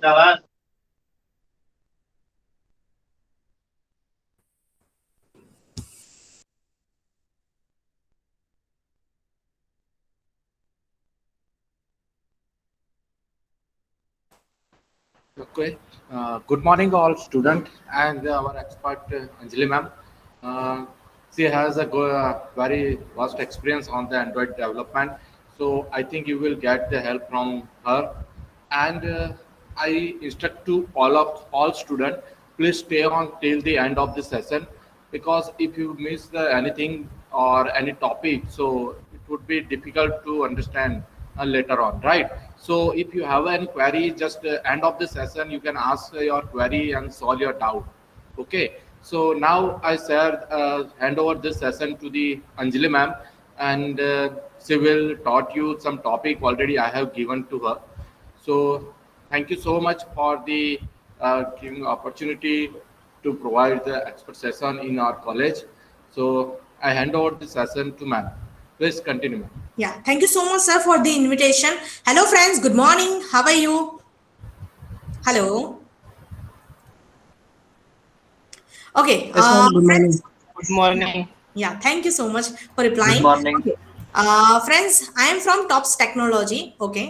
आवाज। Okay. Good morning, all student and our expert Anjali ma'am. Uh, she has a very vast experience on the Android development, so I think you will get the help from her. And I instruct to all student, please stay on till the end of the session, because if you miss anything or any topic, so it would be difficult to understand later on, right? So if you have any query, just end of the session, you can ask your query and solve your doubt. Okay. So now I share hand over this session to the Anjali ma'am, and she will taught you some topic already I have given to her. So thank you so much for the giving opportunity to provide the expert session in our college. So I hand over the session to ma'am. Please continue, ma'am. Yeah, thank you so much, sir, for the invitation. Hello, friends. Good morning. How are you? Hello. Okay. Yes, ma'am. Good morning. Friends. Good morning. Yeah, thank you so much for Good replying. morning. Okay. Friends I am from tops technology. Okay,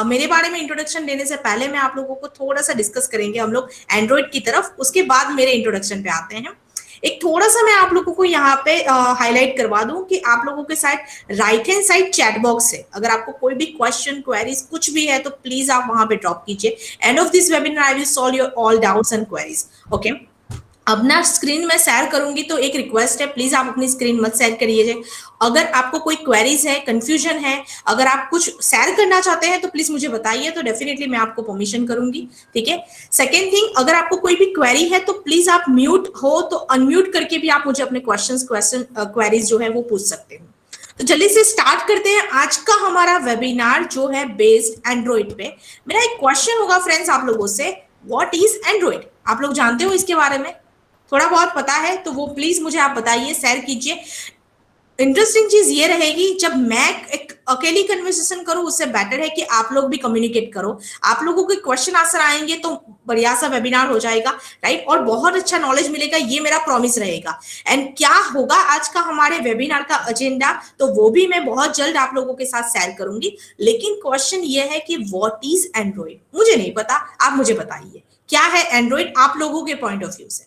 मेरे बारे में introduction देने से पहले मैं आप लोगों को थोड़ा सा डिस्कस करेंगे हम लोग एंड्रॉइड की तरफ, उसके बाद मेरे इंट्रोडक्शन पे आते हैं। एक थोड़ा सा मैं आप लोगों को यहाँ पे हाईलाइट करवा दूं कि आप लोगों के side right hand side chat box है। अगर आपको कोई भी क्वेश्चन क्वेरीज कुछ भी है तो प्लीज आप वहां पे ड्रॉप कीजिए। End of this webinar I will solve your all doubts and queries. Okay, अब ना स्क्रीन में शेयर करूंगी तो एक रिक्वेस्ट है, प्लीज आप अपनी स्क्रीन मत शेयर करिए। अगर आपको कोई क्वेरीज है, कंफ्यूजन है, अगर आप कुछ शेयर करना चाहते हैं तो प्लीज मुझे बताइए, तो डेफिनेटली मैं आपको परमिशन करूंगी। ठीक है। सेकेंड थिंग, अगर आपको कोई भी क्वेरी है तो प्लीज आप म्यूट हो तो अनम्यूट करके भी आप मुझे अपने क्वेरीज जो है वो पूछ सकते हो। तो जल्दी से स्टार्ट करते हैं आज का हमारा वेबिनार जो है बेस्ड एंड्रॉइड पे। मेरा एक क्वेश्चन होगा फ्रेंड्स आप लोगों से, व्हाट इज एंड्रॉइड? आप लोग जानते हो इसके बारे में? थोड़ा बहुत पता है तो वो प्लीज मुझे आप बताइए, शेयर कीजिए। इंटरेस्टिंग चीज ये रहेगी, जब मैं एक अकेली कन्वर्सेशन करूं उससे बेटर है कि आप लोग भी कम्युनिकेट करो। आप लोगों के क्वेश्चन आंसर आएंगे तो बढ़िया सा वेबिनार हो जाएगा, राइट, और बहुत अच्छा नॉलेज मिलेगा, ये मेरा प्रॉमिस रहेगा। एंड क्या होगा आज का हमारे वेबिनार का एजेंडा, तो वो भी मैं बहुत जल्द आप लोगों के साथ शेयर करूंगी। लेकिन क्वेश्चन ये है कि व्हाट इज एंड्रॉइड? मुझे नहीं पता, आप मुझे बताइए क्या है एंड्रॉइड आप लोगों के पॉइंट ऑफ व्यू से।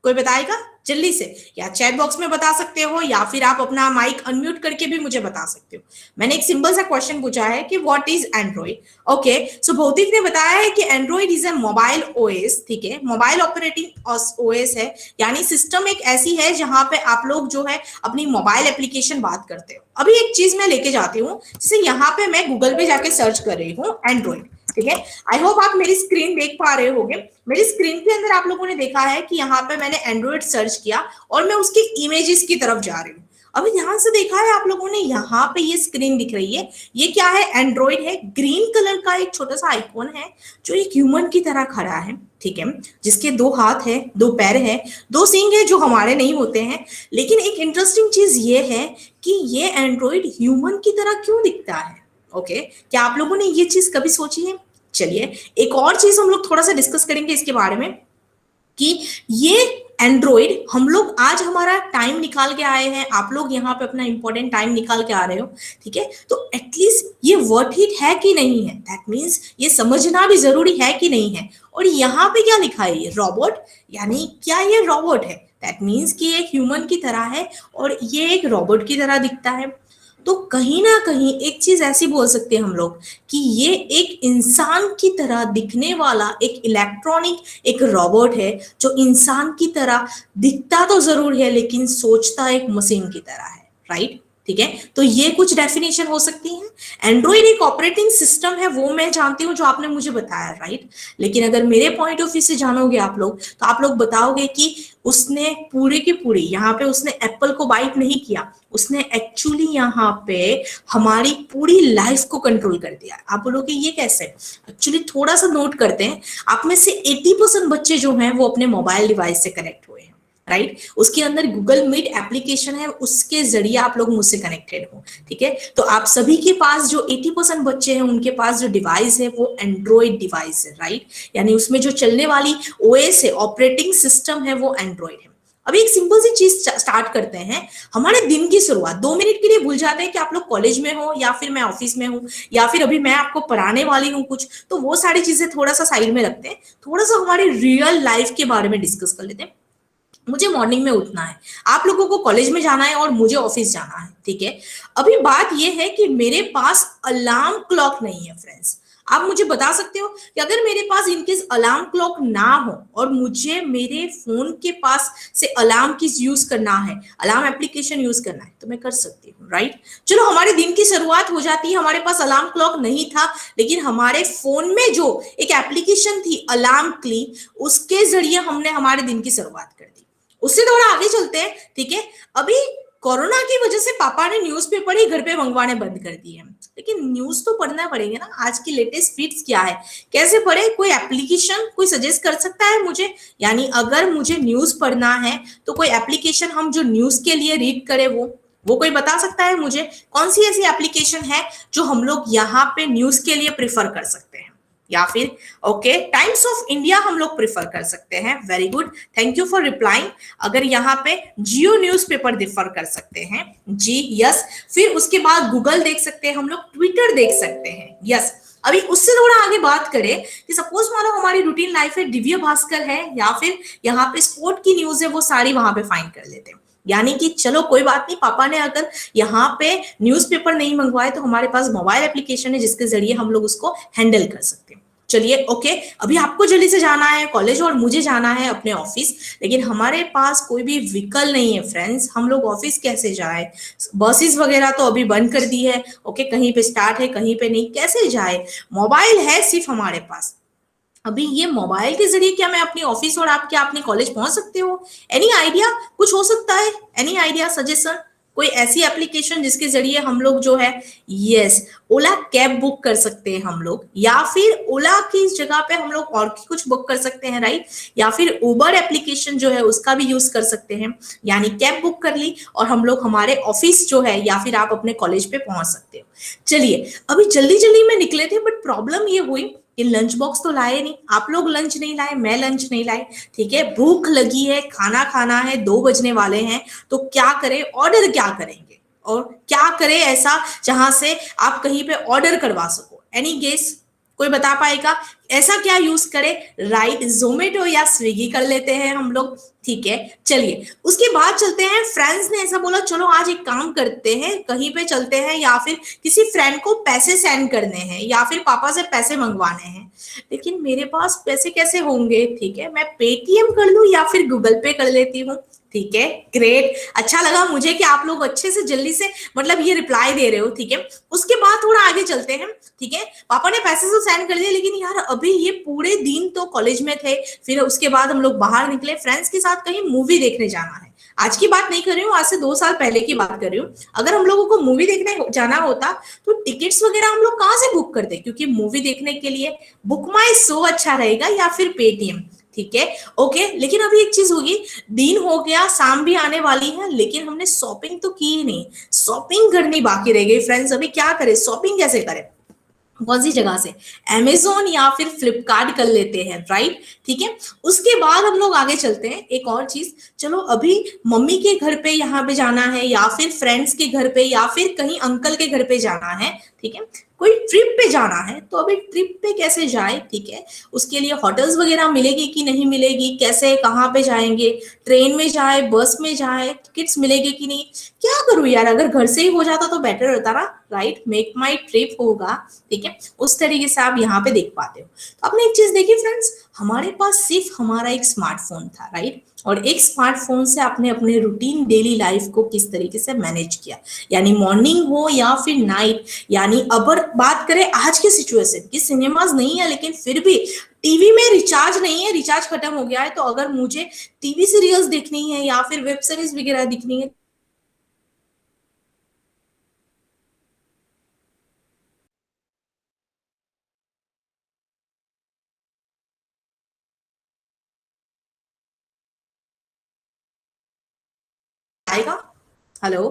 कोई बताएगा जल्दी से? या चैट बॉक्स में बता सकते हो या फिर आप अपना माइक अनम्यूट करके भी मुझे बता सकते हो। मैंने एक सिंपल सा क्वेश्चन पूछा है कि व्हाट इज एंड्रॉइड। ओके, सो भौतिक ने बताया है कि Android is a mobile OS. ठीक है, मोबाइल ऑपरेटिंग ओएस है, यानी सिस्टम एक ऐसी है जहां पे आप लोग जो है अपनी मोबाइल एप्लीकेशन बात करते हो। अभी एक चीज मैं लेके जाती हूँ, जैसे यहाँ पे मैं गूगल पे जाके सर्च कर रही हूँ एंड्रॉइड। ठीक है, आई होप आप मेरी स्क्रीन देख पा रहे होंगे। मेरी स्क्रीन के अंदर आप लोगों ने देखा है कि यहाँ पे मैंने एंड्रॉइड सर्च किया और मैं उसके इमेजेस की तरफ जा रही हूँ। अभी ध्यान से देखा है आप लोगों ने, यहाँ पे ये स्क्रीन दिख रही है, ये क्या है? एंड्रॉइड है। ग्रीन कलर का एक छोटा सा आइकॉन है जो एक ह्यूमन की तरह खड़ा है। ठीक है, जिसके दो हाथ है, दो पैर है, दो सींग है जो हमारे नहीं होते हैं। लेकिन एक इंटरेस्टिंग चीज ये है कि ये एंड्रॉइड ह्यूमन की तरह क्यों दिखता है? ओके, क्या आप लोगों ने ये चीज कभी सोची है? चलिए एक और चीज हम लोग थोड़ा सा डिस्कस करेंगे इसके बारे में कि ये एंड्रॉइड हम लोग आज हमारा टाइम निकाल के आए हैं, आप लोग यहाँ पे अपना इंपॉर्टेंट टाइम निकाल के आ रहे हो। ठीक है, तो एटलीस्ट ये वर्थ इट है कि नहीं है, दैट मीन्स ये समझना भी जरूरी है कि नहीं है। और यहाँ पे क्या लिखा है? ये रोबोट, यानी क्या ये रोबोट है? दैट मीन्स कि एक ह्यूमन की तरह है और ये एक रोबोट की तरह दिखता है। तो कहीं ना कहीं एक चीज ऐसी बोल सकते हैं हम लोग कि ये एक इंसान की तरह दिखने वाला एक इलेक्ट्रॉनिक एक रोबोट है, जो इंसान की तरह दिखता तो जरूर है लेकिन सोचता एक मशीन की तरह है, राइट? ठीक है, तो ये कुछ डेफिनेशन हो सकती है। एंड्रॉइड एक ऑपरेटिंग सिस्टम है, वो मैं जानती हूँ जो आपने मुझे बताया, राइट। लेकिन अगर मेरे पॉइंट ऑफ व्यू से जानोगे आप लोग तो आप लोग बताओगे कि उसने पूरी की पूरी यहाँ पे उसने एप्पल को बाइट नहीं किया, उसने एक्चुअली यहाँ पे हमारी पूरी लाइफ को कंट्रोल कर दिया। आप बोलोगे ये कैसे? एक्चुअली थोड़ा सा नोट करते हैं, आप में से 80% बच्चे जो हैं वो अपने मोबाइल डिवाइस से कनेक्ट हुए हैं, राइट। उसके अंदर गूगल मीट एप्लीकेशन है, उसके जरिए आप लोग मुझसे कनेक्टेड हो, ठीक है। तो आप सभी के पास जो 80% बच्चे हैं उनके पास जो डिवाइस है वो एंड्रॉइड डिवाइस है, राइट। यानी उसमें जो चलने वाली ओएस है, ऑपरेटिंग सिस्टम है, वो एंड्रॉइड है। अभी एक सिंपल सी चीज स्टार्ट करते हैं। हमारे दिन की शुरुआत 2 मिनट के लिए भूल जाते हैं कि आप लोग कॉलेज में हो या फिर मैं ऑफिस में हूँ या फिर अभी मैं आपको पढ़ाने वाली हूँ कुछ, तो वो सारी चीजें थोड़ा सा साइड में रखते हैं, थोड़ा सा हमारी रियल लाइफ के बारे में डिस्कस कर लेते हैं। मुझे मॉर्निंग में उठना है, आप लोगों को कॉलेज में जाना है और मुझे ऑफिस जाना है, ठीक है। अभी बात यह है कि मेरे पास अलार्म क्लॉक नहीं है फ्रेंड्स। आप मुझे बता सकते हो कि अगर मेरे पास इनकेस अलार्म क्लॉक ना हो और मुझे मेरे फोन के पास से अलार्म की यूज करना है, अलार्म एप्लीकेशन यूज करना है, तो मैं कर सकती हूँ, राइट। चलो हमारे दिन की शुरुआत हो जाती है, हमारे पास अलार्म क्लॉक नहीं था, लेकिन हमारे फोन में जो एक एप्लीकेशन थी अलार्म क्ली, उसके जरिए हमने हमारे दिन की शुरुआत कर दी। उससे थोड़ा आगे चलते हैं, ठीक है। अभी कोरोना की वजह से पापा ने न्यूज़पेपर ही घर पे मंगवाने बंद कर दिए हैं, लेकिन न्यूज तो पढ़ना पड़ेगा ना। आज की लेटेस्ट फीड्स क्या है, कैसे पढ़े, कोई एप्लीकेशन कोई सजेस्ट कर सकता है मुझे? यानी अगर मुझे न्यूज पढ़ना है तो कोई एप्लीकेशन हम जो न्यूज के लिए रीड करें, वो कोई बता सकता है मुझे? कौन सी ऐसी एप्लीकेशन है जो हम लोग यहाँ पे न्यूज के लिए प्रिफर कर सकते हैं? या फिर ओके, टाइम्स ऑफ इंडिया हम लोग प्रिफर कर सकते हैं, very good, thank you for replying. अगर यहाँ पे जियो न्यूज़पेपर प्रिफर कर सकते हैं, जी यस। फिर उसके बाद गूगल देख सकते हैं हम लोग, ट्विटर देख सकते हैं, यस। अभी उससे थोड़ा आगे बात करें कि सपोज मानो हमारी रूटीन लाइफ है, दिव्य भास्कर है या फिर यहाँ पे स्पोर्ट की न्यूज है, वो सारी वहां पे फाइंड कर लेते हैं। यानी कि चलो कोई बात नहीं, पापा ने अगर यहाँ पे न्यूज़पेपर नहीं मंगवाए तो हमारे पास मोबाइल एप्लीकेशन है जिसके जरिए हम लोग उसको हैंडल कर सकते हैं। चलिए ओके, अभी आपको जल्दी से जाना है कॉलेज और मुझे जाना है अपने ऑफिस, लेकिन हमारे पास कोई भी व्हीकल नहीं है फ्रेंड्स। हम लोग ऑफिस कैसे जाए? बसेस वगैरह तो अभी बंद कर दी है, ओके, कहीं पे स्टार्ट है कहीं पे नहीं, कैसे जाए? मोबाइल है सिर्फ हमारे पास। अभी ये मोबाइल के जरिए क्या मैं अपनी ऑफिस और आप क्या अपने कॉलेज पहुंच सकते हो? एनी आइडिया कुछ हो सकता है? एनी आइडिया, सजेशन, कोई ऐसी एप्लीकेशन जिसके जरिए हम लोग जो है, यस, ओला कैब बुक कर सकते हैं हम लोग, या फिर ओला की जगह पे हम लोग और कुछ बुक कर सकते हैं, राइट। या फिर उबर एप्लीकेशन जो है उसका भी यूज कर सकते हैं, यानी कैब बुक कर ली और हम लोग हमारे ऑफिस जो है या फिर आप अपने कॉलेज पे पहुंच सकते हो। चलिए अभी जल्दी जल्दी में निकले थे, बट प्रॉब्लम ये हुई कि लंच बॉक्स तो लाए नहीं, आप लोग लंच नहीं लाए, मैं लंच नहीं लाई, ठीक है। भूख लगी है, खाना खाना है, 2 बजने वाले हैं, तो क्या करें, ऑर्डर क्या करेंगे और क्या करें ऐसा जहां से आप कहीं पे ऑर्डर करवा सको? एनी गेस, कोई बता पाएगा? ऐसा क्या यूज करें? राइट, जोमेटो या स्विगी कर लेते हैं हम लोग, ठीक है। चलिए उसके बाद चलते हैं, फ्रेंड्स ने ऐसा बोला चलो आज एक काम करते हैं, कहीं पे चलते हैं या फिर किसी फ्रेंड को पैसे सेंड करने हैं या फिर पापा से पैसे मंगवाने हैं, लेकिन मेरे पास पैसे कैसे होंगे? ठीक है, मैं पेटीएम कर लूं या फिर गूगल पे कर लेती हूँ, ठीक है। ग्रेट, अच्छा लगा मुझे कि आप लोग अच्छे से जल्दी से मतलब ये रिप्लाई दे रहे हो, ठीक है। उसके बाद थोड़ा आगे चलते हैं, ठीक है। पापा ने पैसे तो सेंड कर दिए, लेकिन यार अभी ये पूरे दिन तो कॉलेज में थे, फिर उसके बाद हम लोग बाहर निकले, फ्रेंड्स के साथ कहीं मूवी देखने जाना है। आज की बात नहीं कर रही हूँ, आज से 2 साल पहले की बात कर रही हूँ। अगर हम लोगों को मूवी देखने जाना होता तो टिकट्स वगैरह हम लोग कहाँ से बुक करते? क्योंकि मूवी देखने के लिए बुक माई शो अच्छा रहेगा या फिर पेटीएम, ठीक है। ओके, लेकिन अभी एक चीज होगी, दिन हो गया, शाम भी आने वाली है, लेकिन हमने शॉपिंग तो की ही नहीं, शॉपिंग करनी बाकी रह गई फ्रेंड्स। अभी क्या करें, शॉपिंग कैसे करें? कौन सी जगह से? अमेजोन या फिर फ्लिपकार्ट कर लेते हैं, राइट, ठीक है। उसके बाद हम लोग आगे चलते हैं, एक और चीज, चलो अभी मम्मी के घर पे यहाँ पे जाना है या फिर फ्रेंड्स के घर पे या फिर कहीं अंकल के घर पे जाना है, ठीक है। कोई ट्रिप पे जाना है, तो अभी ट्रिप पे कैसे जाए, ठीक है। उसके लिए होटल्स वगैरह मिलेगी कि नहीं मिलेगी, कैसे, कहाँ पे जाएंगे, ट्रेन में जाए, बस में जाए, टिकट्स मिलेगी कि नहीं, क्या करूं यार? अगर घर से ही हो जाता तो बेटर होता ना, राइट, मेक माई ट्रिप होगा, ठीक है। उस तरीके से आप यहाँ पे देख पाते हो। तो आपने एक चीज देखी फ्रेंड्स, हमारे पास सिर्फ हमारा एक स्मार्टफोन था, राइट, और एक स्मार्टफोन से आपने अपने रूटीन डेली लाइफ को किस तरीके से मैनेज किया, यानी मॉर्निंग हो या फिर नाइट। यानी अगर बात करें आज के सिचुएशन की, सिनेमाज नहीं है लेकिन फिर भी टीवी में रिचार्ज नहीं है, रिचार्ज खत्म हो गया है, तो अगर मुझे टीवी सीरियल्स देखनी है या फिर वेब सीरीज वगैरह देखनी है, आएगा? हेलो,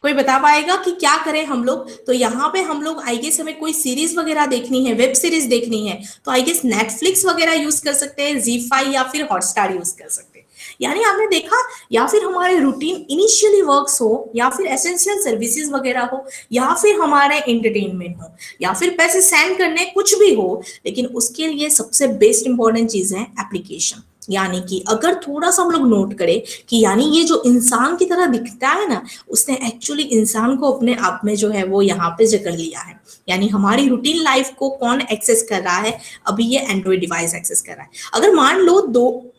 कोई बता पाएगा कि क्या करें हम लोग? तो यहाँ पे हम लोग आई गेस हमें कोई सीरीज वगैरह देखनी है, वेब सीरीज देखनी है, तो आई गेस नेटफ्लिक्स वगैरह यूज कर सकते हैं, जी5 या फिर हॉटस्टार यूज कर सकते हैं। यानी आपने देखा, या फिर हमारे रूटीन इनिशियली वर्क्स हो, या फिर एसेंशियल सर्विसेज वगैरह हो, या फिर हमारे एंटरटेनमेंट हो, या फिर पैसे सेंड करने, कुछ भी हो, लेकिन उसके लिए सबसे बेस्ट इंपॉर्टेंट चीज है एप्लीकेशन। यानी कि अगर थोड़ा सा हम लोग नोट करें कि यानी ये जो इंसान की तरह दिखता है ना, उसने एक्चुअली इंसान को अपने आप में जो है वो यहाँ पे जकड़ लिया है। यानी हमारी रूटीन लाइफ को कौन एक्सेस कर रहा है? अभी ये एंड्रॉइड डिवाइस एक्सेस कर रहा है। अगर मान लो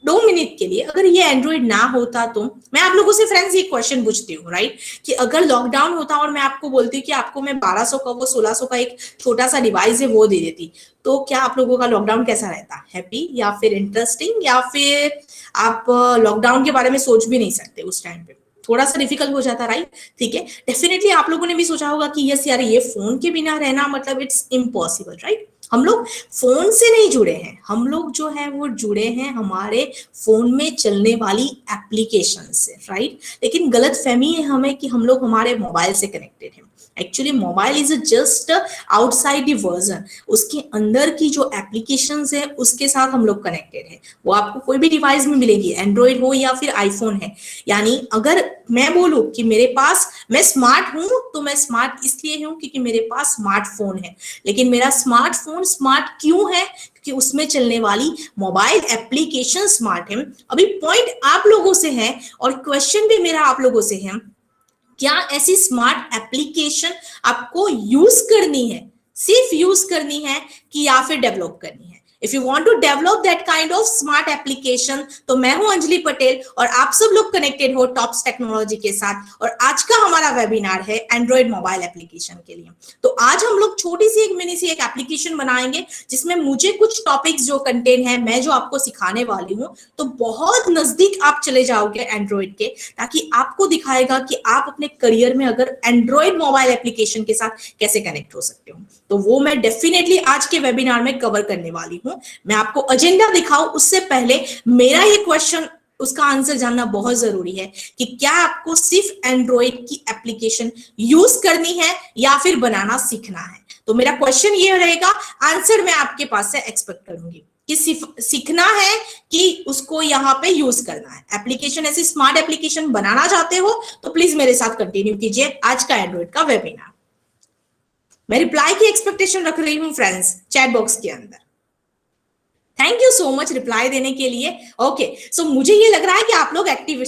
दो मिनट के लिए अगर ये एंड्रॉइड ना होता, तो मैं आप लोगों से फ्रेंड्स ये क्वेश्चन पूछती हूँ, राइट, कि अगर लॉकडाउन होता और मैं आपको बोलती हूँ कि आपको मैं 1200 का वो 1600 का एक छोटा सा डिवाइस है वो दे देती, तो क्या आप लोगों का लॉकडाउन कैसा रहता? हैप्पी, या फिर इंटरेस्टिंग, या फिर आप लॉकडाउन के बारे में सोच भी नहीं सकते उस टाइम पे? थोड़ा सा डिफिकल्ट हो जाता, राइट? ठीक है, डेफिनेटली आप लोगों ने भी सोचा होगा कि यस यार, ये फोन के बिना रहना मतलब इट्स इम्पॉसिबल, राइट? हम लोग फोन से नहीं जुड़े हैं, हम लोग जो है वो जुड़े हैं हमारे फोन में चलने वाली एप्लीकेशन से, राइट? लेकिन गलत फहमी है हमें कि हम लोग हमारे मोबाइल से कनेक्टेड हैं। Actually mobile is just outside the version, उसके अंदर की जो एप्लीकेशंस है उसके साथ हम लोग कनेक्टेड है। वो आपको कोई भी डिवाइस में मिलेगी, एंड्रॉइड हो या फिर आईफोन है। यानी अगर मैं बोलूं कि मेरे पास, मैं स्मार्ट हूं, तो मैं स्मार्ट इसलिए हूं क्योंकि मेरे पास स्मार्टफोन है। लेकिन मेरा स्मार्टफोन स्मार्ट क्यों है? कि उसमें चलने वाली मोबाइल एप्लीकेशन स्मार्ट है। अभी पॉइंट आप लोगों से है और क्वेश्चन भी मेरा आप लोगों से है, क्या ऐसी स्मार्ट एप्लीकेशन आपको यूज करनी है, सिर्फ यूज करनी है, कि या फिर डेवलप करनी है? If you want to develop that kind of smart application, तो मैं हूं अंजलि पटेल और आप सब लोग कनेक्टेड हो टॉप्स टेक्नोलॉजी के साथ। और आज का हमारा वेबिनार है एंड्रॉइड मोबाइल एप्लीकेशन के लिए। तो आज हम लोग छोटी सी एक मिनी सी एक एप्लीकेशन बनाएंगे जिसमें मुझे कुछ टॉपिक्स जो कंटेन है, मैं जो आपको सिखाने वाली हूँ, तो बहुत नजदीक आप चले जाओगे एंड्रॉइड के, ताकि आपको दिखाएगा कि आप अपने करियर में अगर एंड्रॉइड मोबाइल एप्लीकेशन के साथ कैसे कनेक्ट हो सकते हो। तो वो मैं डेफिनेटली आज के वेबिनार में कवर करने वाली हूं। मैं आपको एजेंडा दिखाऊं उससे पहले मेरा ये क्वेश्चन, उसका आंसर जानना बहुत जरूरी है कि क्या आपको सिर्फ एंड्रॉइड की एप्लीकेशन यूज करनी है या फिर बनाना सीखना है? तो मेरा क्वेश्चन ये रहेगा, आंसर मैं आपके पास से एक्सपेक्ट करूंगी कि सिर्फ सीखना है कि उसको यहाँ पे यूज करना है। एप्लीकेशन ऐसी स्मार्ट एप्लीकेशन बनाना चाहते हो तो प्लीज मेरे साथ कंटिन्यू कीजिए आज का एंड्रॉइड का वेबिनार। मैं रिप्लाई की एक्सपेक्टेशन रख रही हूँ फ्रेंड्स चैट बॉक्स के अंदर। Thank you so much reply देने के लिए। ओके, सो मुझे ये लग रहा है कि आप लोग active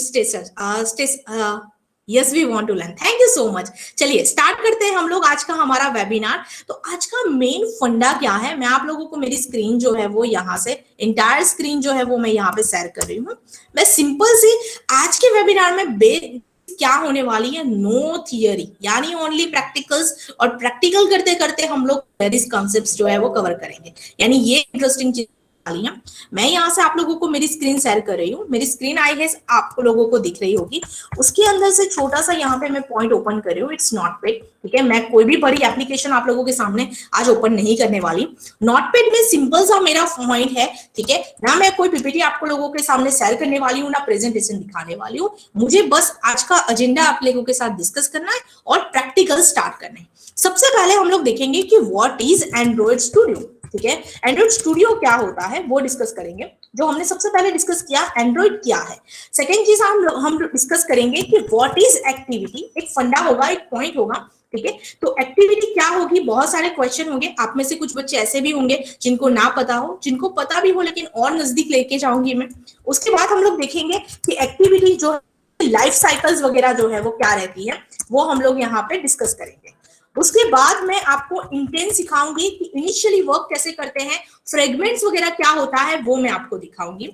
yes we want to learn. Thank you so much. चलिए स्टार्ट करते हैं हम लोग आज का हमारा वेबिनार। तो आज का मेन फंडा क्या है, मैं आप लोगों को मेरी स्क्रीन जो है वो यहाँ से इंटायर स्क्रीन जो है वो मैं यहाँ पे शेयर कर रही हूँ। मैं सिंपल सी आज के वेबिनार में क्या होने वाली है, नो थियरी, यानी ओनली प्रैक्टिकल्स, और प्रैक्टिकल करते करते हम लोग वेरियस कॉन्सेप्ट्स जो है वो कवर करेंगे। यानी ये इंटरेस्टिंग चीज वाली है। मैं यहाँ से आप लोगों को मेरी स्क्रीन शेयर कर रही हूँ। मेरी स्क्रीन आई है, आप लोगों को दिख रही होगी। उसके अंदर से छोटा सा यहाँ पे मैं पॉइंट ओपन कर रही हूँ, इट्स नोटपैड। ठीक है, मैं कोई भी बड़ी एप्लीकेशन आप लोगों के सामने आज ओपन नहीं करने वाली। नोटपैड में सिंपल सा मेरा पॉइंट है, ठीक है ना, मैं कोई पीपीटी आप लोगों के सामने शेयर करने वाली हूँ ना प्रेजेंटेशन दिखाने वाली हूँ। मुझे बस आज का एजेंडा आप लोगों के साथ डिस्कस करना है और प्रैक्टिकल स्टार्ट करना है। सबसे पहले हम लोग देखेंगे कि व्हाट इज एंड्रॉइड स्टूडियो। ठीक है, एंड्रॉइड स्टूडियो क्या होता है वो डिस्कस करेंगे। जो हमने सबसे पहले डिस्कस किया, एंड्रॉइड क्या है। सेकेंड चीज हम डिस्कस करेंगे कि व्हाट इज एक्टिविटी। एक फंडा होगा, एक पॉइंट होगा। ठीक है, तो एक्टिविटी क्या होगी, बहुत सारे क्वेश्चन होंगे। आप में से कुछ बच्चे ऐसे भी होंगे जिनको ना पता हो, जिनको पता भी हो लेकिन और नजदीक लेके जाऊंगी मैं। उसके बाद हम लोग देखेंगे कि एक्टिविटी जो लाइफ साइकिल्स वगैरह जो है वो क्या रहती है, वो हम लोग यहाँ पे डिस्कस करेंगे। उसके बाद मैं आपको इंटेंस सिखाऊंगी कि इनिशियली वर्क कैसे करते हैं, फ्रेगमेंट्स वगैरह क्या होता है वो मैं आपको दिखाऊंगी।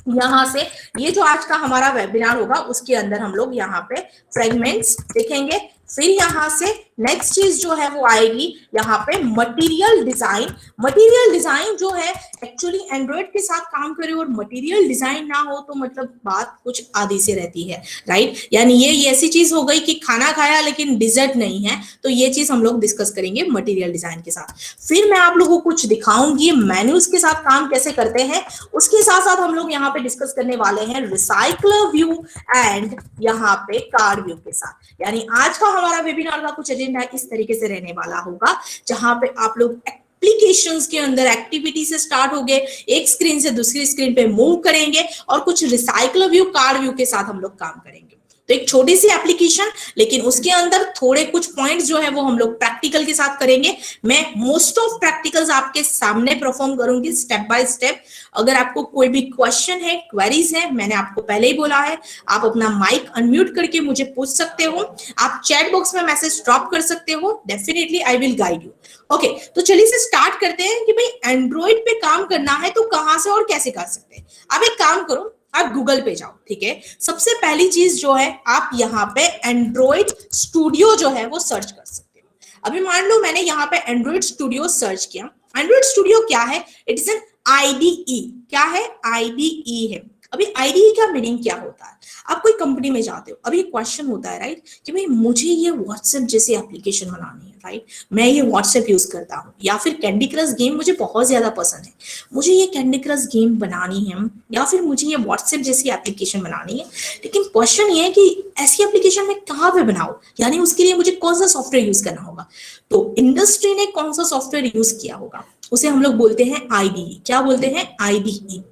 यहाँ से ये जो आज का हमारा वेबिनार होगा उसके अंदर हम लोग यहाँ पे फ्रेगमेंट्स देखेंगे, फिर यहाँ से नेक्स्ट चीज जो है वो आएगी यहाँ पे मटेरियल डिजाइन। मटेरियल डिजाइन जो है एक्चुअली एंड्रॉइड के साथ काम करे और मटेरियल डिजाइन ना हो तो मतलब बात कुछ आधी से रहती है, राइट। यानी ये ऐसी चीज हो गई कि खाना खाया लेकिन डिजर्ट नहीं है, तो ये चीज हम लोग डिस्कस करेंगे मटेरियल डिजाइन के साथ। फिर मैं आप लोगों को कुछ दिखाऊंगी मैन्यूज के साथ काम कैसे करते हैं। उसके साथ साथ हम लोग यहाँ पे डिस्कस करने वाले हैं रिसाइकलर व्यू एंड यहाँ पे कार्ड व्यू के साथ। यानी आज का हमारा वेबिनार का कुछ एजेंडा इस तरीके से रहने वाला होगा, जहां पे आप लोग एप्लीकेशंस के अंदर एक्टिविटी से स्टार्ट हो गए, एक स्क्रीन से दूसरी स्क्रीन पे मूव करेंगे और कुछ रिसाइकलर व्यू कार्ड व्यू के साथ हम लोग काम करेंगे। तो एक छोटी सी एप्लीकेशन, लेकिन उसके अंदर थोड़े कुछ पॉइंट्स जो है वो हम लोग प्रैक्टिकल के साथ करेंगे। मैं मोस्ट ऑफ प्रैक्टिकल्स आपके सामने परफॉर्म करूंगी स्टेप बाय स्टेप। अगर आपको कोई भी क्वेश्चन है, क्वेरीज है, मैंने आपको पहले ही बोला है, आप अपना माइक अनम्यूट करके मुझे पूछ सकते हो। आप चैट बॉक्स में मैसेज ड्रॉप कर सकते हो, definitely I will guide you. Okay, तो चलिए से स्टार्ट करते हैं कि भाई एंड्रॉइड पे काम करना है तो कहां से और कैसे कर सकते हैं। आप एक काम करो, आप गूगल पे जाओ, ठीक है। सबसे पहली चीज जो है आप यहाँ पे एंड्रॉइड स्टूडियो जो है वो सर्च कर सकते हो। अभी मान लो मैंने यहाँ पे एंड्रॉइड स्टूडियो सर्च किया। एंड्रॉइड स्टूडियो क्या है? It is an IDE. क्या है? आईडीई है। अभी आईडीई का मीनिंग क्या होता है? आप कोई कंपनी में जाते हो, अभी क्वेश्चन होता है, राइट, कि भाई मुझे ये व्हाट्सएप जैसी एप्लीकेशन बनानी है, राइट, मैं ये व्हाट्सएप यूज करता हूँ, या फिर कैंडी क्रश गेम मुझे बहुत ज्यादा पसंद है, मुझे ये कैंडी क्रश गेम बनानी है, या फिर मुझे ये व्हाट्सएप जैसी एप्लीकेशन बनानी है। लेकिन क्वेश्चन ये है कि ऐसी एप्लीकेशन मैं कहाँ पे बनाऊं, यानी उसके लिए मुझे कौन सा सॉफ्टवेयर यूज करना होगा। तो इंडस्ट्री ने कौन सा सॉफ्टवेयर यूज किया होगा, उसे हम लोग बोलते हैं आईडीई। क्या बोलते हैं? आईडीई।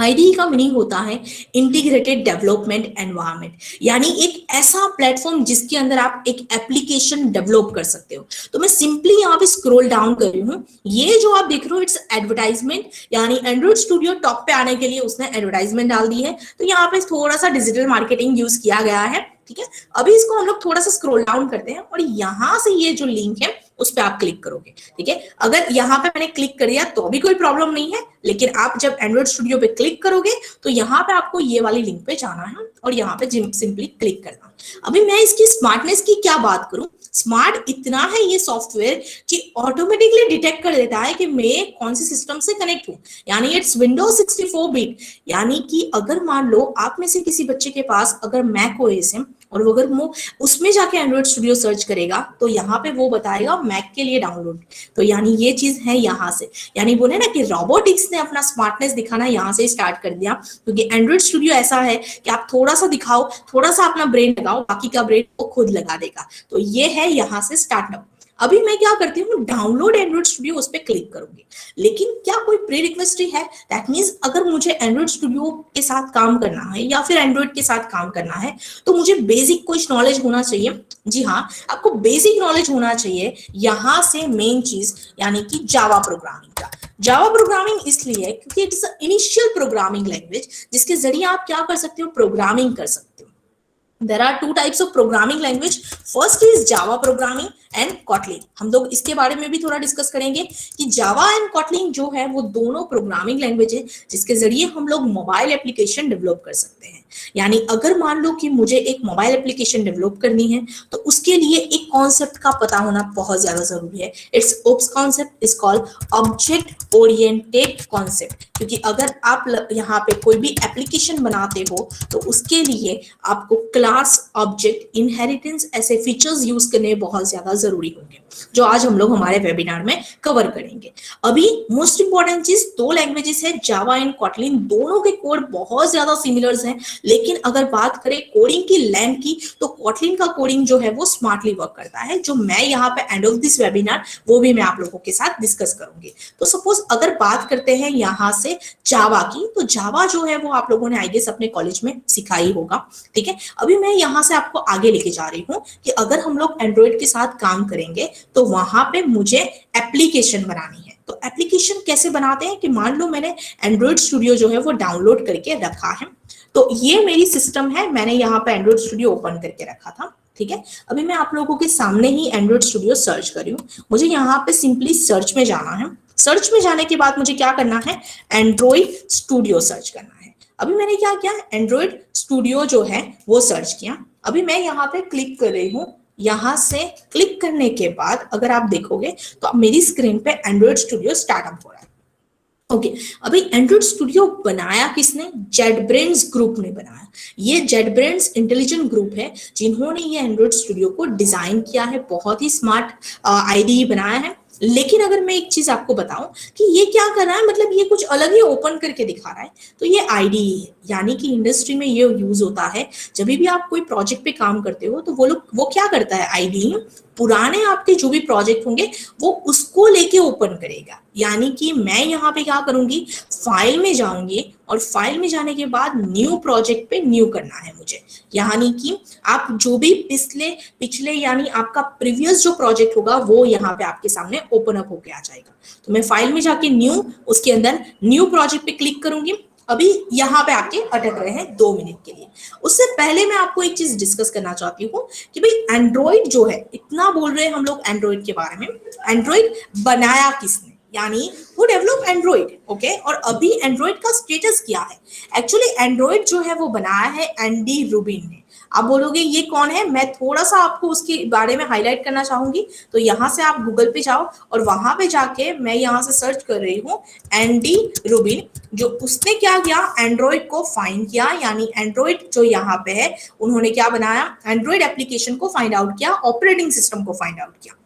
आईडीई का मीनिंग होता है इंटीग्रेटेड डेवलपमेंट एनवायरनमेंट, यानी एक ऐसा प्लेटफॉर्म जिसके अंदर आप एक एप्लीकेशन डेवलप कर सकते हो। तो मैं सिंपली यहाँ पे स्क्रॉल डाउन कर रही हूँ, ये जो आप देख रहे हो इट्स एडवर्टाइजमेंट, यानी एंड्रॉइड स्टूडियो टॉप पे आने के लिए उसने एडवर्टाइजमेंट डाल दी है। तो यहाँ पे थोड़ा सा डिजिटल मार्केटिंग यूज किया गया है, ठीक है। अभी इसको हम लोग थोड़ा सा स्क्रॉल डाउन करते हैं और यहाँ से ये जो लिंक है उस पर आप क्लिक करोगे, ठीक है। अगर यहाँ पे मैंने क्लिक कर दिया तो भी कोई प्रॉब्लम नहीं है, लेकिन आप जब एंड्रॉइड स्टूडियो पे क्लिक करोगे तो यहाँ पे आपको ये वाली लिंक पे जाना है और यहाँ पे सिंपली क्लिक करना। अभी मैं इसकी स्मार्टनेस की क्या बात करूं, स्मार्ट इतना है ये सॉफ्टवेयर कि ऑटोमेटिकली डिटेक्ट कर देता है कि मैं कौन सी सिस्टम से कनेक्ट हूं, यानी इट्स विंडोज 64 बिट। यानी कि अगर मान लो आप में से किसी बच्चे के पास अगर मैक ओएस है और अगर वो उसमें जाके एंड्रॉइड स्टूडियो सर्च करेगा तो यहाँ पे वो बताएगा मैक के लिए डाउनलोड। तो यानी ये चीज है यहाँ से, यानी बोले ना कि रोबोटिक्स ने अपना स्मार्टनेस दिखाना यहाँ से स्टार्ट कर दिया, क्योंकि एंड्रॉइड स्टूडियो ऐसा है कि आप थोड़ा सा दिखाओ, थोड़ा सा अपना ब्रेन लगाओ, बाकी का ब्रेन वो खुद लगा देगा। तो ये है यहाँ से स्टार्टअप। अभी मैं क्या करती हूँ, डाउनलोड एंड्रॉइड स्टूडियो उस पर क्लिक करूंगी। लेकिन क्या कोई प्री रिक्वेस्ट है? दैट मींस अगर मुझे एंड्रॉइड स्टूडियो के साथ काम करना है या फिर एंड्रॉइड के साथ काम करना है तो मुझे बेसिक कुछ नॉलेज होना चाहिए। जी हाँ, आपको बेसिक नॉलेज होना चाहिए यहाँ से मेन चीज, यानी कि जावा प्रोग्रामिंग का। जावा प्रोग्रामिंग इसलिए क्योंकि इट्स इनिशियल प्रोग्रामिंग लैंग्वेज जिसके जरिए आप क्या कर सकते हो, प्रोग्रामिंग कर सकते हो। There are two types of programming language. First is Java programming and Kotlin. हम लोग इसके बारे में भी थोड़ा डिस्कस करेंगे कि Java and Kotlin जो है वो दोनों प्रोग्रामिंग लैंग्वेज है जिसके जरिए हम लोग मोबाइल एप्लीकेशन डेवलप कर सकते हैं। यानी अगर मान लो कि मुझे एक मोबाइल एप्लीकेशन डेवलप करनी है तो उसके लिए एक कॉन्सेप्ट का पता होना बहुत ज्यादा जरूरी है। It's OOPS concept is called object oriented concept, क्योंकि अगर आप यहाँ पे कोई भी एप्लीकेशन बनाते हो तो उसके लिए आपको क्लास, ऑब्जेक्ट, इनहेरिटेंस ऐसे फीचर्स यूज करने बहुत ज्यादा जरूरी होंगे, जो आज हम लोग हमारे वेबिनार में कवर करेंगे। अभी मोस्ट इंपॉर्टेंट चीज, दो लैंग्वेजेस है जावा एंड कॉटलिन, दोनों के कोड बहुत ज्यादा सिमिलर्स हैं, लेकिन अगर बात करें कोडिंग की लेंथ की तो कॉटलिन का कोडिंग जो है वो स्मार्टली वर्क करता है, जो मैं यहाँ पे एंड ऑफ दिस वेबिनार वो भी मैं आप लोगों के साथ डिस्कस करूंगी। तो सपोज अगर बात करते हैं यहाँ से जावा की, तो जावा जो है वो आप लोगों ने आई गेस अपने कॉलेज में सिखाई होगा, ठीक है। अभी मैं यहाँ से आपको आगे लेके जा रही हूँ कि अगर हम लोग एंड्रॉइड के साथ काम करेंगे तो वहां पे मुझे एप्लीकेशन बनानी है। तो एप्लीकेशन कैसे बनाते हैं कि मान लो मैंने एंड्रॉइड स्टूडियो जो है वो डाउनलोड करके रखा है, तो ये मेरी सिस्टम है, मैंने यहाँ पे एंड्रॉइड स्टूडियो ओपन करके रखा था, ठीक है। अभी मैं आप लोगों के सामने ही एंड्रॉइड स्टूडियो सर्च कर रही हूँ। मुझे यहाँ पे सिंपली सर्च में जाना है। सर्च में जाने के बाद मुझे क्या करना है, एंड्रॉइड स्टूडियो सर्च करना है। अभी मैंने क्या किया, एंड्रॉइड स्टूडियो जो है वो सर्च किया। अभी मैं यहाँ पे क्लिक कर रही हूँ, यहाँ से क्लिक करने के बाद अगर आप देखोगे तो अब मेरी स्क्रीन पे एंड्रॉइड स्टूडियो स्टार्टअप हो रहा है। ओके अभी एंड्रॉइड स्टूडियो बनाया किसने? जेटब्रेन्स ग्रुप ने बनाया। ये जेटब्रेन्स इंटेलिजेंट ग्रुप है जिन्होंने ये एंड्रॉइड स्टूडियो को डिजाइन किया है, बहुत ही स्मार्ट आईडीई बनाया है। लेकिन अगर मैं एक चीज आपको बताऊं कि ये क्या कर रहा है, मतलब ये कुछ अलग ही ओपन करके दिखा रहा है, तो ये आईडीई है, यानी कि इंडस्ट्री में ये यूज होता है जब भी आप कोई प्रोजेक्ट पे काम करते हो तो वो क्या करता है, आईडीई पुराने आपके जो भी प्रोजेक्ट होंगे वो उसको लेके ओपन करेगा। यानी कि मैं यहाँ पे क्या करूंगी, फाइल में जाऊंगी और फाइल में जाने के बाद न्यू प्रोजेक्ट पे न्यू करना है मुझे। यानी कि आप जो भी पिछले यानी आपका प्रीवियस जो प्रोजेक्ट होगा वो यहाँ पे आपके सामने ओपन अप होके आ जाएगा। तो मैं फाइल में जाके न्यू, उसके अंदर न्यू प्रोजेक्ट पे क्लिक करूंगी। अभी यहाँ पे आपके अटक रहे हैं 2 मिनट के लिए। उससे पहले मैं आपको एक चीज डिस्कस करना चाहती हूँ कि भाई एंड्रॉइड जो है, इतना बोल रहे हैं हम लोग एंड्रॉइड के बारे में, एंड्रॉइड बनाया किसने, यानी वो डेवलप एंड्रॉइड। ओके और अभी एंड्रॉइड का स्टेटस क्या है? एक्चुअली एंड्रॉइड जो है वो बनाया है एंडी रूबिन ने। आप बोलोगे ये कौन है, मैं थोड़ा सा आपको उसके बारे में हाईलाइट करना चाहूंगी। तो यहाँ से आप गूगल पे जाओ और वहां पे जाके मैं यहाँ से सर्च कर रही हूँ एंडी रूबिन। जो उसने क्या किया, एंड्रॉइड को फाइंड किया, यानी एंड्रॉइड जो यहाँ पे है उन्होंने क्या बनाया, एंड्रॉइड एप्लीकेशन को फाइंड आउट किया, ऑपरेटिंग सिस्टम को फाइंड आउट किया।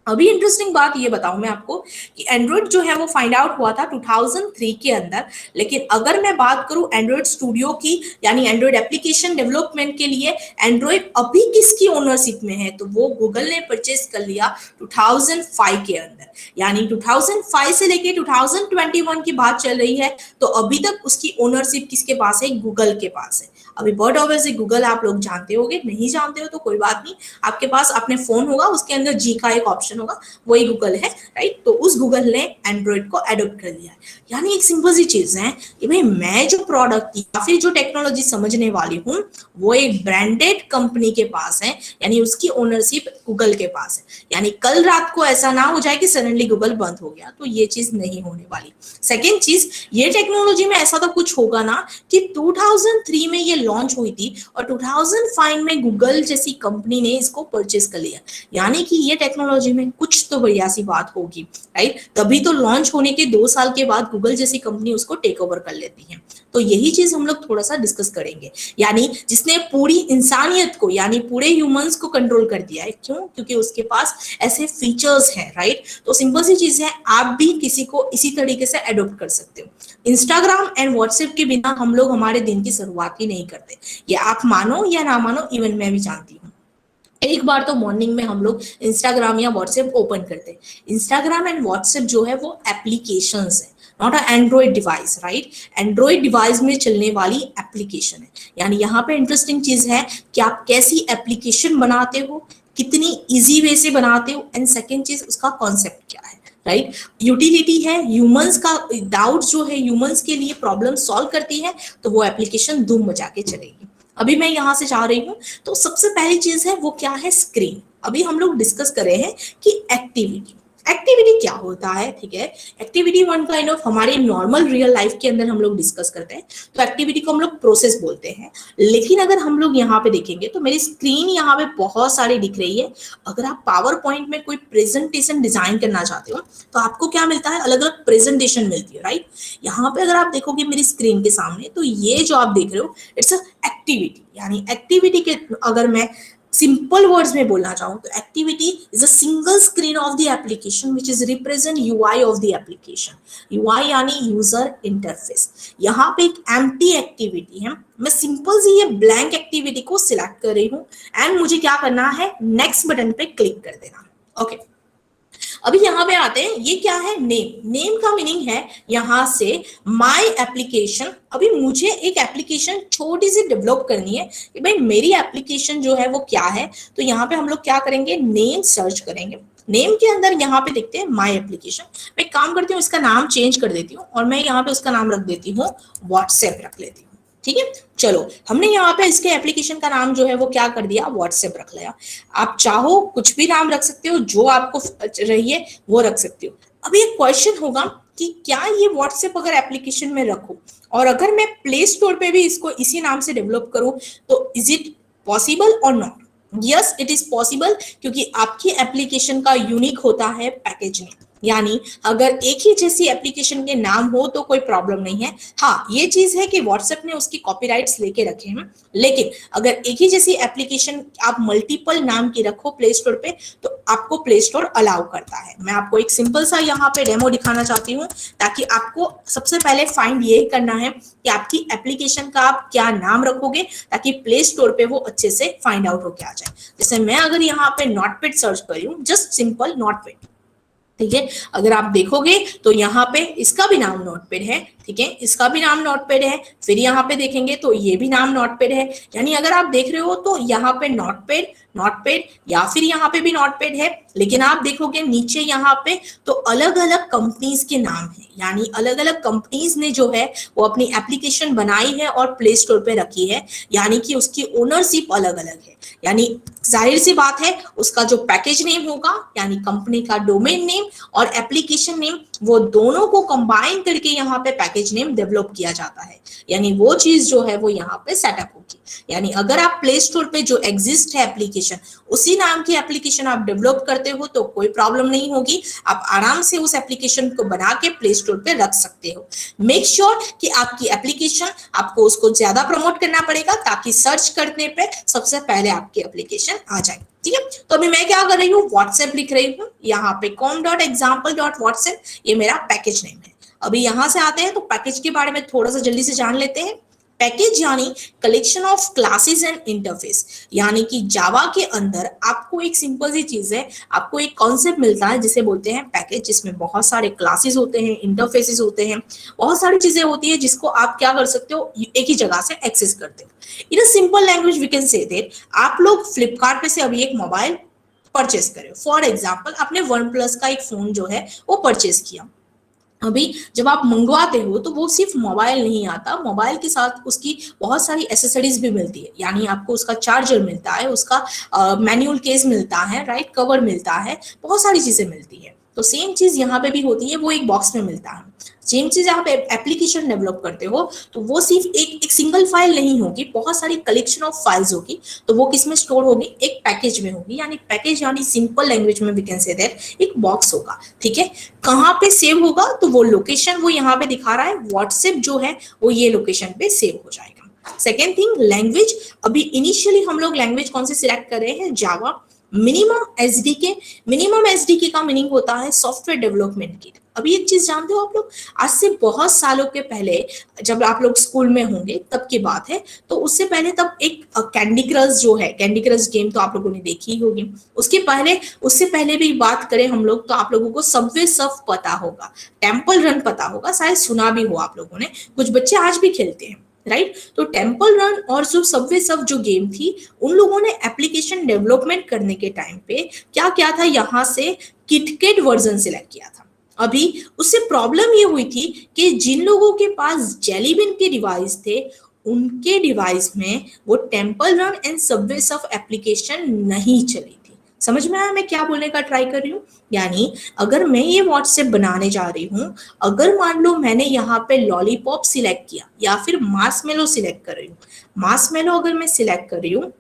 अभी इंटरेस्टिंग बात ये बताऊं मैं आपको कि एंड्रॉइड जो है वो फाइंड आउट हुआ था 2003 के अंदर। लेकिन अगर मैं बात करूं एंड्रॉइड स्टूडियो की, यानी एंड्रॉइड एप्लीकेशन डेवलपमेंट के लिए एंड्रॉइड अभी किसकी ओनरशिप में है, तो वो गूगल ने परचेज कर लिया 2005 के अंदर। यानी 2005 से लेके 2021 की बात चल रही है, तो अभी तक उसकी ओनरशिप किसके पास है, गूगल के पास है। अभी बर्ड ऑब्वियसली गूगल आप लोग जानते होंगे, नहीं जानते हो तो कोई बात नहीं, आपके पास अपने फोन होगा, उसके अंदर जी का एक ऑप्शन होगा, वही गूगल है, राइट। तो उस गूगल ने एंड्रॉइड को एडॉप्ट कर लिया है। यानी एक सिंपल सी चीज है कि भाई मैं जो प्रोडक्ट या फिर जो टेक्नोलॉजी समझने वाली हूँ वो एक ब्रांडेड कंपनी के पास है, यानी उसकी ओनरशिप गूगल के पास है। यानी कल रात को ऐसा ना हो जाए कि सडनली गूगल बंद हो गया, तो ये चीज नहीं होने वाली। सेकेंड चीज, ये टेक्नोलॉजी में ऐसा तो कुछ होगा ना कि 2003 में ये लॉन्च हुई थी और 2005 में गूगल जैसी कंपनी ने इसको परचेज कर लिया। यानी कि ये टेक्नोलॉजी में कुछ तो बढ़िया सी बात होगी, राइट। तभी तो लॉन्च होने के 2 साल के बाद गूगल जैसी कंपनी उसको टेक ओवर कर लेती है। तो यही चीज हम लोग थोड़ा सा डिस्कस करेंगे, यानी जिसने पूरी इंसानियत को, यानी पूरे ह्यूमंस को कंट्रोल कर दिया है। क्यों? क्योंकि उसके पास ऐसे फीचर्स हैं, राइट। तो सिंपल सी चीज है, आप भी किसी को इसी तरीके से एडॉप्ट कर सकते हो। इंस्टाग्राम एंड व्हाट्सएप के बिना हम लोग हमारे दिन की शुरुआत ही नहीं करते, ये आप मानो या ना मानो, इवन मैं भी जानती हूँ। एक बार तो मॉर्निंग में हम लोग इंस्टाग्राम या व्हाट्सएप ओपन करते हैं। इंस्टाग्राम एंड व्हाट्सएप जो है वो एप्लीकेशंस है, not a Android device, right. Android device में चलने वाली एप्लीकेशन है। यानी यहाँ पे इंटरेस्टिंग चीज है कि आप कैसी एप्लीकेशन बनाते हो, कितनी इजी वे से बनाते हो, एंड सेकेंड चीज उसका कॉन्सेप्ट क्या है, राइट। यूटिलिटी है, ह्यूमंस का डाउट जो है, ह्यूमंस के लिए प्रॉब्लम सॉल्व करती है, तो वो एप्लीकेशन धूम मचा के चलेगी। अभी मैं यहाँ से जा रही हूँ, तो सबसे पहली चीज है वो क्या है, स्क्रीन। अभी हम लोग डिस्कस कर रहे हैं कि एक्टिविटी क्या होता है, ठीक है। एक्टिविटी वन काइंड ऑफ हमारे नॉर्मल रियल लाइफ के अंदर हम लोग डिस्कस करते हैं, तो एक्टिविटी को हम लोग प्रोसेस बोलते हैं। लेकिन अगर हम लोग यहाँ पे देखेंगे तो मेरी स्क्रीन यहाँ पे बहुत सारी दिख रही है। अगर आप पावर पॉइंट में कोई प्रेजेंटेशन डिजाइन करना चाहते हो तो आपको क्या मिलता है, अलग अलग प्रेजेंटेशन मिलती है, राइट। यहाँ पे अगर आप देखोगे मेरी स्क्रीन के सामने, तो ये जो आप देख रहे हो इट्स अ एक्टिविटी। यानी एक्टिविटी के अगर मैं सिंपल वर्ड्स में बोलना चाहूं तो activity is a single screen of the application which is represent UI of the application. UI यानी यूजर इंटरफेस। यहाँ पे एक एम्प्टी एक्टिविटी है, मैं सिंपल सी ये ब्लैंक एक्टिविटी को सिलेक्ट कर रही हूँ एंड मुझे क्या करना है, नेक्स्ट बटन पे क्लिक कर देना। ओके अभी यहाँ पे आते हैं, ये क्या है, नेम। नेम का मीनिंग है यहाँ से माय एप्लीकेशन। अभी मुझे एक एप्लीकेशन छोटी सी डेवलप करनी है कि भाई मेरी एप्लीकेशन जो है वो क्या है, तो यहाँ पे हम लोग क्या करेंगे, नेम सर्च करेंगे। नेम के अंदर यहाँ पे देखते हैं माय एप्लीकेशन। मैं एक काम करती हूँ, इसका नाम चेंज कर देती हूँ और मैं यहाँ पे उसका नाम रख देती हूँ व्हाट्सएप रख लेती हूँ, ठीक है। चलो हमने यहाँ पे इसके एप्लीकेशन का नाम जो है वो क्या कर दिया, व्हाट्सएप रख लिया। आप चाहो कुछ भी नाम रख सकते हो, जो आपको रहिए वो रख सकते हो। अभी एक क्वेश्चन होगा कि क्या ये व्हाट्सएप अगर एप्लीकेशन में रखूं और अगर मैं प्ले स्टोर पे भी इसको इसी नाम से डेवलप करूं तो इज इट पॉसिबल और not. Yes it is possible, क्योंकि आपकी एप्लीकेशन का यूनिक होता है पैकेज नेम। यानी अगर एक ही जैसी एप्लीकेशन के नाम हो तो कोई प्रॉब्लम नहीं है। हाँ, ये चीज है कि व्हाट्सएप ने उसकी कॉपीराइट्स लेके रखे हैं, लेकिन अगर एक ही जैसी एप्लीकेशन आप मल्टीपल नाम की रखो प्ले स्टोर पे तो आपको प्ले स्टोर अलाउ करता है। मैं आपको एक सिंपल सा यहाँ पे डेमो दिखाना चाहती हूँ, ताकि आपको सबसे पहले फाइंड ये करना है कि आपकी एप्लीकेशन का आप क्या नाम रखोगे, ताकि प्ले स्टोर पे वो अच्छे से फाइंड आउट होके आ जाए। जैसे मैं अगर यहाँ पे नोटपैड सर्च कर रही हूँ, जस्ट सिंपल नोटपैड, ठीक है। अगर आप देखोगे तो यहाँ पे इसका भी नाम नोटपैड है, ठीक है, इसका भी नाम नोटपैड है, फिर यहाँ पे देखेंगे तो ये भी नाम नोटपैड है। यानी अगर आप देख रहे हो तो यहाँ पे नोटपैड नोटपैड या फिर यहाँ पे भी नोटपैड है, लेकिन आप देखोगे नीचे यहाँ पे तो अलग अलग कंपनीज के नाम है। यानी अलग अलग कंपनीज ने जो है वो अपनी एप्लीकेशन बनाई है और प्ले स्टोर पे रखी है, यानी कि उसकी ओनरशिप अलग अलग है। यानी जाहिर सी बात है उसका जो पैकेज नेम होगा, यानी कंपनी का डोमेन नेम और एप्लीकेशन नेम, वो दोनों को कंबाइन करके यहाँ पे पैकेज नेम डेवलप किया जाता है। यानी वो चीज जो है वो यहाँ पे सेटअप होगी। यानी अगर आप प्ले स्टोर पे जो एग्जिस्ट है एप्लीकेशन, उसी नाम की एप्लीकेशन आप डेवलप करते हो तो कोई प्रॉब्लम नहीं होगी। आप आराम से उस एप्लीकेशन को बना के प्ले स्टोर पे रख सकते हो। मेक श्योर कि आपकी एप्लीकेशन, आपको उसको ज्यादा प्रमोट करना पड़ेगा ताकि सर्च करने पे सबसे पहले आपकी एप्लीकेशन आ जाए, ठीक है। तो अभी मैं क्या कर रही हूँ, व्हाट्सएप लिख रही हूँ यहाँ पे com.example.whatsapp, ये मेरा पैकेज नेम है। अभी यहां से आते हैं तो पैकेज के बारे में थोड़ा सा जल्दी से जान लेते हैं। पैकेज यानी collection of classes and interface, यानी कि जावा के अंदर आपको एक सिंपल सी चीज है, आपको एक कॉन्सेप्ट मिलता है जिसे बोलते हैं पैकेज, जिसमें बहुत सारे क्लासेस होते हैं, इंटरफेसेस होते हैं, बहुत सारी चीजें होती है जिसको आप क्या कर सकते हो, एक ही जगह से एक्सेस करते हो। In a simple language we can say that आप लोग फ्लिपकार्ट पे से अभी एक मोबाइल परचेस करें। फॉर एग्जाम्पल आपने वन प्लस का एक फोन जो है वो परचेस किया। अभी जब आप मंगवाते हो तो वो सिर्फ मोबाइल नहीं आता, मोबाइल के साथ उसकी बहुत सारी एसेसरीज भी मिलती है। यानी आपको उसका चार्जर मिलता है, उसका मैनुअल केस मिलता है, राइट, कवर मिलता है, बहुत सारी चीजें मिलती है। तो सेम चीज यहाँ पे भी होती है, वो एक बॉक्स में मिलता है। सेम चीज आप एप्लीकेशन डेवलप करते हो तो वो सिर्फ एक सिंगल फाइल नहीं होगी, बहुत सारी कलेक्शन ऑफ फाइल्स होगी। तो वो किस में स्टोर होगी, एक पैकेज में होगी। यानी पैकेज यानी सिंपल लैंग्वेज में वी कैन से दैट एक बॉक्स होगा, ठीक है। कहाँ पे सेव होगा, तो वो लोकेशन वो यहाँ पे दिखा रहा है, व्हाट्सएप जो है वो ये लोकेशन पे सेव हो जाएगा। Second thing, language. अभी इनिशियली हम लोग लैंग्वेज कौन से सिलेक्ट कर रहे हैं, जावा। मिनिमम एसडीके, मिनिमम एसडीके का मीनिंग होता है सॉफ्टवेयर डेवलपमेंट किट। अभी एक चीज जानते हो आप लोग, आज से बहुत सालों के पहले जब आप लोग स्कूल में होंगे तब की बात है, तो उससे पहले तब एक कैंडी क्रश जो है, कैंडी क्रश गेम तो आप लोगों ने देखी ही होगी। उससे पहले भी बात करें हम लोग तो आप लोगों को सबवे सर्फ पता होगा, टेम्पल रन पता होगा, शायद सुना भी हो आप लोगों ने, कुछ बच्चे आज भी खेलते हैं, राइट। तो टेम्पल रन और जो सबवे सर्फ जो गेम थी, उन लोगों ने एप्लीकेशन डेवलपमेंट करने के टाइम पे क्या किया था, यहाँ से किटकैट वर्जन सिलेक्ट किया था। अभी उससे प्रॉब्लम ये हुई थी कि जिन लोगों के पास जेलीबिन के डिवाइस थे, उनके डिवाइस में वो temple run and Subway Surf application नहीं चली थी। समझ में आया मैं क्या बोलने का ट्राई कर रही हूँ। यानी अगर मैं ये व्हाट्सएप बनाने जा रही हूँ, अगर मान लो मैंने यहाँ पे लॉलीपॉप सिलेक्ट किया या फिर मार्शमेलो सिलेक्ट कर रही हूँ, मार्शमेलो अगर मैं सिलेक्ट कर रही हूँ,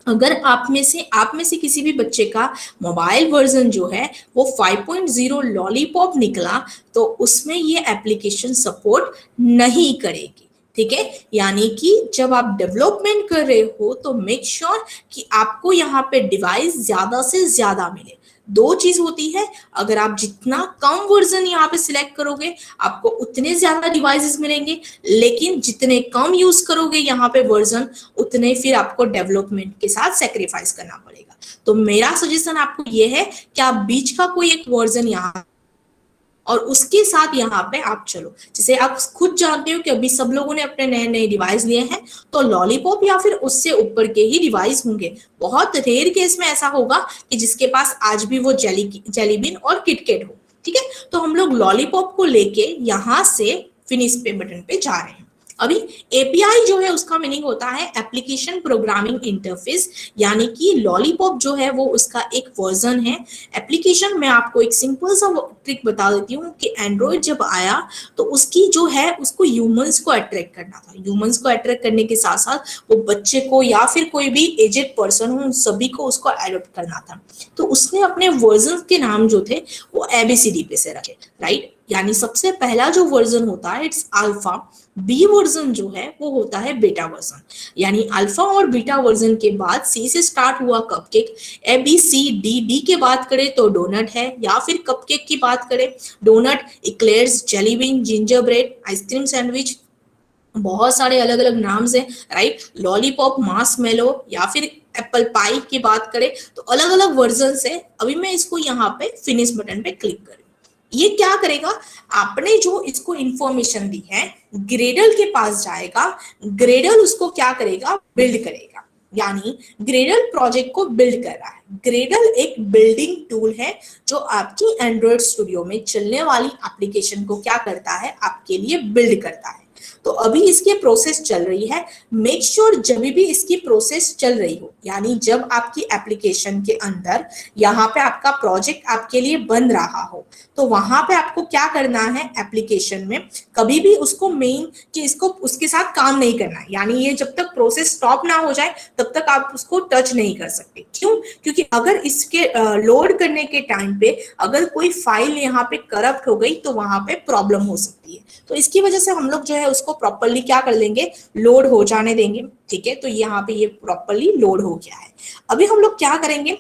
अगर आप में से किसी भी बच्चे का मोबाइल वर्जन जो है वो 5.0 लॉलीपॉप निकला तो उसमें ये एप्लीकेशन सपोर्ट नहीं करेगी, ठीक है। यानी कि जब आप डेवलपमेंट कर रहे हो तो मेक श्योर कि आपको यहाँ पे डिवाइस ज्यादा से ज्यादा मिले। दो चीज होती है, अगर आप जितना कम वर्जन यहाँ पे सिलेक्ट करोगे आपको उतने ज्यादा डिवाइसेस मिलेंगे, लेकिन जितने कम यूज करोगे यहाँ पे वर्जन, उतने फिर आपको डेवलपमेंट के साथ सेक्रीफाइस करना पड़ेगा। तो मेरा सजेशन आपको ये है कि आप बीच का कोई एक वर्जन यहाँ और उसके साथ यहाँ पे आप चलो। जैसे आप खुद जानते हो कि अभी सब लोगों ने अपने नए नए डिवाइस लिए हैं, तो लॉलीपॉप या फिर उससे ऊपर के ही डिवाइस होंगे। बहुत रेयर केस में ऐसा होगा कि जिसके पास आज भी वो जेलीबिन और किटकैट हो, ठीक है। तो हम लोग लॉलीपॉप को लेके यहाँ से फिनिश पे बटन पे जा रहे हैं। अभी एपीआई जो है उसका मीनिंग होता है एप्लीकेशन प्रोग्रामिंग इंटरफेस, यानी कि लॉलीपॉप जो है वो उसका एक वर्जन है एप्लीकेशन। मैं आपको एक सिंपल सा ट्रिक बता देती हूँ कि एंड्रॉइड जब आया तो उसकी जो है उसको ह्यूमंस को अट्रैक्ट करना था। ह्यूमंस को अट्रैक्ट करने के साथ साथ वो बच्चे को या फिर कोई भी एजेड पर्सन हो, उन सभी को उसको एडॉप्ट करना था। तो उसने अपने वर्जन के नाम जो थे वो एबीसीडी पे से रखे, राइट। यानी सबसे पहला जो वर्जन होता है इट्स अल्फा, बी वर्जन जो है वो होता है बीटा वर्जन। यानी अल्फा और बीटा वर्जन के बाद सी से स्टार्ट हुआ cupcake, A B C D, D के बात करें तो डोनट है, या फिर कपकेक की बात करें donut, eclairs, jelly bean, gingerbread, ice cream sandwich, बहुत सारे अलग अलग नाम्स हैं, राइट। लॉलीपॉप, मार्शमेलो, या फिर एप्पल पाई की बात करें तो अलग अलग वर्जन है। अभी मैं इसको यहाँ पे फिनिश बटन पे क्लिक करूँ, ये क्या करेगा, आपने जो इसको इंफॉर्मेशन दी है ग्रेडल के पास जाएगा, ग्रेडल उसको क्या करेगा, बिल्ड करेगा। यानी ग्रेडल प्रोजेक्ट को बिल्ड कर रहा है। ग्रेडल एक बिल्डिंग टूल है जो आपकी एंड्रॉइड स्टूडियो में चलने वाली एप्लीकेशन को क्या करता है, आपके लिए बिल्ड करता है। तो अभी इसकी प्रोसेस चल रही है। मेक श्योर जब भी इसकी प्रोसेस चल रही हो, यानी जब आपकी एप्लीकेशन के अंदर यहाँ पे आपका प्रोजेक्ट आपके लिए बन रहा हो, तो वहां पे आपको क्या करना है, एप्लीकेशन में कभी भी उसको मेन कि इसको उसके साथ काम नहीं करना है। यानी ये जब तक प्रोसेस स्टॉप ना हो जाए तब तक आप उसको टच नहीं कर सकते। क्यों? क्योंकि अगर इसके लोड करने के टाइम पे अगर कोई फाइल यहाँ पे करप्ट हो गई तो वहां पे प्रॉब्लम हो सकती है। तो इसकी वजह से हम लोग जो है उसको प्रॉपरली क्या कर लेंगे, लोड हो जाने देंगे। ठीक है, तो यहाँ पे ये प्रॉपरली लोड हो गया है। अभी हम लोग क्या करेंगे,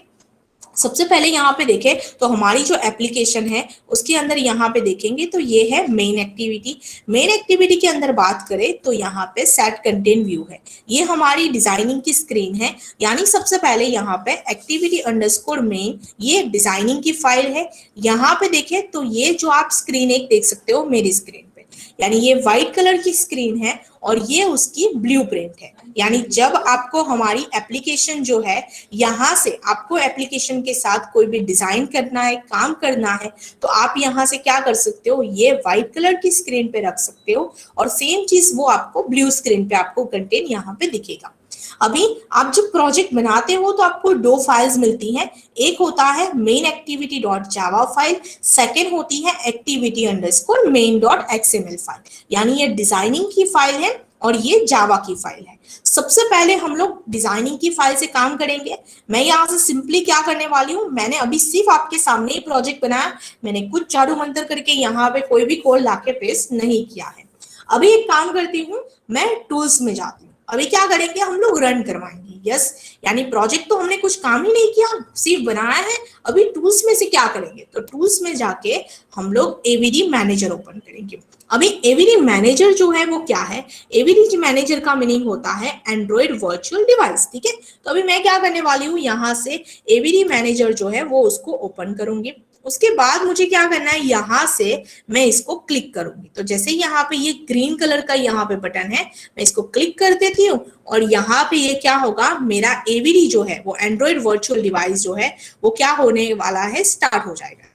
सबसे पहले यहाँ पे देखें तो हमारी जो एप्लीकेशन है उसके अंदर यहाँ पे देखेंगे तो ये है मेन एक्टिविटी। मेन एक्टिविटी के अंदर बात करें तो यहाँ पे सेट कंटेंट व्यू है, ये हमारी डिजाइनिंग की स्क्रीन है। यानी सबसे पहले यहाँ पे एक्टिविटी अंडरस्कोर मेन, ये डिजाइनिंग की फाइल है। यहाँ पे देखें तो ये जो आप स्क्रीन एक देख सकते हो मेरी स्क्रीन पे, यानी ये व्हाइट कलर की स्क्रीन है और ये उसकी ब्लूप्रिंट है। यानी जब आपको हमारी एप्लीकेशन जो है यहाँ से आपको एप्लीकेशन के साथ कोई भी डिजाइन करना है, काम करना है, तो आप यहाँ से क्या कर सकते हो, ये व्हाइट कलर की स्क्रीन पे रख सकते हो और सेम चीज वो आपको ब्लू स्क्रीन पे आपको कंटेंट यहाँ पे दिखेगा। अभी आप जब प्रोजेक्ट बनाते हो तो आपको दो फाइल्स मिलती हैं, एक होता है main activity dot Java file, second होती है activity underscore main dot XML file. यानी ये डिजाइनिंग की फाइल है और ये जावा की फाइल है। सबसे पहले हम लोग डिजाइनिंग की फाइल से काम करेंगे। मैं यहाँ से सिंपली क्या करने वाली हूँ, मैंने अभी सिर्फ आपके सामने ही प्रोजेक्ट बनाया, मैंने कुछ झाड़ू मंतर करके यहाँ पे कोई भी कोड लाके पेस्ट नहीं किया है। अभी एक काम करती हूँ, मैं टूल्स में जाती हूँ। अभी क्या करेंगे, हम लोग रन करवाएंगे। यस, यानी प्रोजेक्ट तो हमने कुछ काम ही नहीं किया, सिर्फ बनाया है। अभी टूल्स में से क्या करेंगे, तो टूल्स में जाके हम लोग एवीडी मैनेजर ओपन करेंगे। अभी एवीडी मैनेजर जो है वो क्या है, एवीडी मैनेजर का मीनिंग होता है एंड्रॉइड वर्चुअल डिवाइस। ठीक है, तो अभी मैं क्या करने वाली हूँ, यहाँ से एवीडी मैनेजर जो है वो उसको ओपन करूंगी। उसके बाद मुझे क्या करना है, यहाँ से मैं इसको क्लिक करूंगी। तो जैसे यहाँ पे ये ग्रीन कलर का यहाँ पे बटन है, मैं इसको क्लिक कर देती हूँ और यहाँ पे ये क्या होगा, मेरा एवीडी जो है वो एंड्रॉइड वर्चुअल डिवाइस जो है वो क्या होने वाला है, स्टार्ट हो जाएगा।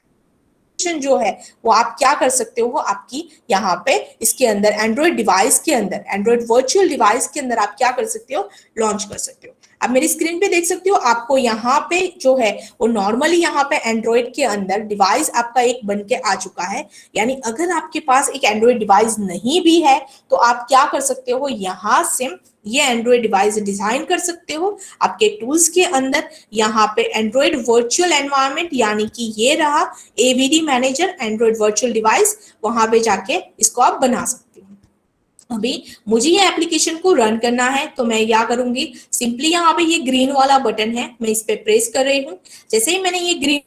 जो है वो आप क्या कर सकते हो, वो आपकी यहाँ पे इसके अंदर एंड्रॉइड डिवाइस के अंदर, एंड्रॉइड वर्चुअल डिवाइस के अंदर आप क्या कर सकते हो, लॉन्च कर सकते हो। आप मेरी स्क्रीन पे देख सकते हो, आपको यहाँ पे जो है वो नॉर्मली यहाँ पे एंड्रॉइड के अंदर डिवाइस आपका एक बन के आ चुका है। यानी अगर आपके पास एक एंड्रॉइड डिवाइस नहीं भी है तो आप क्या कर सकते हो, यहाँ से ये एंड्रॉइड डिवाइस डिजाइन कर सकते हो आपके टूल्स के अंदर। यहाँ पे एंड्रॉइड वर्चुअल एनवायरनमेंट, यानी कि ये रहा AVD manager Android virtual device, वहां पे जाके इसको आप बना सकते हो। अभी मुझे ये एप्लीकेशन को रन करना है तो मैं क्या करूंगी, सिंपली यहाँ पे ये ग्रीन वाला बटन है, मैं इस पे प्रेस कर रही हूँ। जैसे ही मैंने ये ग्रीन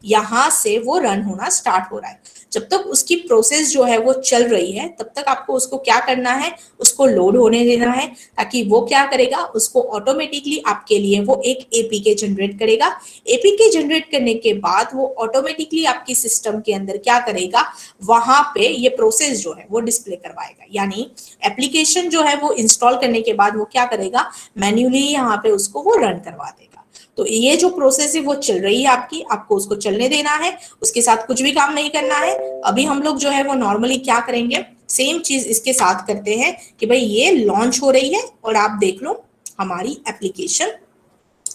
यहां से वो रन होना स्टार्ट हो रहा है। जब तक उसकी प्रोसेस जो है वो चल रही है तब तक आपको उसको क्या करना है, उसको लोड होने देना है, ताकि वो क्या करेगा, उसको ऑटोमेटिकली आपके लिए वो एक एपीके जनरेट करेगा। एपीके जनरेट करने के बाद वो ऑटोमेटिकली आपकी सिस्टम के अंदर क्या करेगा, वहां पे ये प्रोसेस जो है वो डिस्प्ले करवाएगा। यानी एप्लीकेशन जो है वो इंस्टॉल करने के बाद वो क्या करेगा, मैन्युअली यहाँ पे उसको वो रन करवा देगा। तो ये जो प्रोसेस है वो चल रही है आपकी, आपको उसको चलने देना है, उसके साथ कुछ भी काम नहीं करना है। अभी हम लोग जो है वो नॉर्मली क्या करेंगे, सेम चीज इसके साथ करते हैं कि भाई ये लॉन्च हो रही है और आप देख लो हमारी एप्लीकेशन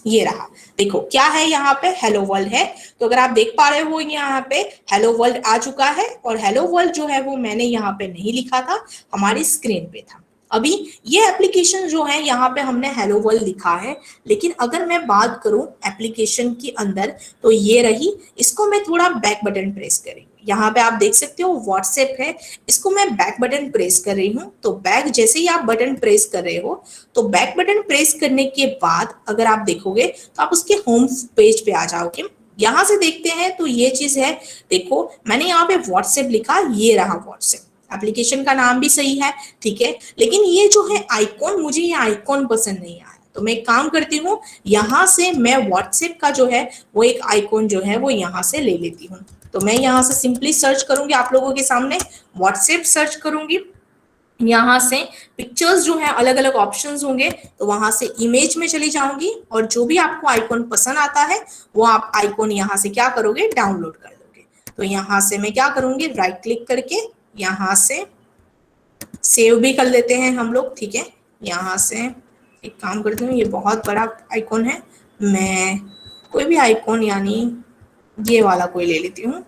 ये रहा। देखो क्या है यहाँ पे, हेलो वर्ल्ड है। तो अगर आप देख पा रहे हो यहाँ पे हेलो वर्ल्ड आ चुका है, और हेलो वर्ल्ड जो है वो मैंने यहाँ पे नहीं लिखा था, हमारी स्क्रीन पे था। अभी ये एप्लीकेशन जो है यहाँ पे हमने हेलो वर्ल्ड लिखा है, लेकिन अगर मैं बात करूं एप्लीकेशन के अंदर तो ये रही। इसको मैं थोड़ा बैक बटन प्रेस करेंगे, यहाँ पे आप देख सकते हो व्हाट्सएप है, इसको मैं बैक बटन प्रेस कर रही हूँ। तो बैक जैसे ही आप बटन प्रेस कर रहे हो, तो बैक बटन प्रेस करने के बाद अगर आप देखोगे तो आप उसके होम पेज पे आ जाओगे। यहां से देखते हैं तो ये चीज है, देखो मैंने यहाँ पे व्हाट्सएप लिखा, ये रहा व्हाट्सएप, एप्लीकेशन का नाम भी सही है, ठीक है। लेकिन ये जो है आइकॉन, मुझे ये आइकॉन पसंद नहीं आया, तो मैं एक काम करती हूँ, यहाँ से मैं व्हाट्सएप का जो है वो एक आइकॉन जो है वो यहाँ से ले लेती हूँ। तो मैं यहाँ से सिंपली सर्च करूंगी, आप लोगों के सामने व्हाट्सएप सर्च करूंगी। यहाँ से पिक्चर्स जो है अलग अलग ऑप्शंस होंगे, तो वहां से इमेज में चली जाऊंगी, और जो भी आपको आइकॉन पसंद आता है वो आप आइकॉन यहाँ से क्या करोगे, डाउनलोड कर लोगे। तो यहाँ से मैं क्या करूंगी, राइट क्लिक करके यहाँ से सेव भी कर लेते हैं हम लोग, ठीक है। यहाँ से एक काम करती हूँ, ये बहुत बड़ा आइकॉन है, मैं कोई भी आइकॉन यानी ये वाला कोई ले लेती हूँ,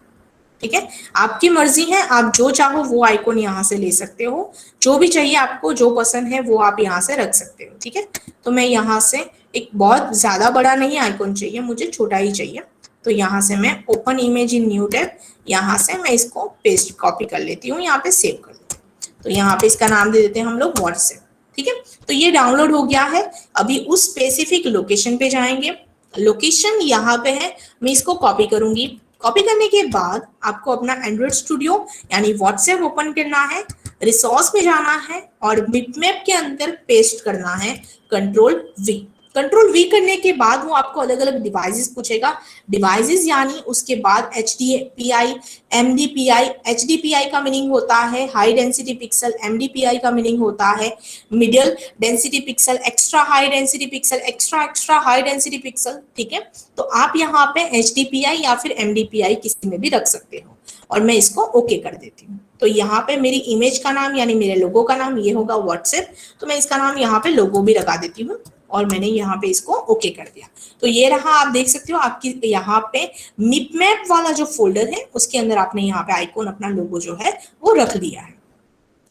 ठीक है। आपकी मर्जी है, आप जो चाहो वो आइकॉन यहाँ से ले सकते हो, जो भी चाहिए आपको, जो पसंद है वो आप यहाँ से रख सकते हो, ठीक है। तो मैं यहाँ से एक बहुत ज्यादा बड़ा नहीं आइकॉन चाहिए मुझे, छोटा ही चाहिए। तो यहाँ से मैं open image in new tab, यहाँ से मैं इसको पेस्ट कॉपी कर लेती हूँ, यहाँ पे सेव कर लेती हूँ। तो यहाँ पे इसका नाम दे देते हैं हम लोग व्हाट्सएप, ठीक है। तो ये डाउनलोड हो गया है। अभी उस स्पेसिफिक लोकेशन पे जाएंगे, लोकेशन यहाँ पे है, मैं इसको कॉपी करूंगी। कॉपी करने के बाद आपको अपना एंड्रॉइड स्टूडियो यानी व्हाट्सएप ओपन करना है, रिसोर्स में जाना है और बिटमैप के अंदर पेस्ट करना है कंट्रोल वी। कंट्रोल वी करने के बाद वो आपको अलग अलग डिवाइसेस पूछेगा, डिवाइसेस यानी उसके बाद HDPI, MDPI, HDPI का मीनिंग होता है हाई डेंसिटी पिक्सल, MDPI का मीनिंग होता है middle density pixel, extra high density pixel, extra extra high density pixel, ठीक है। तो आप यहाँ पे HDPI या फिर MDPI किसी में भी रख सकते हो, और मैं इसको ओके कर देती हूँ। तो यहाँ पे मेरी इमेज का नाम यानी मेरे लोगो का नाम ये होगा व्हाट्सएप, तो मैं इसका नाम यहाँ पे लोगो भी लगा देती हूँ, और मैंने यहाँ पे इसको ओके कर दिया। तो ये रहा, आप देख सकते हो आपकी यहाँ पे मिपमैप वाला जो फोल्डर है उसके अंदर आपने यहाँ पे आइकॉन अपना लोगो जो है वो रख दिया है।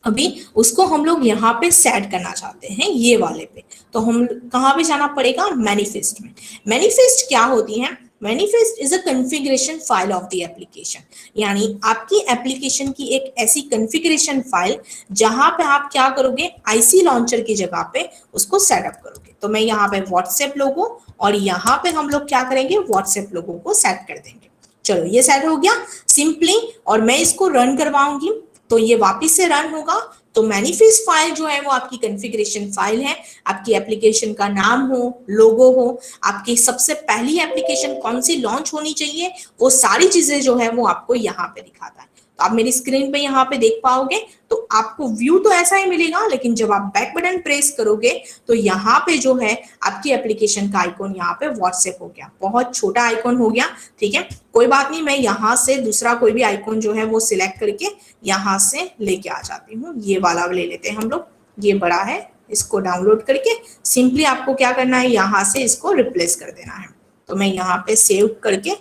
अभी उसको हम लोग यहाँ पे सेट करना चाहते हैं ये वाले पे, तो हम कहाँ पे जाना पड़ेगा, मैनिफेस्ट में। मैनिफेस्ट क्या होती है, manifest is a configuration file of the application, यानी आपकी एप्लीकेशन की एक ऐसी कॉन्फ़िगरेशन फाइल जहां पे आप क्या करोगे, आईसी लॉन्चर की जगह पे उसको सेटअप करोगे। तो मैं यहाँ पे व्हाट्सएप लोगो और यहाँ पे हम लोग क्या करेंगे, व्हाट्सएप लोगो को सेट कर देंगे। चलो ये सेट हो गया सिंपली, और मैं इसको रन करवाऊंगी तो ये वापस से रन होगा। तो मैनिफेस्ट फाइल जो है वो आपकी कॉन्फ़िगरेशन फाइल है, आपकी एप्लीकेशन का नाम हो, लोगो हो, आपकी सबसे पहली एप्लीकेशन कौन सी लॉन्च होनी चाहिए, वो सारी चीजें जो है वो आपको यहाँ पे दिखाता है। तो आप मेरी स्क्रीन पे यहाँ पे देख पाओगे, तो आपको व्यू तो ऐसा ही मिलेगा, लेकिन जब आप बैक बटन प्रेस करोगे तो यहाँ पे जो है आपकी एप्लीकेशन का आइकॉन यहाँ पे व्हाट्सएप हो गया, बहुत छोटा आइकॉन हो गया, ठीक है। कोई बात नहीं, मैं यहाँ से दूसरा कोई भी आइकॉन जो है वो सिलेक्ट करके यहाँ से लेके आ जाती हूँ। ये वाला ले लेते हैं हम लोग, ये बड़ा है, इसको डाउनलोड करके सिंपली आपको क्या करना है, यहाँ से इसको रिप्लेस कर देना है। तो मैं यहाँ पे सेव करके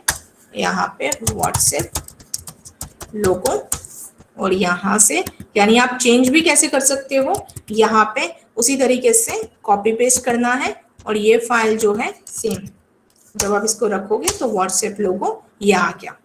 यहाँ पे व्हाट्सएप लोगो, और यहाँ से यानी आप चेंज भी कैसे कर सकते हो, यहाँ पे उसी तरीके से कॉपी पेस्ट करना है, और ये फाइल जो है सेम जब आप इसको रखोगे तो व्हाट्सएप लोगो ये आ गया।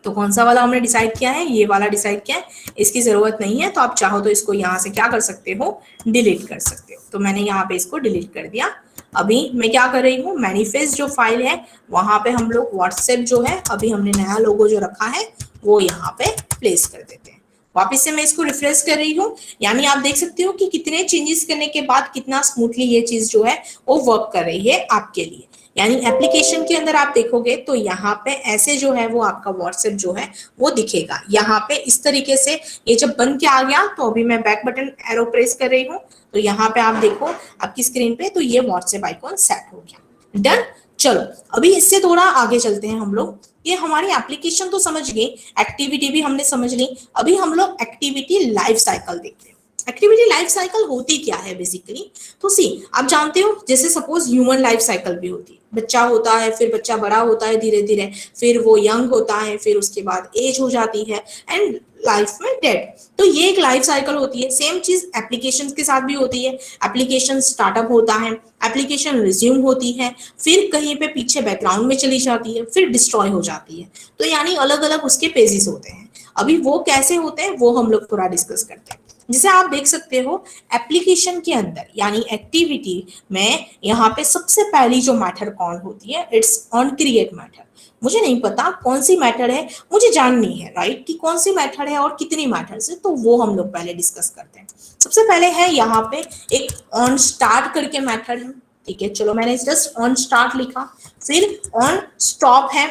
तो कौन सा वाला हमने डिसाइड किया है, ये वाला डिसाइड किया है, इसकी जरूरत नहीं है, तो आप चाहो तो इसको यहाँ से क्या कर सकते हो, डिलीट कर सकते हो। तो मैंने यहाँ पे इसको डिलीट कर दिया। अभी मैं क्या कर रही हूँ, मैनिफेस्ट जो फाइल है वहां पे हम लोग व्हाट्सएप जो है अभी हमने नया लोगो जो रखा है वो यहाँ पे प्लेस कर देते हैं। वापस से मैं इसको रिफ्रेश कर रही हूँ, यानी आप देख सकते हो कि कितने चेंजेस करने के बाद कितना स्मूथली ये चीज जो है वो वर्क कर रही है आपके लिए। यानी एप्लीकेशन के अंदर आप देखोगे तो यहाँ पे ऐसे जो है वो आपका व्हाट्सएप जो है वो दिखेगा। यहाँ पे इस तरीके से ये जब बन के आ गया, तो अभी मैं बैक बटन एरो प्रेस कर रही हूँ, तो यहाँ पे आप देखो आपकी स्क्रीन पे, तो ये व्हाट्सएप आइकॉन सेट हो गया। डन। चलो अभी इससे थोड़ा आगे चलते हैं हम लोग। ये हमारी एप्लीकेशन तो समझ गए, एक्टिविटी भी हमने समझ ली, अभी हम लोग एक्टिविटी लाइफ साइकिल देखते हैं। एक्टिविटी लाइफ साइकिल होती क्या है बेसिकली? तो सी, आप जानते हो जैसे सपोज ह्यूमन लाइफ साइकिल भी होती है, बच्चा होता है, फिर बच्चा बड़ा होता है धीरे धीरे, फिर वो यंग होता है, फिर उसके बाद एज हो जाती है, एंड लाइफ में डेड। तो ये एक लाइफ साइकिल होती है। सेम चीज एप्लीकेशन के साथ भी होती है। एप्लीकेशन स्टार्टअप होता है, एप्लीकेशन रिज्यूम होती है, फिर कहीं पे पीछे बैकग्राउंड में चली जाती है, फिर डिस्ट्रॉय हो जाती है। तो यानी अलग अलग उसके पेजेस होते हैं। अभी वो कैसे होते हैं वो हम लोग थोड़ा डिस्कस करते हैं। जैसे आप देख सकते हो एप्लीकेशन के अंदर यानी एक्टिविटी में यहाँ पे सबसे पहली जो मैथड कौन होती है, इट्स ऑन क्रिएट मैथड। मुझे नहीं पता कौन सी मैथड है, मुझे जाननी है राइट कि कौन सी मैथड है और कितनी मैथड्स है, तो वो हम लोग पहले डिस्कस करते हैं। सबसे पहले है यहाँ पे एक ऑन स्टार्ट करके मैथड है, ठीक है। चलो मैंने जस्ट ऑन स्टार्ट लिखा, फिर ऑन स्टॉप है,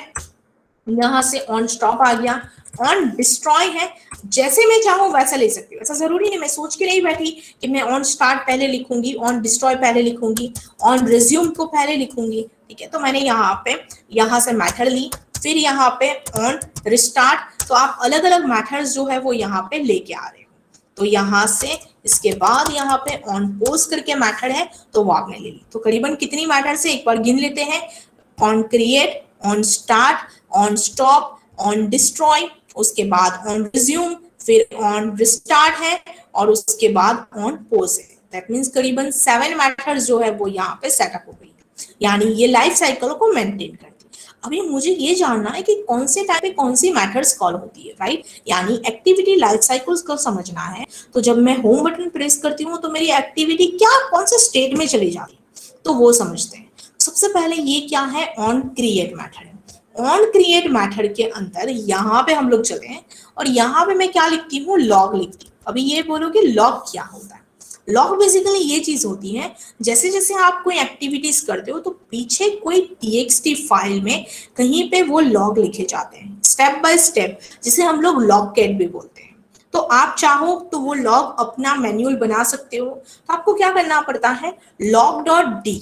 यहां से ऑन स्टॉप आ गया। ऑन डिस्ट्रॉय है, जैसे मैं चाहूं वैसा ले सकती हूँ, ऐसा जरूरी नहीं, मैं सोच के नहीं बैठी कि मैं ऑन स्टार्ट पहले लिखूंगी, ऑन डिस्ट्रॉय पहले लिखूंगी, ऑन रिज्यूम को पहले लिखूंगी, ठीक है। तो मैंने यहाँ पे यहाँ से मैथड ली, फिर यहाँ पे ऑन रिस्टार्ट। तो आप अलग अलग मैथड्स जो है वो यहाँ पे लेके आ रहे हो। तो यहाँ से इसके बाद यहाँ पे ऑन पोज करके मैथड है, तो वो आपने ले ली। तो करीबन कितनी मैथड से एक बार गिन लेते हैं, on create, on start, on stop, on destroy, उसके बाद ऑन रिज्यूम, फिर ऑन रिस्टार्ट है, और उसके बाद ऑन पोज है। दैट मींस करीबन 7 मेथड्स जो है वो यहाँ पे सेटअप हो गई, यानी ये लाइफ साइकिल को मेंटेन करती है। अभी मुझे ये जानना है कि कौन से टाइप पे कौन सी मेथड्स कॉल होती है, राइट। यानी एक्टिविटी लाइफ साइकिल्स को समझना है, तो जब मैं होम बटन प्रेस करती हूँ तो मेरी एक्टिविटी क्या कौन से स्टेट में चली जाती है, तो वो समझते हैं। सबसे पहले ये क्या है, ऑन क्रिएट मैथड है। ऑन क्रिएट मैथड के अंदर यहाँ पे हम लोग चले हैं, और यहाँ पे मैं क्या लिखती हूँ, लॉग लिखती हूँ। अभी ये बोलोगे लॉग क्या होता है? लॉग बेसिकली ये चीज होती है, जैसे जैसे आप कोई एक्टिविटीज करते हो तो पीछे कोई txt फाइल में कहीं पे वो लॉग लिखे जाते हैं स्टेप बाय स्टेप, जिसे हम लोग लॉग कैट भी बोलते हैं। तो आप चाहो तो वो लॉग अपना मैन्युअल बना सकते हो। तो आपको क्या करना पड़ता है, log.d,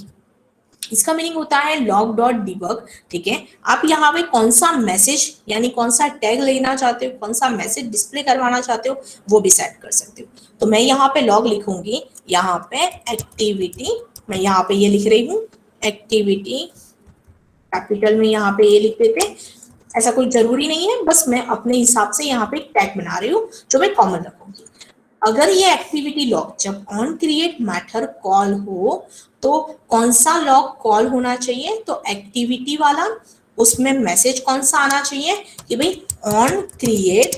इसका मीनिंग होता है लॉग डॉट डिबग, ठीक है। आप यहाँ पे कौन सा मैसेज यानी कौन सा टैग लेना चाहते हो, कौन सा मैसेज डिस्प्ले करवाना चाहते हो, वो भी सेट कर सकते हो। तो मैं यहाँ पे लॉग लिखूंगी, यहाँ पे एक्टिविटी, मैं यहाँ पे ये लिख रही हूँ एक्टिविटी, कैपिटल में यहाँ पे ये लिख देते, ऐसा कोई जरूरी नहीं है, बस मैं अपने हिसाब से यहाँ पे टैग बना रही हूँ जो मैं कॉमन रखूंगी। अगर ये एक्टिविटी लॉग जब ऑन क्रिएट मैथड कॉल हो तो कौन सा लॉग कॉल होना चाहिए, तो एक्टिविटी वाला। उसमें मैसेज कौन सा आना चाहिए कि भाई ऑन क्रिएट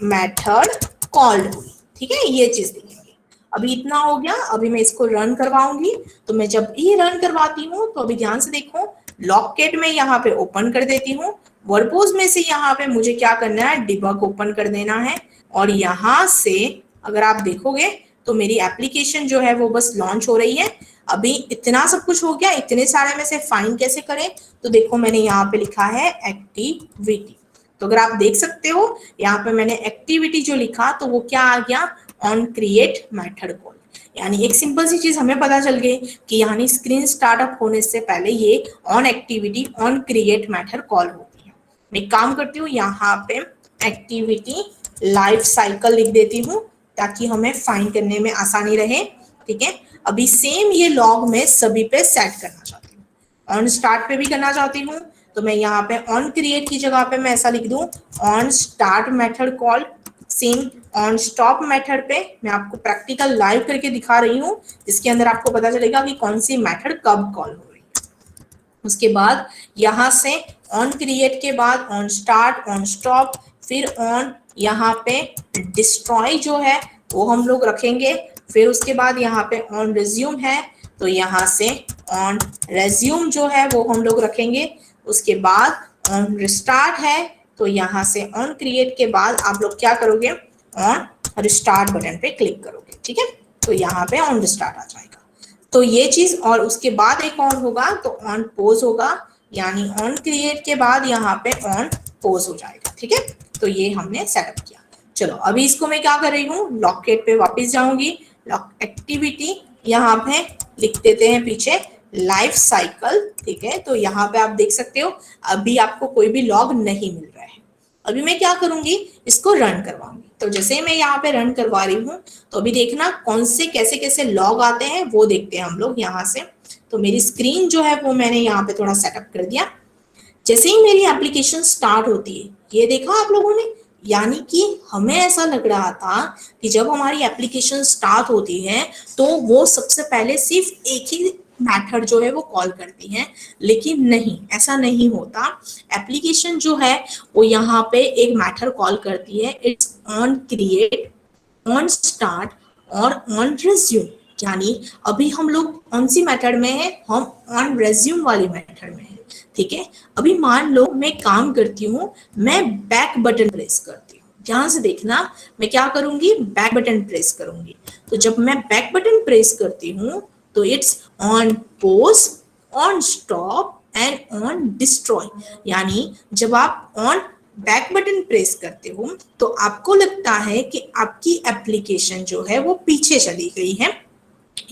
मैथड कॉल्ड हुई, ठीक है। ये चीज देखेंगे। अभी इतना हो गया, अभी मैं इसको रन करवाऊंगी। तो मैं जब ये रन करवाती हूँ तो अभी ध्यान से देखो, लॉगकेट में यहाँ पे ओपन कर देती हूँ, वर्बोज में से यहाँ पे मुझे क्या करना है, डिबग ओपन कर देना है, और यहाँ से अगर आप देखोगे तो मेरी एप्लीकेशन जो है वो बस लॉन्च हो रही है। अभी इतना सब कुछ हो गया, इतने सारे में से फाइंड कैसे करें, तो देखो मैंने यहाँ पे लिखा है एक्टिविटी। तो अगर आप देख सकते हो यहाँ पे मैंने एक्टिविटी जो लिखा तो वो क्या आ गया, ऑन क्रिएट मैथड कॉल। यानी एक सिंपल सी चीज हमें पता चल गई कि यानी स्क्रीन स्टार्टअप होने से पहले ये on activity on create method call होती है। मैं काम करती हूँ, यहाँ पे एक्टिविटी लाइफ साइकिल लिख देती हूँ ताकि हमें फाइंड करने में आसानी रहे, ठीक है। अभी सेम ये लॉग में सभी पे सेट करना चाहती हूँ, ऑन स्टार्ट पे भी करना चाहती हूँ, तो मैं यहाँ पे ऑन क्रिएट की जगह पे मैं ऐसा लिख दूं, on start method call. Same on stop method पे मैं आपको प्रैक्टिकल लाइव करके दिखा रही हूँ, जिसके अंदर आपको पता चलेगा कि कौन सी मेथड कब कॉल हो रही है। उसके बाद यहाँ से ऑन क्रिएट के बाद ऑन स्टार्ट, ऑन स्टॉप, फिर ऑन यहाँ पे डिस्ट्रॉय जो है वो हम लोग रखेंगे। फिर उसके बाद यहाँ पे ऑन रिज्यूम है तो यहाँ से ऑन रेज्यूम जो है वो हम लोग रखेंगे। उसके बाद ऑन रिस्टार्ट है तो यहाँ से ऑन क्रिएट के बाद आप लोग क्या करोगे, ऑन रिस्टार्ट बटन पे क्लिक करोगे, ठीक है। तो यहाँ पे ऑन रिस्टार्ट आ जाएगा। तो ये चीज, और उसके बाद एक ऑन होगा तो ऑन पोज होगा, यानी ऑन क्रिएट के बाद यहाँ पे ऑन पोज हो जाएगा, ठीक है। तो ये हमने सेटअप किया। चलो अभी इसको मैं क्या कर रही हूँ, लॉगकेट पे वापस जाऊंगी, लॉग एक्टिविटी यहाँ पे लिख देते हैं पीछे लाइफ साइकिल, ठीक है। तो यहाँ पे आप देख सकते हो अभी आपको कोई भी लॉग नहीं मिल रहा है। अभी मैं क्या करूंगी, इसको रन करवाऊंगी। तो जैसे ही मैं यहाँ पे रन करवा रही हूँ तो अभी देखना कौन से कैसे कैसे लॉग आते हैं वो देखते हैं हम लोग यहाँ से। तो मेरी स्क्रीन जो है वो मैंने यहाँ पे थोड़ा सेटअप कर दिया। जैसे ही मेरी एप्लीकेशन स्टार्ट होती है, ये देखा आप लोगों ने, यानी कि हमें ऐसा लग रहा था कि जब हमारी एप्लीकेशन स्टार्ट होती है तो वो सबसे पहले सिर्फ एक ही मेथड जो है वो कॉल करती है, लेकिन नहीं, ऐसा नहीं होता। एप्लीकेशन जो है वो यहाँ पे एक मेथड कॉल करती है, it's on create, on start और ऑन रिज्यूम। यानी अभी हम लोग कौन सी मेथड में है, हम ऑन रिज्यूम वाली मेथड में है, ठीक है। अभी मान लो मैं काम करती हूँ, मैं बैक बटन प्रेस करती हूँ। ध्यान से देखना, मैं क्या करूंगी, बैक बटन प्रेस करूंगी। तो जब मैं बैक बटन प्रेस करती हूँ तो it's on pause, on stop and on destroy. यानी जब आप ऑन बैक बटन प्रेस करते हो तो आपको लगता है कि आपकी एप्लीकेशन जो है वो पीछे चली गई है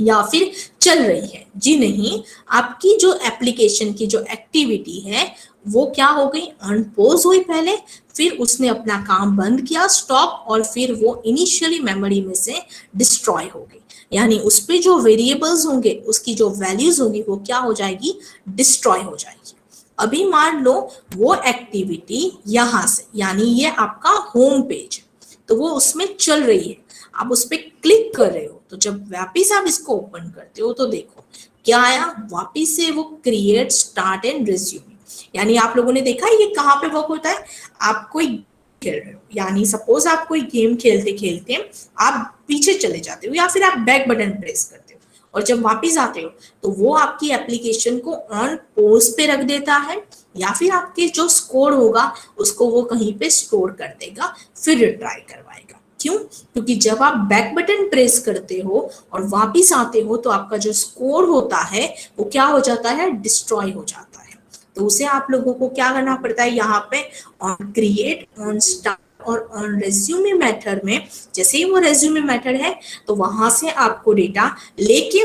या फिर चल रही है। जी नहीं, आपकी जो एप्लीकेशन की जो एक्टिविटी है वो क्या हो गई, ऑन पॉज हुई पहले, फिर उसने अपना काम बंद किया, स्टॉप, और फिर वो इनिशियली मेमोरी में से डिस्ट्रॉय हो गई। यानी उस पे जो वेरिएबल्स होंगे, उसकी जो वैल्यूज होंगी वो क्या हो जाएगी, डिस्ट्रॉय हो जाएगी। अभी मान लो वो एक्टिविटी यहाँ से, यानी ये आपका होम पेज, तो वो उसमें चल रही है, आप उस पर क्लिक कर रहे हो। तो जब वापिस आप इसको ओपन करते हो तो देखो क्या आया, वापिस से वो क्रिएट, स्टार्ट एंड रिज्यूम। यानी आप लोगों ने देखा ये कहाँ पे वर्क होता है, आप कोई खेल रहे हो, यानी सपोज आप कोई गेम खेलते खेलते आप पीछे चले जाते हो या फिर आप बैक बटन प्रेस करते हो, और जब वापिस आते हो तो वो आपकी एप्लीकेशन को ऑन पॉज पे रख देता है, या फिर आपके जो स्कोर होगा उसको वो कहीं पे स्टोर कर देगा, फिर रिट्राई करवाएगा। क्यों? क्योंकि जब आप बैक बटन प्रेस करते हो और वापिस आते हो तो आपका जो स्कोर होता है वो क्या हो जाता है, डिस्ट्रॉय हो जाता है। तो उसे आप लोगों को क्या करना पड़ता है, यहाँ पे ऑन क्रिएट, ऑन स्टार्ट और ऑन रेज्यूमे मेथड में, जैसे ही वो रेज्यूमे मेथड है तो वहां से आपको डेटा लेके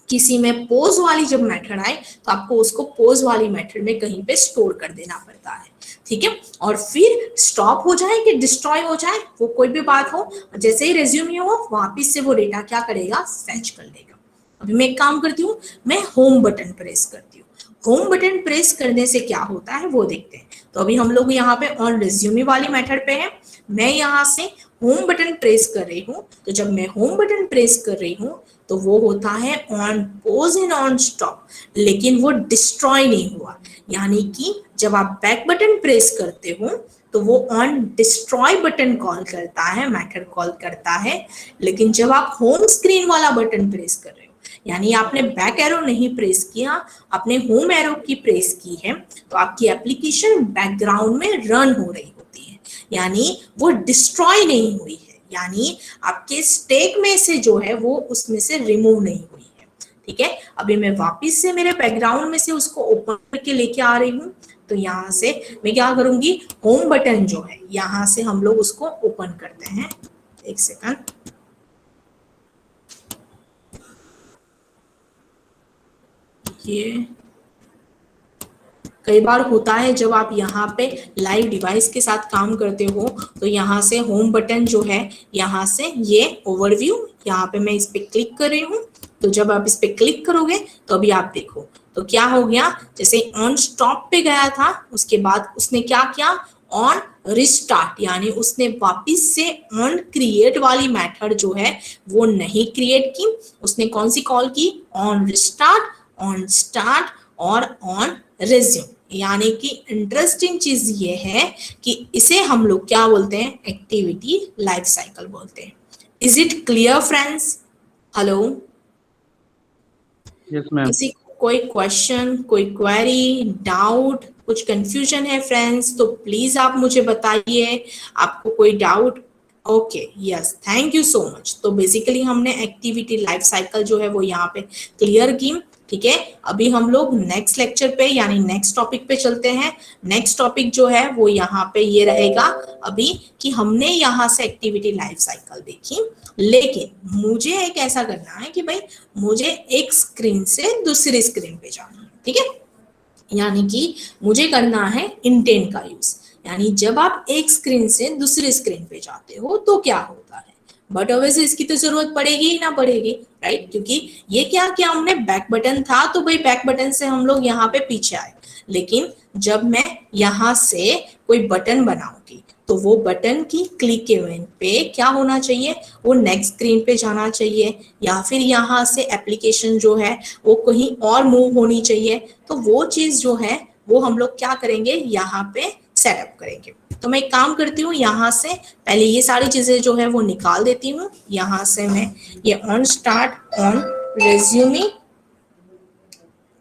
किसी में पोज वाली जब मेथड आए तो आपको उसको पोज वाली मेथड में कहीं पे स्टोर कर देना पड़ता है, ठीक है। और फिर स्टॉप हो जाए कि डिस्ट्रॉय हो जाए, वो कोई भी बात हो, जैसे ही रेज्यूमे हो वापिस से वो डेटा क्या करेगा, फैच कर लेगा। अभी मैं एक काम करती हूँ, मैं होम बटन प्रेस करती हूँ। होम बटन प्रेस करने से क्या होता है वो देखते हैं। तो अभी हम लोग यहाँ पे ऑन रिज्यूमे वाली मेथड पे हैं, मैं यहाँ से होम बटन प्रेस कर रही हूँ। तो जब मैं होम बटन प्रेस कर रही हूँ तो वो होता है on pause and on stop, लेकिन वो डिस्ट्रॉय नहीं हुआ। यानी कि जब आप बैक बटन प्रेस करते हो तो वो ऑन डिस्ट्रॉय बटन कॉल करता है, मेथड कॉल करता है। लेकिन जब आप होम स्क्रीन वाला बटन प्रेस कर रहे हो, यानी आपने बैक एरो नहीं प्रेस किया, आपने होम एरो की प्रेस की है, तो आपकी एप्लीकेशन बैकग्राउंड में रन हो रही होती है, यानी वो डिस्ट्रॉय नहीं हुई है, यानी आपके स्टैक में से जो है वो उसमें से रिमूव नहीं हुई है, ठीक है। अभी मैं वापस से मेरे बैकग्राउंड में से उसको ओपन करके लेके आ रही हूँ। तो यहाँ से मैं क्या करूंगी, होम बटन जो है यहाँ से हम लोग उसको ओपन करते हैं। एक सेकंड, ये कई बार होता है जब आप यहाँ पे लाइव डिवाइस के साथ काम करते हो तो यहाँ से होम बटन जो है, यहाँ से ये ओवरव्यू, यहाँ पे मैं इस पे क्लिक कर रही हूँ। तो जब आप इस पे क्लिक करोगे तो अभी आप देखो तो क्या हो गया, जैसे ऑन स्टॉप पे गया था उसके बाद उसने क्या किया, ऑन रिस्टार्ट, यानी उसने वापिस से ऑन क्रिएट वाली मेथड जो है वो नहीं क्रिएट की, उसने कौन सी कॉल की, ऑन रिस्टार्ट, ऑन स्टार्ट और ऑन रिज्यूम। यानी कि इंटरेस्टिंग चीज ये है कि इसे हम लोग क्या बोलते हैं, एक्टिविटी लाइफ साइकिल बोलते हैं। Is it clear friends? Hello, yes ma'am. किसी कोई क्वेश्चन, कोई क्वेरी, डाउट, कुछ कंफ्यूजन है फ्रेंड्स तो प्लीज आप मुझे बताइए। आपको कोई doubt okay, yes, thank you so much. तो बेसिकली हमने एक्टिविटी लाइफ साइकिल जो है वो यहाँ पे क्लियर की। ठीक है, अभी हम लोग नेक्स्ट लेक्चर पे यानी नेक्स्ट टॉपिक पे चलते हैं। नेक्स्ट टॉपिक जो है वो यहाँ पे ये रहेगा अभी कि हमने यहाँ से एक्टिविटी लाइफ साइकिल देखी, लेकिन मुझे एक ऐसा करना है कि भाई मुझे एक स्क्रीन से दूसरी स्क्रीन पे जाना है। ठीक है, यानी कि मुझे करना है इंटेंट का यूज, यानी जब आप एक स्क्रीन से दूसरी स्क्रीन पे जाते हो तो क्या होता है, बट ऑब्वियसली इसकी तो जरूरत पड़ेगी ही ना पड़ेगी, राइट, क्योंकि ये क्या किया हमने, बैक बटन था तो भाई बैक बटन से हम लोग यहाँ पे पीछे आए, लेकिन जब मैं यहाँ से कोई बटन बनाऊंगी तो वो बटन की क्लिक इवेंट पे क्या होना चाहिए, वो नेक्स्ट स्क्रीन पे जाना चाहिए, या फिर यहाँ से एप्लीकेशन जो है वो कहीं और मूव होनी चाहिए। तो वो चीज जो है वो हम लोग क्या करेंगे, यहाँ पे सेटअप करेंगे। तो मैं एक काम करती हूँ, यहाँ से पहले ये सारी चीजें जो है वो निकाल देती हूँ। यहाँ से मैं ये on start on resume,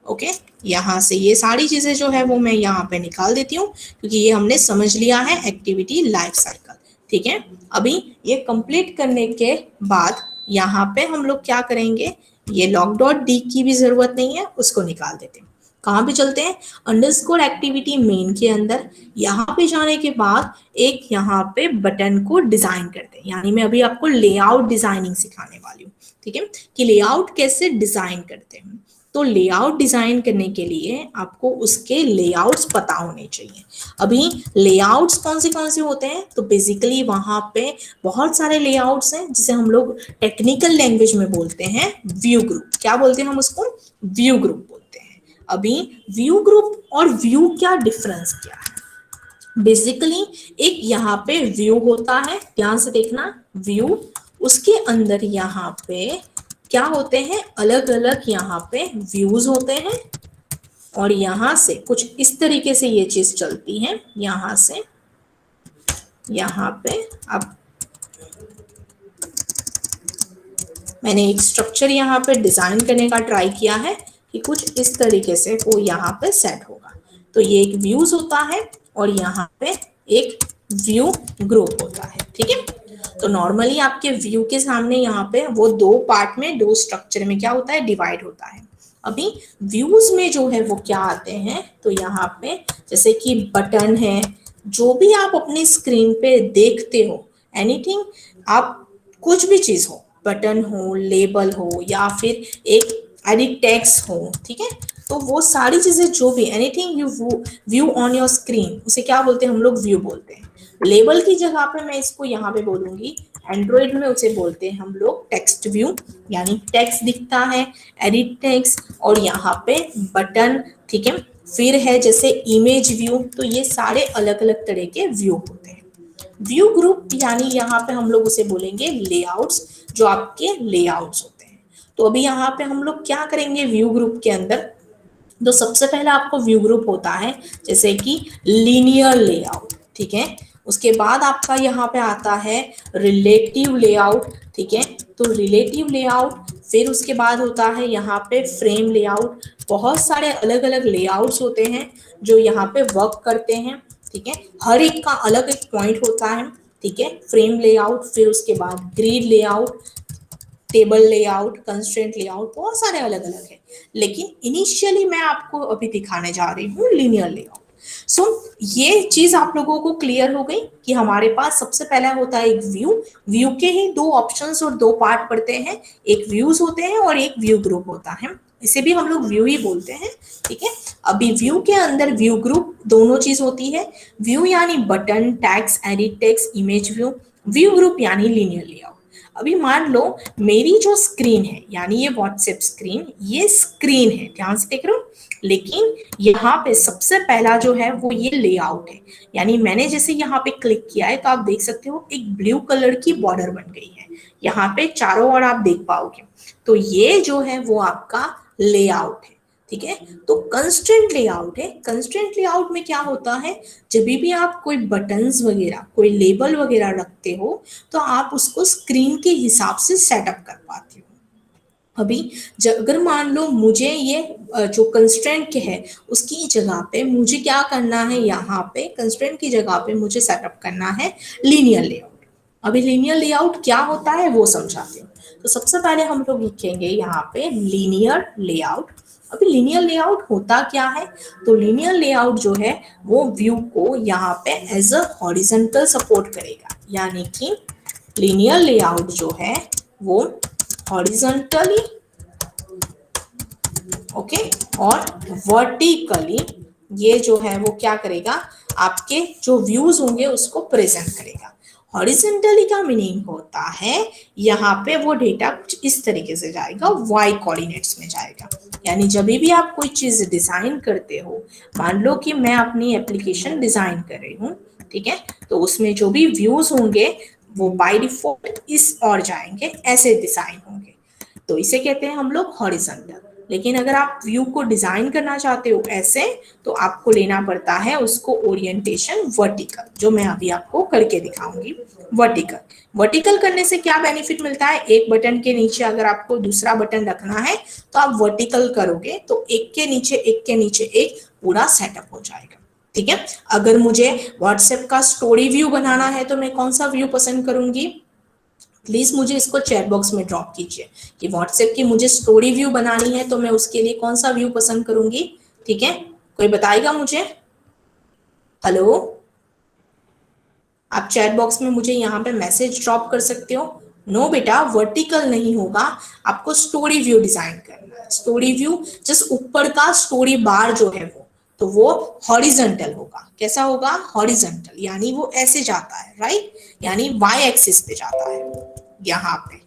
okay, यहाँ से ये सारी चीजें जो है वो मैं यहाँ पे निकाल देती हूँ, क्योंकि ये हमने समझ लिया है एक्टिविटी लाइफ साइकिल। ठीक है, अभी ये कंप्लीट करने के बाद यहाँ पे हम लोग क्या करेंगे, ये लॉग डॉट डी की भी जरूरत नहीं है, उसको निकाल देते हैं। कहाँ पे चलते हैं, अंडरस्कोर एक्टिविटी मेन के अंदर, यहाँ पे जाने के बाद एक यहाँ पे बटन को डिजाइन करते हैं, यानी मैं अभी आपको लेआउट डिजाइनिंग सिखाने वाली हूँ। ठीक है, कि लेआउट कैसे डिजाइन करते हैं। तो लेआउट डिजाइन करने के लिए आपको उसके लेआउट्स पता होने चाहिए। अभी लेआउट्स कौन से होते हैं, तो बेसिकली वहां पे बहुत सारे लेआउट्स हैं जिसे हम लोग टेक्निकल लैंग्वेज में बोलते हैं व्यू ग्रुप। क्या बोलते हैं हम उसको, व्यू ग्रुप बोलते हैं। अभी व्यू ग्रुप और व्यू क्या डिफरेंस क्या है, बेसिकली एक यहाँ पे व्यू होता है, ध्यान से देखना, व्यू, उसके अंदर यहाँ पे क्या होते हैं, अलग अलग यहाँ पे व्यूज होते हैं, और यहां से कुछ इस तरीके से ये चीज चलती है। यहां से यहाँ पे अब मैंने एक स्ट्रक्चर यहाँ पे डिजाइन करने का ट्राई किया है कि कुछ इस तरीके से वो यहाँ पे सेट होगा। तो ये एक व्यूज होता है और यहाँ पे एक व्यू ग्रुप होता है। ठीक है, तो नॉर्मली आपके व्यू के सामने यहाँ पे वो दो पार्ट में, दो स्ट्रक्चर में क्या होता है, डिवाइड होता है। अभी व्यूज में जो है वो क्या आते हैं, तो यहाँ पे जैसे कि बटन है, जो भी आप अपनी स्क्रीन पे देखते हो, एनीथिंग, आप कुछ भी चीज हो, बटन हो, लेबल हो, या फिर एक एडिट टेक्स्ट हो, ठीक है, तो वो सारी चीजें जो भी anything you view on your screen, उसे क्या बोलते हैं हम लोग, व्यू बोलते हैं। लेबल की जगह पे मैं इसको यहाँ पे बोलूंगी, एंड्रॉइड में उसे बोलते हैं हम लोग टेक्स्ट व्यू, यानी टेक्स्ट दिखता है, एडिट टेक्स्ट, और यहाँ पे बटन। ठीक है, फिर है जैसे इमेज व्यू, तो ये सारे अलग अलग तरह के व्यू होते हैं। व्यू ग्रुप यानी यहाँ पे हम लोग उसे बोलेंगे लेआउट्स, जो आपके लेआउट्स होते हैं। तो अभी यहाँ पे हम लोग क्या करेंगे व्यू ग्रुप के अंदर, तो सबसे पहला आपको व्यू ग्रुप होता है जैसे कि लीनियर लेआउट। ठीक है, उसके बाद आपका यहाँ पे आता है रिलेटिव लेआउट। ठीक है, तो रिलेटिव लेआउट, फिर उसके बाद होता है यहाँ पे फ्रेम लेआउट। बहुत सारे अलग अलग लेआउट्स होते हैं जो यहाँ पे वर्क करते हैं। ठीक है, हर एक का अलग एक पॉइंट होता है। ठीक है, फ्रेम लेआउट, फिर उसके बाद grid layout, table layout, constraint layout, बहुत सारे अलग अलग है, लेकिन इनिशियली मैं आपको अभी दिखाने जा रही हूँ लीनियर लेआउट। सो ये चीज आप लोगों को क्लियर हो गई कि हमारे पास सबसे पहला होता है एक व्यू। व्यू के ही दो ऑप्शंस और दो पार्ट पड़ते हैं, एक व्यूज होते हैं और एक व्यू ग्रुप होता है, इसे भी हम लोग व्यू ही बोलते हैं। ठीक है, अभी व्यू के अंदर व्यू ग्रुप दोनों चीज होती है, व्यू यानी button, tags, edit text, image view, view group यानी लीनियर लेआउट। अभी मान लो मेरी जो स्क्रीन है, यानी ये व्हाट्सएप स्क्रीन, ये स्क्रीन है, ध्यान से देख रहे हो, लेकिन यहाँ पे सबसे पहला जो है वो ये लेआउट है, यानी मैंने जैसे यहाँ पे क्लिक किया है तो आप देख सकते हो एक ब्लू कलर की बॉर्डर बन गई है, यहाँ पे चारों ओर आप देख पाओगे। तो ये जो है वो आपका लेआउट है। ठीक है, तो कंस्ट्रेंट लेआउट है। कंस्ट्रेंट लेआउट में क्या होता है, जब भी आप कोई बटन्स वगैरह, कोई लेबल वगैरह रखते हो तो आप उसको स्क्रीन के हिसाब से सेटअप कर पाते हो। अभी अगर मान लो मुझे ये जो कंस्ट्रेंट के है उसकी जगह पे मुझे क्या करना है, यहाँ पे कंस्ट्रेंट की जगह पे मुझे सेटअप करना है लीनियर लेआउट। अभी लीनियर लेआउट क्या होता है वो समझाते हैं। तो सबसे पहले हम लोग लिखेंगे यहाँ पे लीनियर लेआउट। अभी लीनियर लेआउट होता क्या है, तो लीनियर लेआउट जो है वो व्यू को यहाँ पे एज अ हॉरिजॉन्टल सपोर्ट करेगा, यानी कि लीनियर लेआउट जो है वो हॉरिजॉन्टली ओके और वर्टिकली ये जो है वो क्या करेगा, आपके जो व्यूज होंगे उसको प्रेजेंट करेगा। हॉरिजॉन्टली का मीनिंग होता है यहाँ पे वो डेटा कुछ इस तरीके से जाएगा, वाई कोऑर्डिनेट्स में जाएगा। यानी जब भी आप कोई चीज डिजाइन करते हो, मान लो कि मैं अपनी एप्लीकेशन डिजाइन कर रही हूँ, ठीक है, तो उसमें जो भी व्यूज होंगे वो बाय डिफॉल्ट इस और जाएंगे, ऐसे डिजाइन होंगे, तो इसे कहते हैं हम लोग हॉरिजॉन्टल। लेकिन अगर आप व्यू को डिजाइन करना चाहते हो ऐसे, तो आपको लेना पड़ता है उसको ओरिएंटेशन वर्टिकल, जो मैं अभी आपको करके दिखाऊंगी। वर्टिकल, वर्टिकल करने से क्या बेनिफिट मिलता है, एक बटन के नीचे अगर आपको दूसरा बटन रखना है तो आप वर्टिकल करोगे तो एक के नीचे एक पूरा सेटअप हो जाएगा, ठीक है। अगर मुझे व्हाट्सएप का स्टोरी व्यू बनाना है तो मैं कौन सा व्यू पसंद करूंगी, प्लीज मुझे इसको चैट बॉक्स में ड्रॉप कीजिए कि व्हाट्सएप की मुझे स्टोरी व्यू बनानी है तो मैं उसके लिए कौन सा व्यू पसंद करूंगी, ठीक है, कोई बताएगा मुझे। हेलो, आप चैट बॉक्स में मुझे यहाँ पे मैसेज ड्रॉप कर सकते हो। नो बेटा, वर्टिकल नहीं होगा, आपको स्टोरी व्यू डिजाइन करना है। स्टोरी व्यू जस्ट ऊपर का स्टोरी बार जो है तो वो हॉरिजॉन्टल होगा। कैसा होगा, हॉरिजॉन्टल, यानी वो ऐसे जाता है, राइट, यानी वाई एक्सिस पे जाता है यहाँ पे।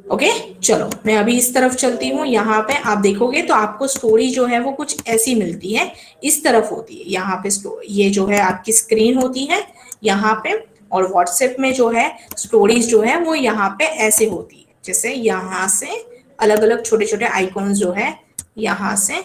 ओके चलो मैं अभी इस तरफ चलती हूँ। यहाँ पे आप देखोगे तो आपको स्टोरी जो है वो कुछ ऐसी मिलती है, इस तरफ होती है। यहाँ पे ये जो है आपकी स्क्रीन होती है यहाँ पे, और व्हाट्सएप में जो है स्टोरीज जो है वो यहाँ पे ऐसे होती है, जैसे यहाँ से अलग अलग छोटे छोटे आइकॉन्स जो है यहाँ से।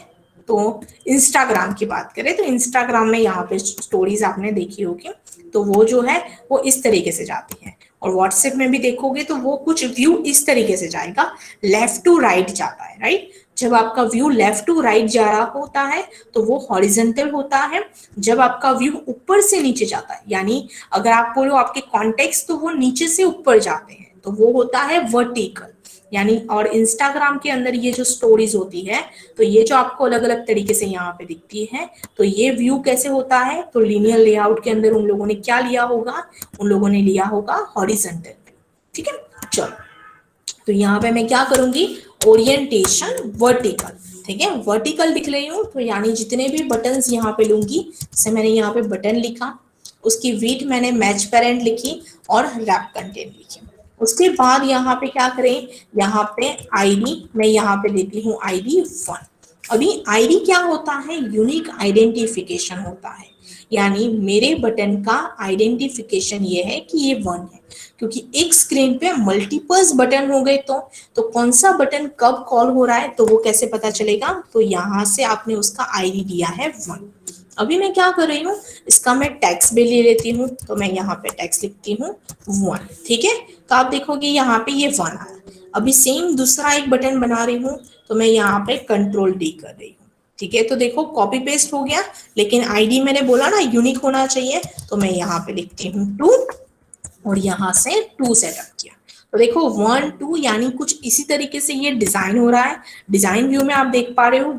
तो इंस्टाग्राम की बात करें तो इंस्टाग्राम में यहाँ पे स्टोरीज आपने देखी होगी, तो वो जो है वो इस तरीके से जाती है। और व्हाट्सएप में भी देखोगे तो वो कुछ व्यू इस तरीके से जाएगा, लेफ्ट टू राइट जाता है, राइट। जब आपका व्यू लेफ्ट टू राइट जा रहा होता है तो वो हॉरिजॉन्टल होता है। जब आपका व्यू ऊपर से नीचे जाता है, यानी अगर आप बोलो आपके कॉन्टेक्स्ट तो वो नीचे से ऊपर जाते हैं, तो वो होता है वर्टिकल। यानी और इंस्टाग्राम के अंदर ये जो स्टोरीज होती है, तो ये जो आपको अलग अलग तरीके से यहाँ पे दिखती है, तो ये व्यू कैसे होता है, तो लीनियर लेआउट के अंदर उन लोगों ने क्या लिया होगा, उन लोगों ने लिया होगा हॉरिजॉन्टल व्यू, ठीक है। चलो तो यहाँ पे मैं क्या करूंगी, ओरिएंटेशन वर्टिकल, ठीक है, वर्टिकल लिख रही हूँ, तो यानी जितने भी बटन्स यहाँ पे लूंगी, जैसे मैंने यहाँ पे बटन लिखा, उसकी वीट मैंने मैच पेरेंट लिखी और रैप कंटेंट लिखी। उसके बाद यहाँ पे क्या करें, यहाँ पे आईडी मैं यहाँ पे देती हूँ आईडी 1। अभी आईडी क्या होता है, यूनिक आइडेंटिफिकेशन होता है, यानी मेरे बटन का आइडेंटिफिकेशन ये है कि ये 1 है, क्योंकि एक स्क्रीन पे मल्टीपल्स बटन हो गए तो कौन सा बटन कब कॉल हो रहा है तो वो कैसे पता चलेगा, तो यहाँ से आपने उसका आईडी दिया है 1। अभी मैं क्या कर रही हूँ, इसका मैं टैक्स भी ले लेती हूँ, तो मैं यहाँ पे टैक्स लिखती हूँ 1, ठीक है। तो आप देखोगे यहाँ पे ये 1 आया। अभी सेम दूसरा एक बटन बना रही हूँ, तो मैं यहाँ पे कंट्रोल डी कर रही हूँ, ठीक है। तो देखो कॉपी पेस्ट हो गया, लेकिन आईडी मैंने बोला ना यूनिक होना चाहिए, तो मैं यहाँ पे लिखती हूँ 2 और यहाँ से 2 सेटअप किया। तो देखो 1 2 यानी कुछ इसी तरीके से ये डिजाइन हो रहा है। डिजाइन व्यू में आप देख पा रहे हो,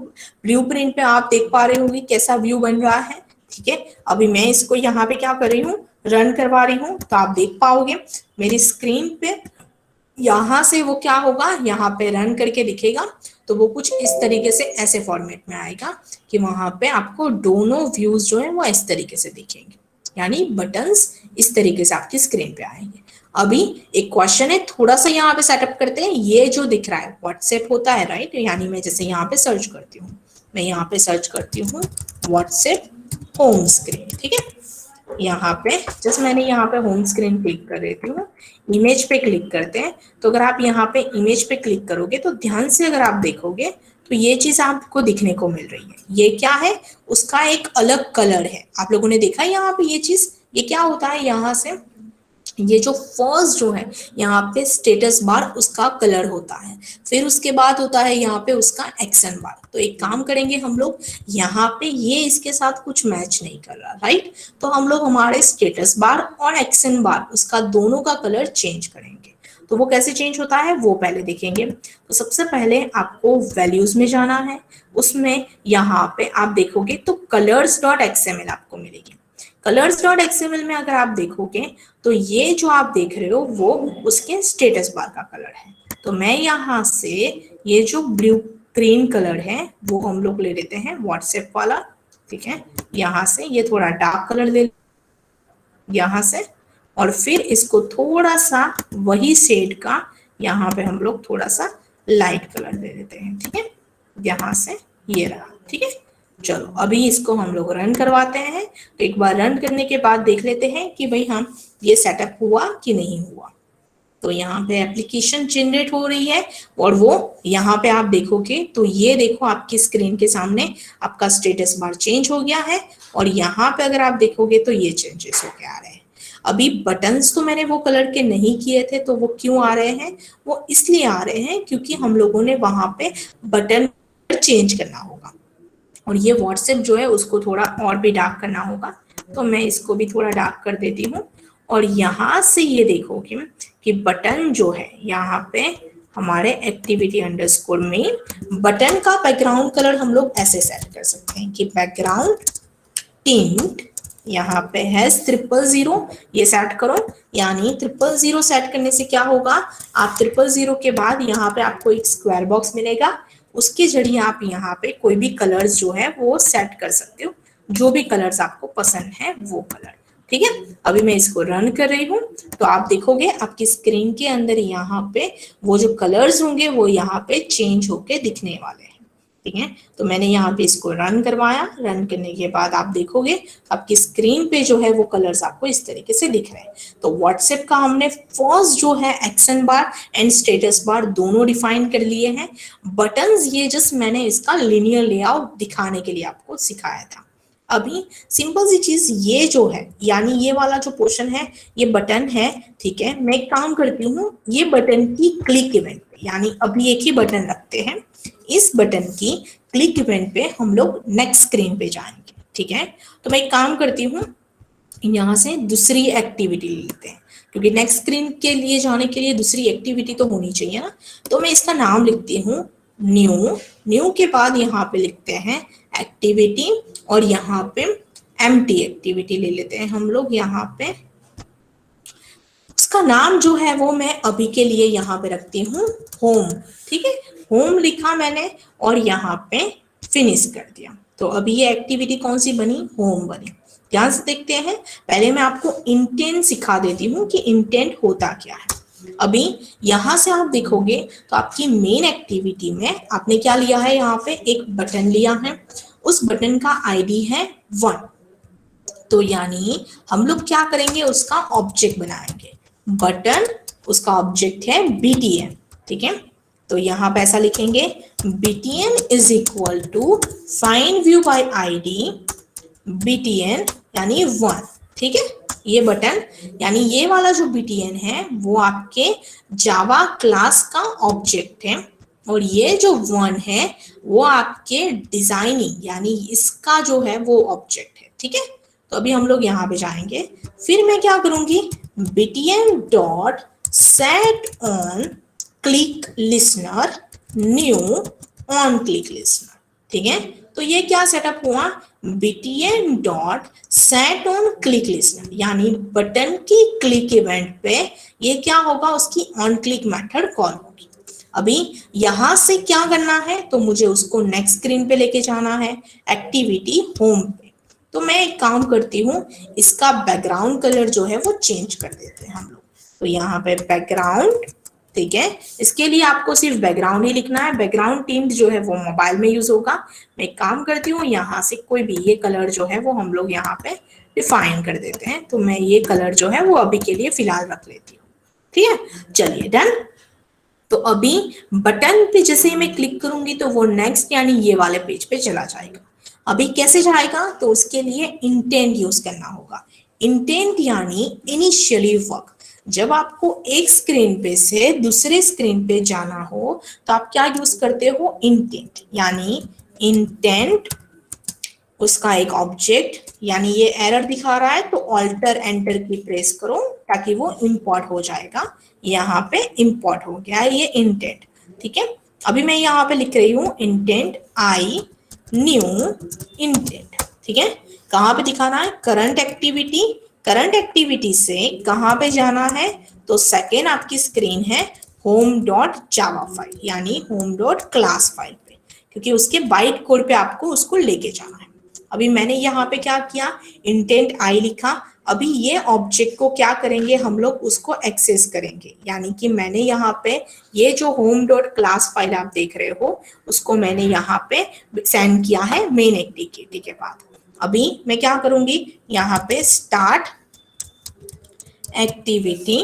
ब्लूप्रिंट पे आप देख पा रहे होंगे कैसा व्यू बन रहा है, ठीक है। अभी मैं इसको यहाँ पे क्या कर रही हूँ, रन करवा रही हूँ, तो आप देख पाओगे मेरी स्क्रीन पे यहाँ से वो क्या होगा, यहाँ पे रन करके दिखेगा, तो वो कुछ इस तरीके से ऐसे फॉर्मेट में आएगा कि वहां पे आपको दोनों व्यूज जो है वो इस तरीके से दिखेंगे, यानी बटन्स इस तरीके से आपकी स्क्रीन पे आएंगे। अभी एक क्वेश्चन है, थोड़ा सा यहाँ पे सेटअप करते हैं। ये जो दिख रहा है व्हाट्सएप होता है, राइट, यानी मैं जैसे यहाँ पे सर्च करती हूँ, मैं यहाँ पे सर्च करती हूँ व्हाट्सएप होम स्क्रीन, ठीक है। यहाँ पे जस्ट मैंने यहाँ पे होम स्क्रीन क्लिक कर देती हूँ, इमेज पे क्लिक करते हैं। तो अगर आप यहाँ पे इमेज पे क्लिक करोगे तो ध्यान से अगर आप देखोगे तो ये चीज आपको दिखने को मिल रही है। ये क्या है, उसका एक अलग कलर है। आप लोगों ने देखा यहाँ पे ये चीज, ये क्या होता है, यहाँ से ये जो फर्स्ट जो है यहाँ पे स्टेटस बार उसका कलर होता है, फिर उसके बाद होता है यहाँ पे उसका एक्शन बार। तो एक काम करेंगे हम लोग, यहाँ पे ये इसके साथ कुछ मैच नहीं कर रहा, राइट, तो हम लोग हमारे स्टेटस बार और एक्शन बार उसका दोनों का कलर चेंज करेंगे। तो वो कैसे चेंज होता है वो पहले देखेंगे। तो सबसे पहले आपको वैल्यूज में जाना है, उसमें यहाँ पे आप देखोगे तो कलर्स डॉट एक्सएमएल आपको मिलेगी। कलर्स डॉट एक्सएमएल में अगर आप देखोगे तो ये जो आप देख रहे हो वो उसके स्टेटस बार का कलर है। तो मैं यहाँ से ये जो ब्लू ग्रीन कलर है वो हम लोग ले लेते हैं व्हाट्सएप वाला, ठीक है। यहाँ से ये थोड़ा डार्क कलर ले यहाँ से, और फिर इसको थोड़ा सा वही शेड का यहाँ पे हम लोग थोड़ा सा लाइट कलर दे देते हैं, ठीक है। यहाँ से ये रहा, ठीक है। चलो अभी इसको हम लोग रन करवाते हैं। तो एक बार रन करने के बाद देख लेते हैं कि भाई हम ये सेटअप हुआ कि नहीं हुआ। तो यहाँ पे एप्लीकेशन जनरेट हो रही है और वो यहाँ पे आप देखोगे तो ये देखो आपकी स्क्रीन के सामने आपका स्टेटस बार चेंज हो गया है, और यहाँ पे अगर आप देखोगे तो ये चेंजेस हो के आ रहे हैं। अभी बटन्स तो मैंने वो कलर के नहीं किए थे, तो वो क्यों आ रहे हैं, वो इसलिए आ रहे हैं क्योंकि हम लोगों ने वहां पे बटन चेंज करना होगा, और ये व्हाट्सएप जो है उसको थोड़ा और भी डार्क करना होगा। तो मैं इसको भी थोड़ा डार्क कर देती हूँ, और यहाँ से ये देखोगे कि बटन जो है यहाँ पे हमारे एक्टिविटी अंडरस्कोर मेन बटन का बैकग्राउंड कलर हम लोग ऐसे सेट कर सकते हैं कि बैकग्राउंड टिंट यहाँ पे है 000, ये सेट करो। यानी 000 सेट करने से क्या होगा, आप 000 के बाद यहाँ पे आपको एक स्क्वायर बॉक्स मिलेगा, उसके जरिए आप यहाँ पे कोई भी कलर्स जो है वो सेट कर सकते हो, जो भी कलर्स आपको पसंद है वो कलर, ठीक है। अभी मैं इसको रन कर रही हूँ, तो आप देखोगे आपकी स्क्रीन के अंदर यहाँ पे वो जो कलर्स होंगे वो यहाँ पे चेंज होके दिखने वाले हैं, ठीक है। तो मैंने यहाँ पे इसको रन करवाया, रन करने के बाद आप देखोगे आपकी स्क्रीन पे जो है वो कलर्स आपको इस तरीके से दिख रहे हैं। तो व्हाट्सएप का हमने फर्स्ट जो है action bar and status bar दोनों डिफाइन कर लिए हैं। बटन्स ये जस्ट मैंने इसका लिनियर लेआउट दिखाने के लिए आपको सिखाया था। अभी सिंपल सी चीज ये जो है, यानी ये वाला जो पोर्शन है ये बटन है, ठीक है। मैं एक काम करती हूँ, ये बटन की क्लिक इवेंट पे, यानी अभी एक ही बटन रखते हैं, इस बटन की क्लिक इवेंट पे हम लोग नेक्स्ट स्क्रीन पे जाएंगे, ठीक है। तो मैं एक काम करती हूँ, यहाँ से दूसरी एक्टिविटी ले लेते हैं, क्योंकि नेक्स्ट स्क्रीन के लिए जाने के लिए दूसरी एक्टिविटी तो होनी चाहिए ना। तो मैं इसका नाम लिखती हूँ न्यू, न्यू के बाद यहाँ पे लिखते हैं एक्टिविटी, और यहाँ पे एम्प्टी एक्टिविटी ले लेते हैं हम लोग। यहाँ पे उसका नाम जो है वो मैं अभी के लिए यहाँ पे रखती हूँ होम, ठीक है। होम लिखा मैंने और यहाँ पे फिनिश कर दिया। तो अभी ये एक्टिविटी कौन सी बनी, होम बनी। ध्यान से देखते हैं, पहले मैं आपको इंटेंट सिखा देती हूँ कि इंटेंट होता क्या है। अभी यहाँ से आप देखोगे तो आपकी मेन एक्टिविटी में आपने क्या लिया है, यहाँ पे एक बटन लिया है, उस बटन का आईडी है 1। तो यानी हम लोग क्या करेंगे, उसका ऑब्जेक्ट बनाएंगे। बटन उसका ऑब्जेक्ट है BTN, ठीक है। तो यहाँ पे ऐसा लिखेंगे BTN is equal to find view by ID BTN यानी 1, ठीक है। ये बटन यानी ये वाला जो BTN है वो आपके जावा क्लास का ऑब्जेक्ट है, और ये जो 1 है वो आपके डिजाइनिंग यानी इसका जो है वो ऑब्जेक्ट है, ठीक है। तो अभी हम लोग यहाँ पे जाएंगे, फिर मैं क्या करूंगी, BTN dot set on click listener new on click listener, ठीक है। तो ये क्या सेटअप हुआ, BTN dot set on click listener, यानी बटन की क्लिक इवेंट पे ये क्या होगा, उसकी ऑन क्लिक मेथड कॉल होगी। अभी यहां से क्या करना है, तो मुझे उसको नेक्स्ट स्क्रीन पे लेके जाना है, एक्टिविटी होम पे। तो मैं एक काम करती हूँ, इसका बैकग्राउंड कलर जो है वो चेंज कर देते हैं हम लोग। तो यहाँ पे बैकग्राउंड, ठीक है। इसके लिए आपको सिर्फ बैकग्राउंड ही लिखना है, बैकग्राउंड टिंट जो है वो मोबाइल में यूज होगा। मैं एक काम करती हूँ, यहाँ से कोई भी ये कलर जो है वो हम लोग यहाँ पे डिफाइन कर देते हैं। तो मैं ये कलर जो है वो अभी के लिए फिलहाल रख लेती हूँ, ठीक है। चलिए डन। तो अभी बटन पे जैसे ही मैं क्लिक करूंगी तो वो नेक्स्ट यानी ये वाले पेज पे चला जाएगा। अभी कैसे जाएगा, तो उसके लिए इंटेंट यूज करना होगा। इंटेंट यानी इनिशियली वर्क, जब आपको एक स्क्रीन पे से दूसरे स्क्रीन पे जाना हो तो आप क्या यूज करते हो, इंटेंट, यानी इंटेंट उसका एक ऑब्जेक्ट, यानी ये एरर दिखा रहा है तो ऑल्टर एंटर की प्रेस करो ताकि वो इंपोर्ट हो जाएगा, यहाँ पे इंपोर्ट हो गया है ये इंटेंट। ठीक है, अभी मैं यहाँ पे लिख रही हूँ इंटेंट आई न्यू इंटेंट। ठीक है, कहाँ पे दिखाना है, करंट एक्टिविटी, करंट एक्टिविटी से कहाँ पे जाना है, तो सेकेंड आपकी स्क्रीन है होम डॉट जावा फाइल, यानी होम डॉट क्लास फाइल पे, क्योंकि उसके बाइट कोड पे आपको उसको लेके जाना है। अभी मैंने यहाँ पे क्या किया, इंटेंट आई लिखा। अभी ये ऑब्जेक्ट को क्या करेंगे हम लोग, उसको एक्सेस करेंगे, यानी कि मैंने यहाँ पे ये जो होम डॉट क्लास फाइल आप देख रहे हो उसको मैंने यहाँ पे सेंड किया है मेन एक्टिविटी के बाद। अभी मैं क्या करूंगी, यहाँ पे स्टार्ट एक्टिविटी,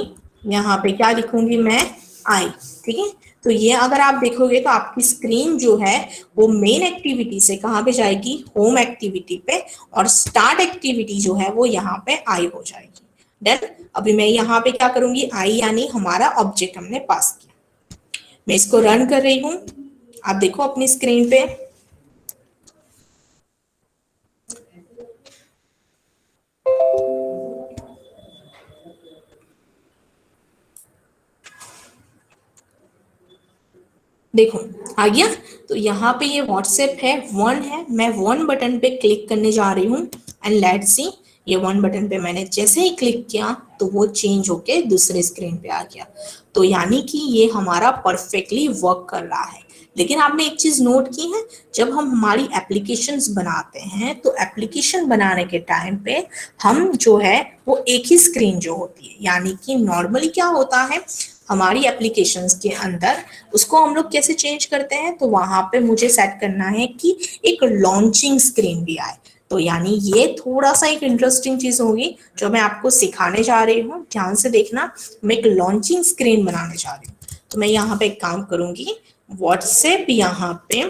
यहाँ पे क्या लिखूंगी मैं, आई। ठीक है, तो ये अगर आप देखोगे तो आपकी स्क्रीन जो है वो मेन एक्टिविटी से कहाँ पे जाएगी, होम एक्टिविटी पे, और स्टार्ट एक्टिविटी जो है वो यहाँ पे आई हो जाएगी। डन। अभी मैं यहाँ पे क्या करूंगी, आई यानी हमारा ऑब्जेक्ट हमने पास किया। मैं इसको रन कर रही हूँ, आप देखो अपनी स्क्रीन पे। देखो आ गया। तो यहाँ पे ये व्हाट्सएप है, वन है, मैं वन बटन पे क्लिक करने जा रही हूँ एंड लेट्स सी, ये वन बटन पे मैंने जैसे ही क्लिक किया तो वो चेंज होके दूसरे स्क्रीन पे आ गया। तो यानी कि ये हमारा परफेक्टली वर्क कर रहा है। लेकिन आपने एक चीज नोट की है, जब हम हमारी एप्लीकेशंस बनाते हैं तो एप्लीकेशन बनाने के टाइम पे हम जो है वो एक ही स्क्रीन जो होती है, यानी कि नॉर्मली क्या होता है हमारी एप्लीकेशंस के अंदर उसको हम लोग कैसे चेंज करते हैं, तो वहां पे मुझे सेट करना है कि एक लॉन्चिंग स्क्रीन भी आए। तो यानी ये थोड़ा सा एक इंटरेस्टिंग चीज होगी जो मैं आपको सिखाने जा रही हूँ, ध्यान से देखना। मैं एक लॉन्चिंग स्क्रीन बनाने जा रही हूँ, तो मैं यहाँ पे एक काम करूंगी, व्हाट्सएप यहाँ पे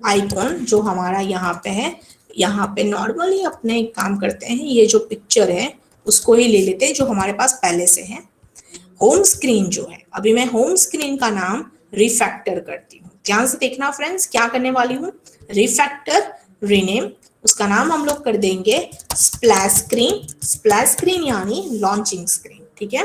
आइकॉन जो हमारा यहाँ पे है, यहाँ पे नॉर्मली अपने एक काम करते हैं, ये जो पिक्चर है उसको ही ले लेते हैं जो हमारे पास पहले से है। होम स्क्रीन जो है, अभी मैं होम स्क्रीन का नाम रिफैक्टर करती हूँ। ध्यान से देखना फ्रेंड्स, क्या करने वाली हूँ, रिफैक्टर रीनेम, उसका नाम हम लोग कर देंगे स्प्लैश स्क्रीन। स्प्लैश स्क्रीन यानी लॉन्चिंग स्क्रीन। ठीक है,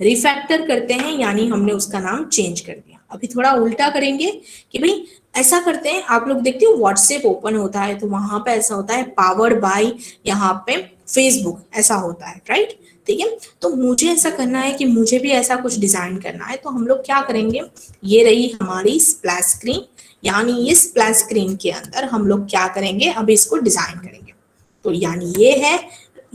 रिफैक्टर करते हैं यानी हमने उसका नाम चेंज कर दिया। अभी थोड़ा उल्टा करेंगे कि भाई ऐसा करते हैं, आप लोग देखते हो व्हाट्सएप ओपन होता है तो वहां पे ऐसा होता है पावर्ड बाय यहाँ पे फेसबुक, ऐसा होता है, राइट। ठीक है, तो मुझे ऐसा करना है कि मुझे भी ऐसा कुछ डिजाइन करना है, तो हम लोग क्या करेंगे, ये रही हमारी स्प्लैश स्क्रीन, यानी ये स्प्लैश स्क्रीन के अंदर हम लोग क्या करेंगे, अभी इसको डिजाइन करेंगे। तो यानी ये है,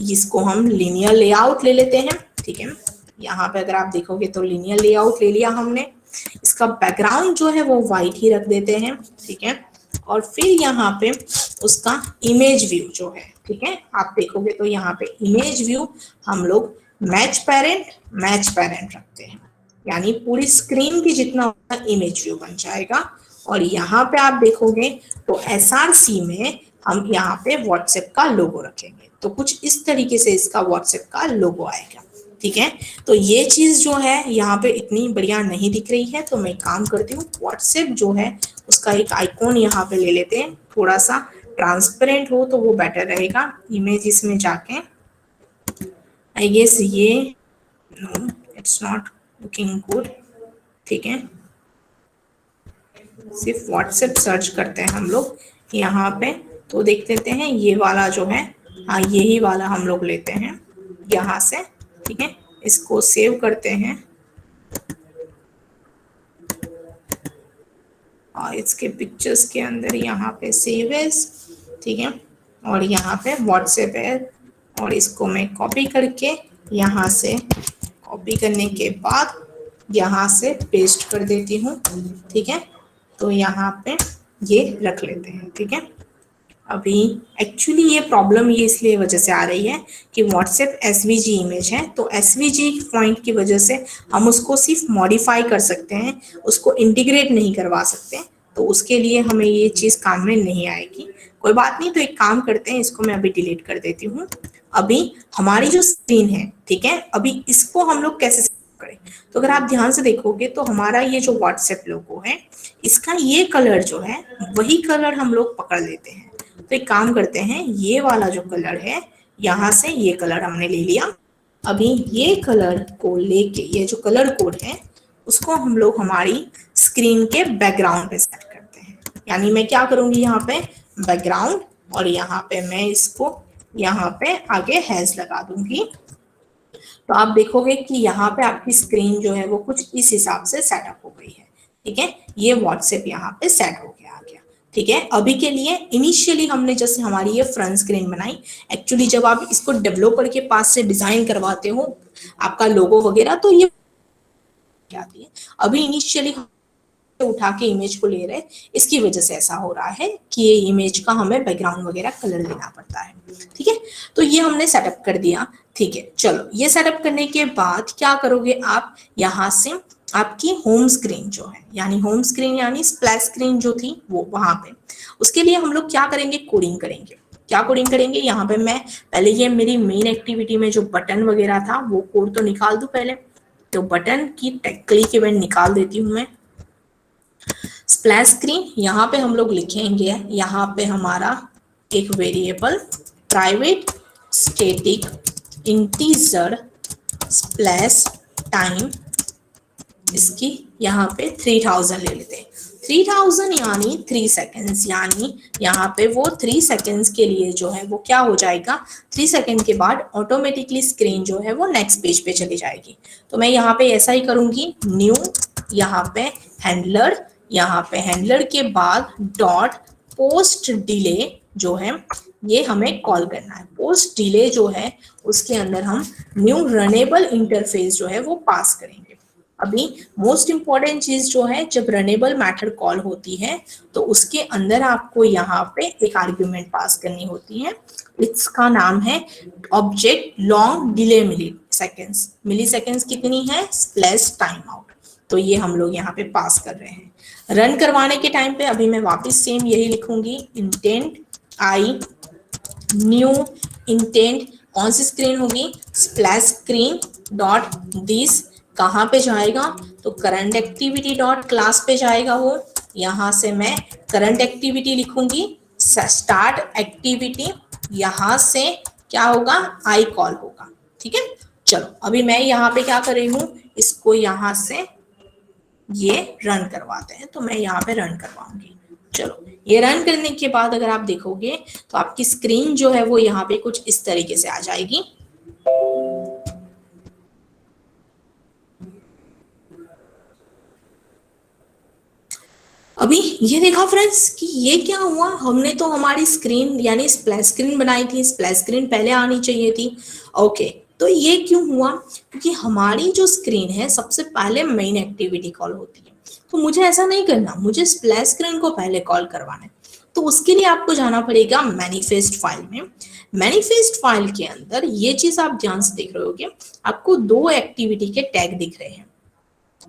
इसको हम लिनियर लेआउट ले लेते हैं। ठीक है, यहाँ पे अगर आप देखोगे तो लिनियर लेआउट ले लिया हमने, इसका बैकग्राउंड जो है वो व्हाइट ही रख देते हैं। ठीक है, और फिर यहाँ पे उसका इमेज व्यू जो है, ठीक है, आप देखोगे तो यहाँ पे इमेज व्यू हम लोग मैच पेरेंट रखते हैं, यानी पूरी स्क्रीन की जितना इमेज व्यू बन जाएगा। और यहाँ पे आप देखोगे तो SRC में हम यहाँ पे व्हाट्सएप का लोगो रखेंगे, तो कुछ इस तरीके से इसका व्हाट्सएप का लोगो आएगा। ठीक है, तो ये चीज जो है यहाँ पे इतनी बढ़िया नहीं दिख रही है, तो मैं काम करती हूँ, व्हाट्सएप जो है उसका एक आइकॉन यहाँ पे ले लेते हैं, थोड़ा सा ट्रांसपेरेंट हो तो वो बेटर रहेगा। इमेजेस में जाके आई गेस ये no it's not looking good. ठीक है, सिर्फ व्हाट्सएप सर्च करते हैं हम लोग यहाँ पे, तो देख लेते हैं ये वाला जो है, हाँ यही वाला हम लोग लेते हैं यहाँ से। ठीक है, इसको सेव करते हैं और इसके पिक्चर्स के अंदर यहाँ पे सेव एज, ठीक है, और यहाँ पे व्हाट्सएप है, और इसको मैं कॉपी करके यहाँ से, कॉपी करने के बाद यहाँ से पेस्ट कर देती हूँ। ठीक है, तो यहाँ पे ये रख लेते हैं। ठीक है, अभी एक्चुअली ये प्रॉब्लम ये इसलिए वजह से आ रही है कि व्हाट्सएप SVG इमेज है, तो SVG पॉइंट की वजह से हम उसको सिर्फ मॉडिफाई कर सकते हैं, उसको इंटीग्रेट नहीं करवा सकते, तो उसके लिए हमें ये चीज़ काम में नहीं आएगी। कोई बात नहीं, तो एक काम करते हैं, इसको मैं अभी डिलीट कर देती हूँ अभी हमारी जो स्क्रीन है, ठीक है, अभी इसको हम लोग कैसे करें? तो अगर आप ध्यान से देखोगे तो हमारा ये जो व्हाट्सएप लोगो है, इसका ये कलर जो है वही कलर हम लोग पकड़ लेते हैं। तो एक काम करते हैं, ये वाला जो कलर है, यहाँ से ये कलर हमने ले लिया। अभी ये कलर को लेके, ये जो कलर कोड है उसको हम लोग हमारी स्क्रीन के बैकग्राउंड पे सेट करते हैं। यानी मैं क्या करूंगी, यहाँ पे बैकग्राउंड, और यहाँ पे मैं इसको यहाँ पे आगे हैज लगा दूंगी। तो आप देखोगे कि यहाँ पे आपकी स्क्रीन जो है वो कुछ इस हिसाब से सेटअप हो गई है। ठीक है, ये व्हाट्सएप यहाँ पे सेट हो गया, आ गया। ठीक है, अभी के लिए इनिशियली हमने जैसे हमारी ये फ्रंट स्क्रीन बनाई, एक्चुअली जब आप इसको डेवलपर के पास से डिजाइन करवाते हो आपका लोगो वगैरह, तो ये आती है। अभी इनिशियली उठा के इमेज को ले रहे, इसकी वजह से ऐसा हो रहा है कि ये इमेज का हमें बैकग्राउंड वगैरह कलर लेना पड़ता है। ठीक है, तो ये हमने सेटअप कर दिया। ठीक है, चलो ये सेटअप करने के बाद क्या करोगे आप, यहाँ से आपकी होम स्क्रीन जो है, यानी होम स्क्रीन यानी स्प्लैश स्क्रीन जो थी वो वहां पे, उसके लिए हम लोग क्या करेंगे, कोडिंग करेंगे। क्या कोडिंग करेंगे, यहाँ पे मैं पहले ये मेरी मेन एक्टिविटी में जो बटन वगैरह था वो कोड तो निकाल दूं पहले। तो बटन की क्लिक इवेंट निकाल देती हूँ मैं। स्प्लैश स्क्रीन, यहाँ पे हम लोग लिखेंगे, यहाँ पे हमारा एक variable private static integer splash time, इसकी यहाँ पे 3000 ले लेते हैं। 3000 यानी 3 सेकेंड्स, यानी यहाँ पे वो 3 सेकेंड्स के लिए जो है वो क्या हो जाएगा, 3 सेकेंड के बाद ऑटोमेटिकली स्क्रीन जो है वो नेक्स्ट पेज पे चली जाएगी। तो मैं यहाँ पे ऐसा ही करूंगी, न्यू, यहाँ पे हैंडलर, यहाँ पे हैंडलर के बाद डॉट पोस्ट डिले जो है ये हमें कॉल करना है। पोस्ट डिले जो है उसके अंदर हम न्यू रनेबल इंटरफेस जो है वो पास करेंगे। अभी मोस्ट इंपॉर्टेंट चीज जो है, जब रनेबल मेथड कॉल होती है तो उसके अंदर आपको यहाँ पे एक आर्ग्यूमेंट पास करनी होती है, इसका नाम है ऑब्जेक्ट लॉन्ग डिले मिली सेकेंड्स। मिली सेकेंड्स कितनी है, स्प्लैश टाइम आउट। तो ये हम लोग यहाँ पे पास कर रहे हैं। रन करवाने के टाइम पे अभी मैं वापस सेम यही लिखूंगी, इंटेंट आई न्यू इंटेंट, कौन सी स्क्रीन होगी, स्प्लैश स्क्रीन डॉट दिस, कहाँ पे जाएगा, तो करंट एक्टिविटी डॉट क्लास पे जाएगा वो। यहाँ से मैं करंट एक्टिविटी लिखूंगी, स्टार्ट एक्टिविटी, यहाँ से क्या होगा, आई कॉल होगा। ठीक है, चलो अभी मैं यहाँ पे क्या कर रही हूँ, इसको यहाँ से ये रन करवाते हैं। तो मैं यहाँ पे रन करवाऊंगी। चलो ये रन करने के बाद अगर आप देखोगे तो आपकी स्क्रीन जो है वो यहाँ पे कुछ इस तरीके से आ जाएगी। अभी ये देखा फ्रेंड्स कि ये क्या हुआ, हमने तो हमारी स्क्रीन यानी स्प्लैश स्क्रीन बनाई थी, स्प्लैश स्क्रीन पहले आनी चाहिए थी। ओके, तो ये क्यों हुआ, क्योंकि हमारी जो स्क्रीन है सबसे पहले मेन एक्टिविटी कॉल होती है। तो मुझे ऐसा नहीं करना, मुझे स्प्लैश स्क्रीन को पहले कॉल करवाना है। तो उसके लिए आपको जाना पड़ेगा मैनिफेस्ट फाइल में। मैनिफेस्ट फाइल के अंदर ये चीज आप ध्यान से देख रहे होगे, आपको 2 एक्टिविटी के टैग दिख रहे हैं।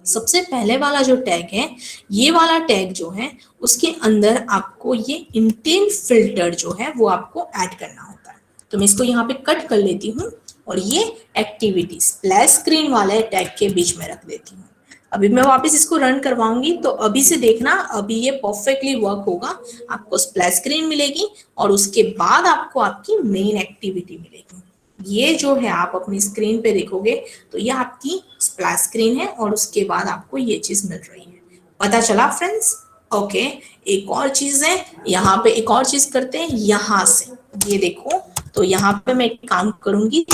सबसे पहले वाला जो टैग है, ये वाला टैग जो है उसके अंदर आपको ये इंटेंट फिल्टर जो है वो आपको ऐड करना होता है। तो मैं इसको यहाँ पे कट कर लेती हूँ और ये एक्टिविटी स्प्लैश स्क्रीन वाले टैग के बीच में रख देती हूँ। अभी मैं वापस इसको रन करवाऊंगी तो अभी से देखना, अभी ये परफेक्टली वर्क होगा। आपको स्प्लैश स्क्रीन मिलेगी और उसके बाद आपको आपकी मेन एक्टिविटी मिलेगी। ये जो है आप अपनी स्क्रीन पे देखोगे तो ये आपकी स्प्लैश स्क्रीन है और उसके बाद आपको ये चीज मिल रही है। पता चला फ्रेंड्स? ओके, एक और चीज है, यहाँ पे एक और चीज करते हैं। यहाँ से ये देखो, तो यहाँ पे मैं एक काम करूंगी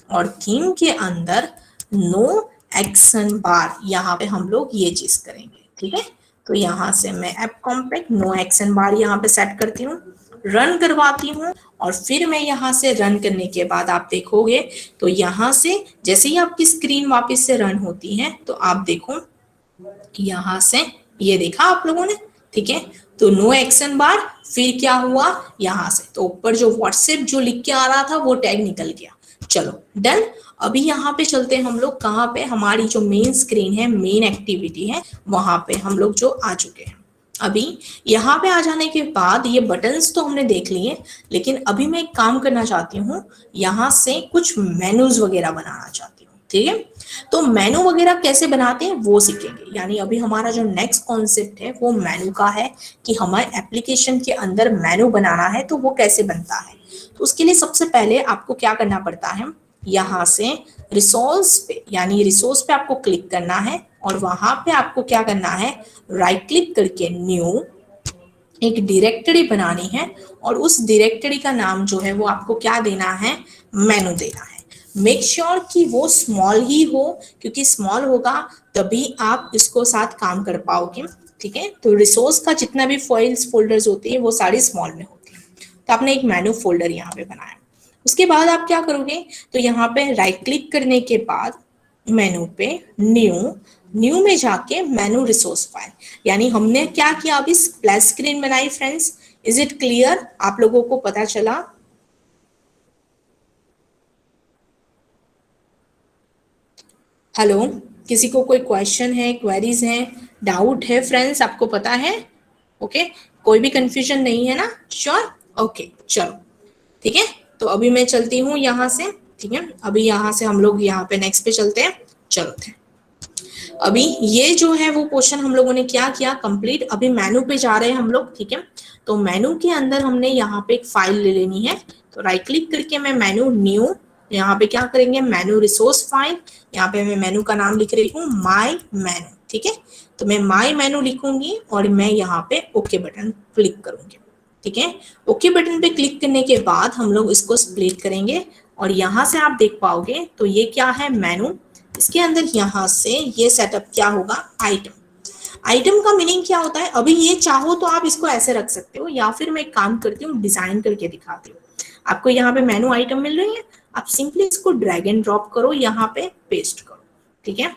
और थीम के अंदर नो एक्शन बार, यहाँ पे हम लोग ये चीज करेंगे। ठीक है, तो यहाँ से मैं ऐप कॉम्पैक्ट नो एक्शन बार यहाँ पे सेट करती हूँ, रन करवाती हूँ और फिर मैं यहाँ से रन करने के बाद आप देखोगे तो यहाँ से जैसे ही आपकी स्क्रीन वापस से रन होती है तो आप देखो यहाँ से ये देखा आप लोगों ने। ठीक है, तो नो एक्शन बार, फिर क्या हुआ, यहाँ से तो ऊपर जो व्हाट्सएप जो लिख के आ रहा था वो टैग निकल गया। चलो डन। अभी यहाँ पे चलते हैं हम लोग कहाँ पे, हमारी जो मेन स्क्रीन है, मेन एक्टिविटी है, वहां पे हम लोग जो आ चुके हैं। अभी यहाँ पे आ जाने के बाद ये बटन्स तो हमने देख लिए, लेकिन अभी मैं एक काम करना चाहती हूँ, यहाँ से कुछ मेनूज वगैरह बनाना चाहती हूँ, ठीक है। तो मेनू वगैरह कैसे बनाते हैं वो सीखेंगे, यानी अभी हमारा जो नेक्स्ट कॉन्सेप्ट है वो मेनू का है, कि हमारे एप्लीकेशन के अंदर मेनू बनाना है तो वो कैसे बनता है। तो उसके लिए सबसे पहले आपको क्या करना पड़ता है, यहाँ से रिसोर्स पे, यानी रिसोर्स पे आपको क्लिक करना है और वहां पे आपको क्या करना है, राइट क्लिक करके न्यू एक डायरेक्टरी बनानी है, और उस डायरेक्टरी का नाम जो है वो आपको क्या देना है, मेनू देना है। मेक श्योर कि वो स्मॉल ही हो, क्योंकि स्मॉल होगा तभी आप इसको साथ काम कर पाओगे, ठीक है। तो रिसोर्स का जितना भी फाइल्स फोल्डर्स होती है वो सारी स्मॉल में होती है। तो आपने एक मेनू फोल्डर यहाँ पे बनाया, उसके बाद आप क्या करोगे, तो यहाँ पे राइट क्लिक करने के बाद मेनू पे न्यू, न्यू में जाके मेनू रिसोर्स फाइल, यानी हमने क्या किया, अभी स्प्लैश स्क्रीन बनाई फ्रेंड्स। इज इट क्लियर, आप लोगों को पता चला? हेलो, किसी को कोई क्वेश्चन है, क्वेरीज है, डाउट है फ्रेंड्स, आपको पता है? ओके, कोई भी कंफ्यूजन नहीं है ना? श्योर, ओके चलो, ठीक है। तो अभी मैं चलती हूँ यहाँ से, ठीक है। अभी यहाँ से हम लोग यहाँ पे नेक्स्ट पे चलते हैं, चलो थे। अभी ये जो है वो क्वेश्चन हम लोगों ने क्या किया, कंप्लीट। अभी मेनू पे जा रहे हैं हम लोग, ठीक है। तो मेनू के अंदर हमने यहाँ पे एक फाइल ले लेनी है, तो राइट क्लिक करके मैं मेनू न्यू, यहाँ पे क्या करेंगे, मेनू रिसोर्स फाइल, यहाँ पे मैं मेनू का नाम लिख रही हूँ माई मेनू, ठीक है। तो मैं माई मेनू लिखूंगी और मैं यहाँ पे ओके बटन क्लिक करूंगी, ठीक है। ओके बटन पे क्लिक करने के बाद हम लोग इसको स्प्लिट करेंगे, और यहाँ से आप देख पाओगे तो ये क्या है, मेनू। इसके अंदर यहाँ से ये सेटअप क्या होगा, आइटम। आइटम का मीनिंग क्या होता है, अभी ये चाहो तो आप इसको ऐसे रख सकते हो, या फिर मैं एक काम करती हूँ, डिजाइन करके दिखाती हूँ। आपको यहाँ पे मेनू आइटम मिल रही है, आप सिंपली इसको ड्रैग एंड ड्रॉप करो, यहाँ पे पेस्ट करो, ठीक है।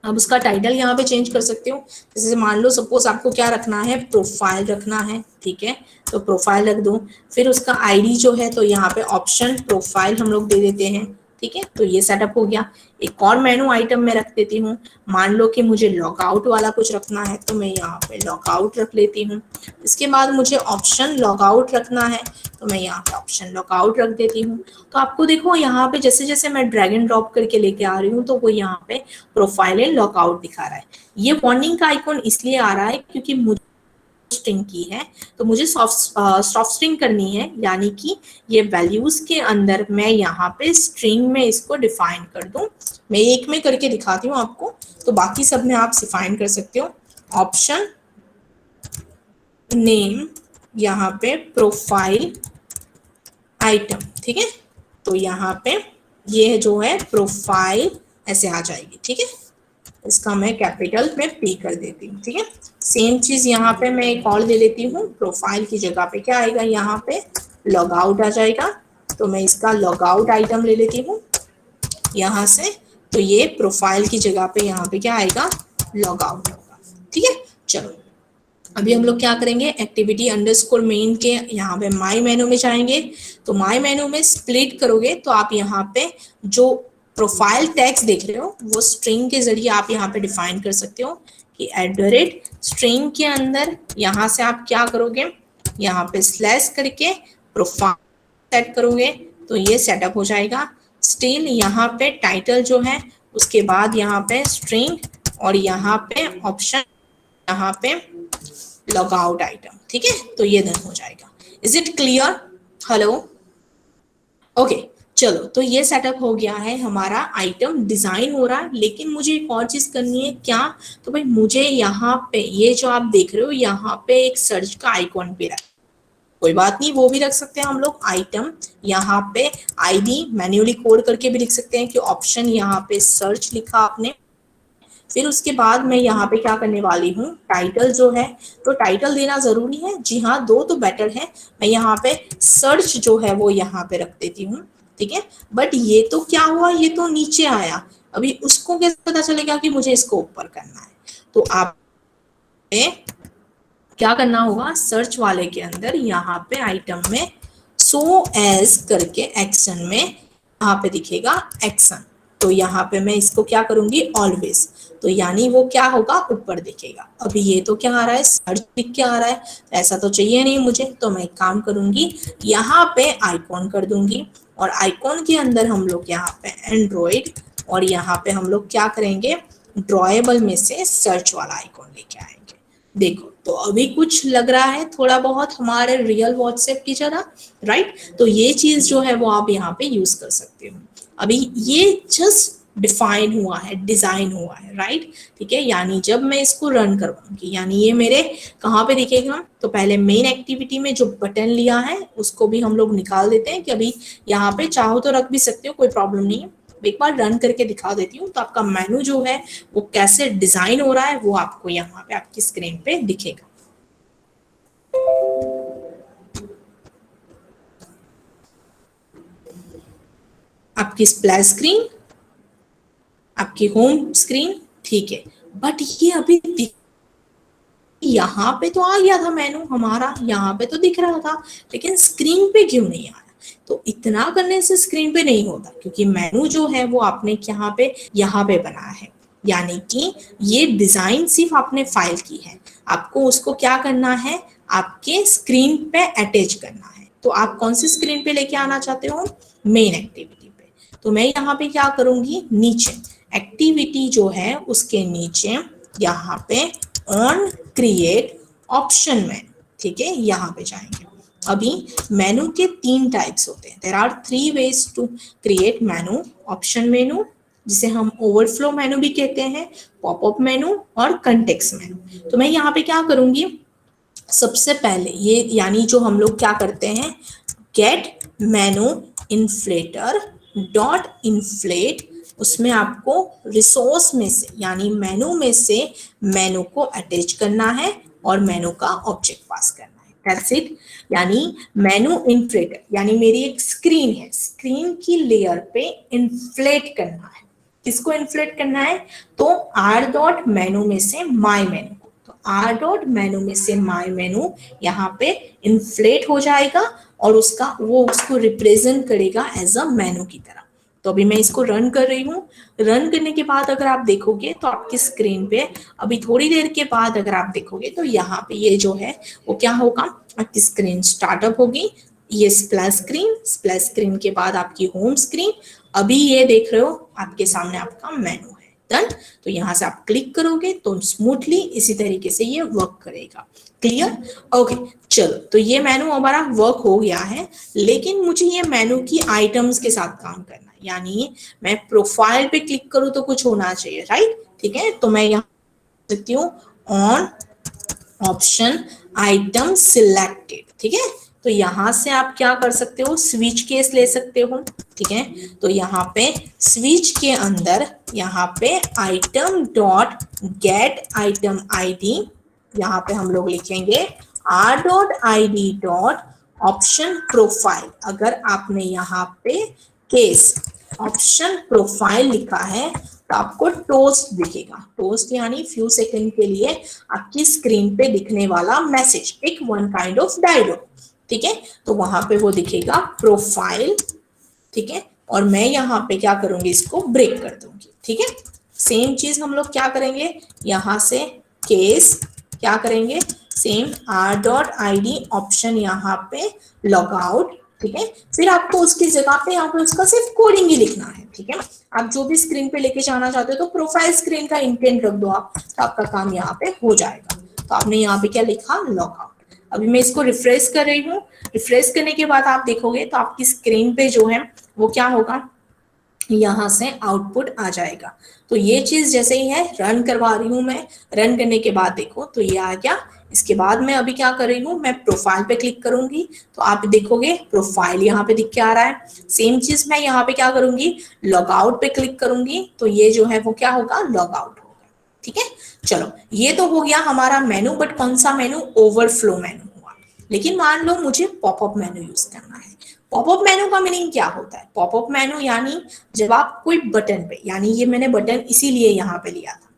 अब उसका टाइटल यहाँ पे चेंज कर सकते हो, जैसे मान लो सपोज आपको क्या रखना है, प्रोफाइल रखना है, ठीक है। तो प्रोफाइल रख दो, फिर उसका आईडी जो है तो यहाँ पे ऑप्शन प्रोफाइल हम लोग दे देते हैं, ठीक है। तो ये सेटअप हो गया। एक और मेनू आइटम में रख देती हूँ, मान लो कि मुझे लॉगआउट वाला कुछ रखना है, तो मैं यहाँ पे लॉगआउट रख लेती हूँ। इसके बाद मुझे ऑप्शन लॉगआउट रखना है, तो मैं यहाँ पे ऑप्शन लॉगआउट रख देती हूँ। तो आपको देखो यहाँ पे जैसे जैसे मैं ड्रैग एंड ड्रॉप करके लेके आ रही हूँ, तो वो यहाँ पे प्रोफाइल एंड लॉगआउट दिखा रहा है। ये वार्निंग का आइकॉन इसलिए आ रहा है क्योंकि मुझे स्ट्रिंग की है, तो मुझे सॉफ्ट स्ट्रिंग करनी है, यानी कि ये वैल्यूज के अंदर मैं यहाँ पे स्ट्रिंग में इसको डिफाइन कर दूं। मैं एक में करके दिखाती हूँ आपको, तो बाकी सब में आप डिफाइन कर सकते हो। ऑप्शन नेम, यहाँ पे प्रोफाइल आइटम, ठीक है। तो यहाँ पे ये जो है प्रोफाइल ऐसे आ जाएगी, ठीक है। इसका मैं कैपिटल में पी कर देती हूँ, ठीक है। सेम चीज यहाँ पे मैं एक और ले लेती हूँ, प्रोफाइल की जगह पे क्या आएगा, यहाँ पे लॉग आउट आ जाएगा, तो मैं इसका लॉग आउट आइटम ले लेती हूँ यहाँ से। तो ये प्रोफाइल की जगह पे यहाँ पे क्या आएगा, लॉग आउट होगा, ठीक है। चलो अभी हम लोग क्या करेंगे, एक्टिविटी अंडरस्कोर मेन के यहाँ पे माई मेनू में जाएंगे। तो माई मेनू में स्प्लिट करोगे तो आप यहाँ पे जो प्रोफाइल टैग्स देख रहे हो वो स्ट्रिंग के जरिए आप यहाँ पे डिफाइन कर सकते हो कि @, के अंदर यहाँ से आप क्या करोगे, यहाँ पे स्लैश करके प्रोफाइल सेट करोगे, तो ये सेटअप हो जाएगा। स्टिल यहाँ पे टाइटल जो है, उसके बाद यहाँ पे स्ट्रिंग, और यहाँ पे ऑप्शन, यहाँ पे लॉग आउट आइटम, ठीक है। तो ये डन हो जाएगा। Is it clear? Hello, okay चलो, तो ये सेटअप हो गया है, हमारा आइटम डिजाइन हो रहा है। लेकिन मुझे एक और चीज करनी है, क्या, तो भाई मुझे यहाँ पे ये जो आप देख रहे हो यहाँ पे एक सर्च का आइकॉन पे रख, कोई बात नहीं वो भी रख सकते हैं हम लोग। आइटम यहाँ पे आईडी मैन्युअली कोड करके भी लिख सकते हैं कि ऑप्शन यहाँ पे सर्च लिखा आपने। फिर उसके बाद मैं यहाँ पे क्या करने वाली हूँ, टाइटल जो है, तो टाइटल देना जरूरी है, जी हाँ, दो तो बेटर है। मैं यहाँ पे सर्च जो है वो यहाँ पे रख देती हूँ, ठीक है। बट ये तो क्या हुआ, ये तो नीचे आया, अभी उसको कैसे पता चलेगा कि मुझे इसको ऊपर करना है। तो आप क्या करना होगा, सर्च वाले के अंदर यहाँ पे आइटम में शो एज करके एक्शन में यहाँ पे दिखेगा एक्शन, तो यहाँ पे मैं इसको क्या करूंगी ऑलवेज, तो यानी वो क्या होगा ऊपर दिखेगा। अभी ये तो क्या आ रहा है सर्च दिख के आ रहा है, ऐसा तो चाहिए नहीं मुझे, तो मैं एक काम करूंगी यहाँ पे आइकॉन कर दूंगी और आइकॉन के अंदर हम लोग यहाँ पे एंड्रॉइड और यहाँ पे हम लोग क्या करेंगे ड्रॉएबल में से सर्च वाला आइकॉन लेके आएंगे। देखो तो अभी कुछ लग रहा है थोड़ा बहुत हमारे रियल व्हाट्सएप की तरह, राइट। तो ये चीज जो है वो आप यहाँ पे यूज कर सकते हो। अभी ये जस्ट डिफाइन हुआ है, डिजाइन हुआ है, राइट, ठीक है। यानी जब मैं इसको रन करवाऊंगी यानी ये मेरे कहाँ पे दिखेगा, तो पहले मेन एक्टिविटी में जो बटन लिया है उसको भी हम लोग निकाल देते हैं कि अभी यहाँ पे चाहो तो रख भी सकते हो, कोई प्रॉब्लम नहीं है। एक बार रन करके दिखा देती हूँ तो आपका मेनू जो है वो कैसे डिजाइन हो रहा है वो आपको यहाँ पे आपकी स्क्रीन पे दिखेगा। आपकी स्प्लैश स्क्रीन, आपकी होम स्क्रीन, ठीक है। बट ये अभी यहाँ पे तो आ गया था मेनू हमारा, यहाँ पे तो दिख रहा था, लेकिन स्क्रीन पे क्यों नहीं आया। तो इतना करने से स्क्रीन पे नहीं होता, क्योंकि मेनू जो है वो आपने यहाँ पे बनाया है। यानी कि ये डिजाइन सिर्फ आपने फाइल की है, आपको उसको क्या करना है आपके स्क्रीन पे अटैच करना है। तो आप कौन सी स्क्रीन पे लेके आना चाहते हो, मेन एक्टिविटी पे। तो मैं यहाँ पे क्या करूंगी नीचे एक्टिविटी जो है उसके नीचे यहाँ पे ऑन क्रिएट ऑप्शन मेनू, ठीक है, यहाँ पे जाएंगे। अभी मेनू के 3 टाइप्स होते हैं, there are 3 ways to create menu, option menu जिसे हम ओवरफ्लो मेनू भी कहते हैं, पॉपअप मेनू और कंटेक्स्ट मेनू। तो मैं यहाँ पे क्या करूंगी सबसे पहले ये यानी जो हम लोग क्या करते हैं get menu inflater dot inflate, उसमें आपको रिसोर्स में से यानी मेनू में से मेनू को अटैच करना है और मेनू का ऑब्जेक्ट पास करना है, दैट्स इट। यानी मेनू इन्फ्लेटर यानी मेरी एक स्क्रीन है, स्क्रीन की लेयर पे इन्फ्लेट करना है। किसको इन्फ्लेट करना है, तो आर डॉट मेनू में से माई मेनू, तो आर डॉट मेनू में से माई मेनू यहाँ पे इन्फ्लेट हो जाएगा और उसको रिप्रेजेंट करेगा एज अ मेनू की तरह। तो अभी मैं इसको रन कर रही हूँ। रन करने के बाद अगर आप देखोगे तो आपकी स्क्रीन पे अभी थोड़ी देर के बाद अगर आप देखोगे तो यहाँ पे ये जो है वो क्या होगा, आपकी स्क्रीन स्टार्टअप होगी। ये स्प्लैश स्क्रीन के बाद आपकी होम स्क्रीन, अभी ये देख रहे हो आपके सामने आपका मेनू है, डन। तो यहाँ से आप क्लिक करोगे तो स्मूथली इसी तरीके से ये वर्क करेगा, क्लियर, ओके। चलो तो ये मेनू हमारा वर्क हो गया है, लेकिन मुझे ये मेनू की आइटम्स के साथ काम करना है। यानी मैं प्रोफाइल पे क्लिक करूँ तो कुछ होना चाहिए, राइट, ठीक है। तो मैं यहाँ सकती हूँ ऑन ऑप्शन आइटम सिलेक्टेड, ठीक है। तो यहां से आप क्या कर सकते हो स्विच केस ले सकते हो, ठीक है। तो यहाँ पे स्विच के अंदर यहाँ पे item dot gate item ID, यहाँ पे हम लोग लिखेंगे R dot I D dot option profile. अगर आपने यहाँ पे केस ऑप्शन प्रोफाइल लिखा है तो आपको टोस्ट दिखेगा, टोस्ट यानी फ्यू सेकंड के लिए आपकी स्क्रीन पे दिखने वाला मैसेज, एक वन काइंड ऑफ डायलॉग, ठीक है। तो वहां पे वो दिखेगा प्रोफाइल, ठीक है। और मैं यहाँ पे क्या करूंगी इसको ब्रेक कर दूंगी, ठीक है। सेम चीज हम लोग क्या करेंगे यहाँ से केस क्या करेंगे same R dot I D option यहाँ पे लॉग आउट, ठीक है। फिर आपको उसकी जगह पे यहाँ पे उसका सिर्फ कोडिंग ही लिखना है, ठीक है। आप जो भी स्क्रीन पे लेके जाना चाहते हो तो प्रोफाइल स्क्रीन का इंटेंट रख दो आप, तो आपका काम यहाँ पे हो जाएगा। तो आपने यहाँ पे क्या लिखा लॉग आउट। अभी मैं इसको रिफ्रेश कर रही हूँ, रिफ्रेश करने के बाद आप देखोगे तो आपकी स्क्रीन पे जो है वो क्या होगा, यहाँ से आउटपुट आ जाएगा। तो ये चीज जैसे ही है रन करवा रही हूँ मैं, रन करने के बाद देखो तो ये आ गया। इसके बाद मैं अभी क्या कर रही हूँ मैं प्रोफाइल पे क्लिक करूंगी तो आप देखोगे प्रोफाइल यहाँ पे दिख के आ रहा है। सेम चीज मैं यहाँ पे क्या करूंगी लॉग आउट पे क्लिक करूंगी तो ये जो है वो क्या होगा लॉग आउट होगा, ठीक है। चलो ये तो हो गया हमारा मेनू, बट कौन सा मेनू, ओवरफ्लो मेनू हुआ। लेकिन मान लो मुझे पॉपअप मेनू यूज करना है। पॉपअप मेनू का मीनिंग क्या होता है, पॉपअप मेनू यानी जब आप कोई बटन पे, यानी ये मैंने बटन इसीलिए यहाँ पे लिया था,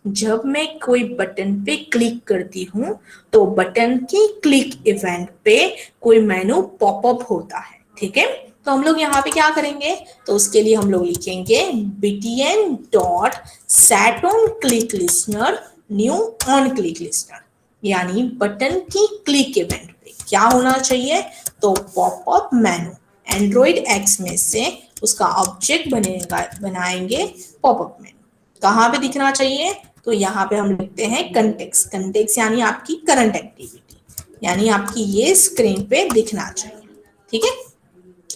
जब मैं कोई बटन पे क्लिक करती हूँ तो बटन की क्लिक इवेंट पे कोई मेनू पॉपअप होता है, ठीक है। तो हम लोग यहाँ पे क्या करेंगे, तो उसके लिए हम लोग लिखेंगे btn dot set on click listener new on click listener, यानी बटन की क्लिक इवेंट पे क्या होना चाहिए, तो पॉपअप मेनू एंड्रॉइड एक्स में से उसका ऑब्जेक्ट बनेगा, बनाएंगे पॉपअप मेनू। कहाँ पे दिखना चाहिए, तो यहाँ पे हम लिखते हैं कंटेक्स्ट, कंटेक्स्ट यानी आपकी करंट एक्टिविटी, यानी आपकी ये स्क्रीन पे दिखना चाहिए। ठीक है,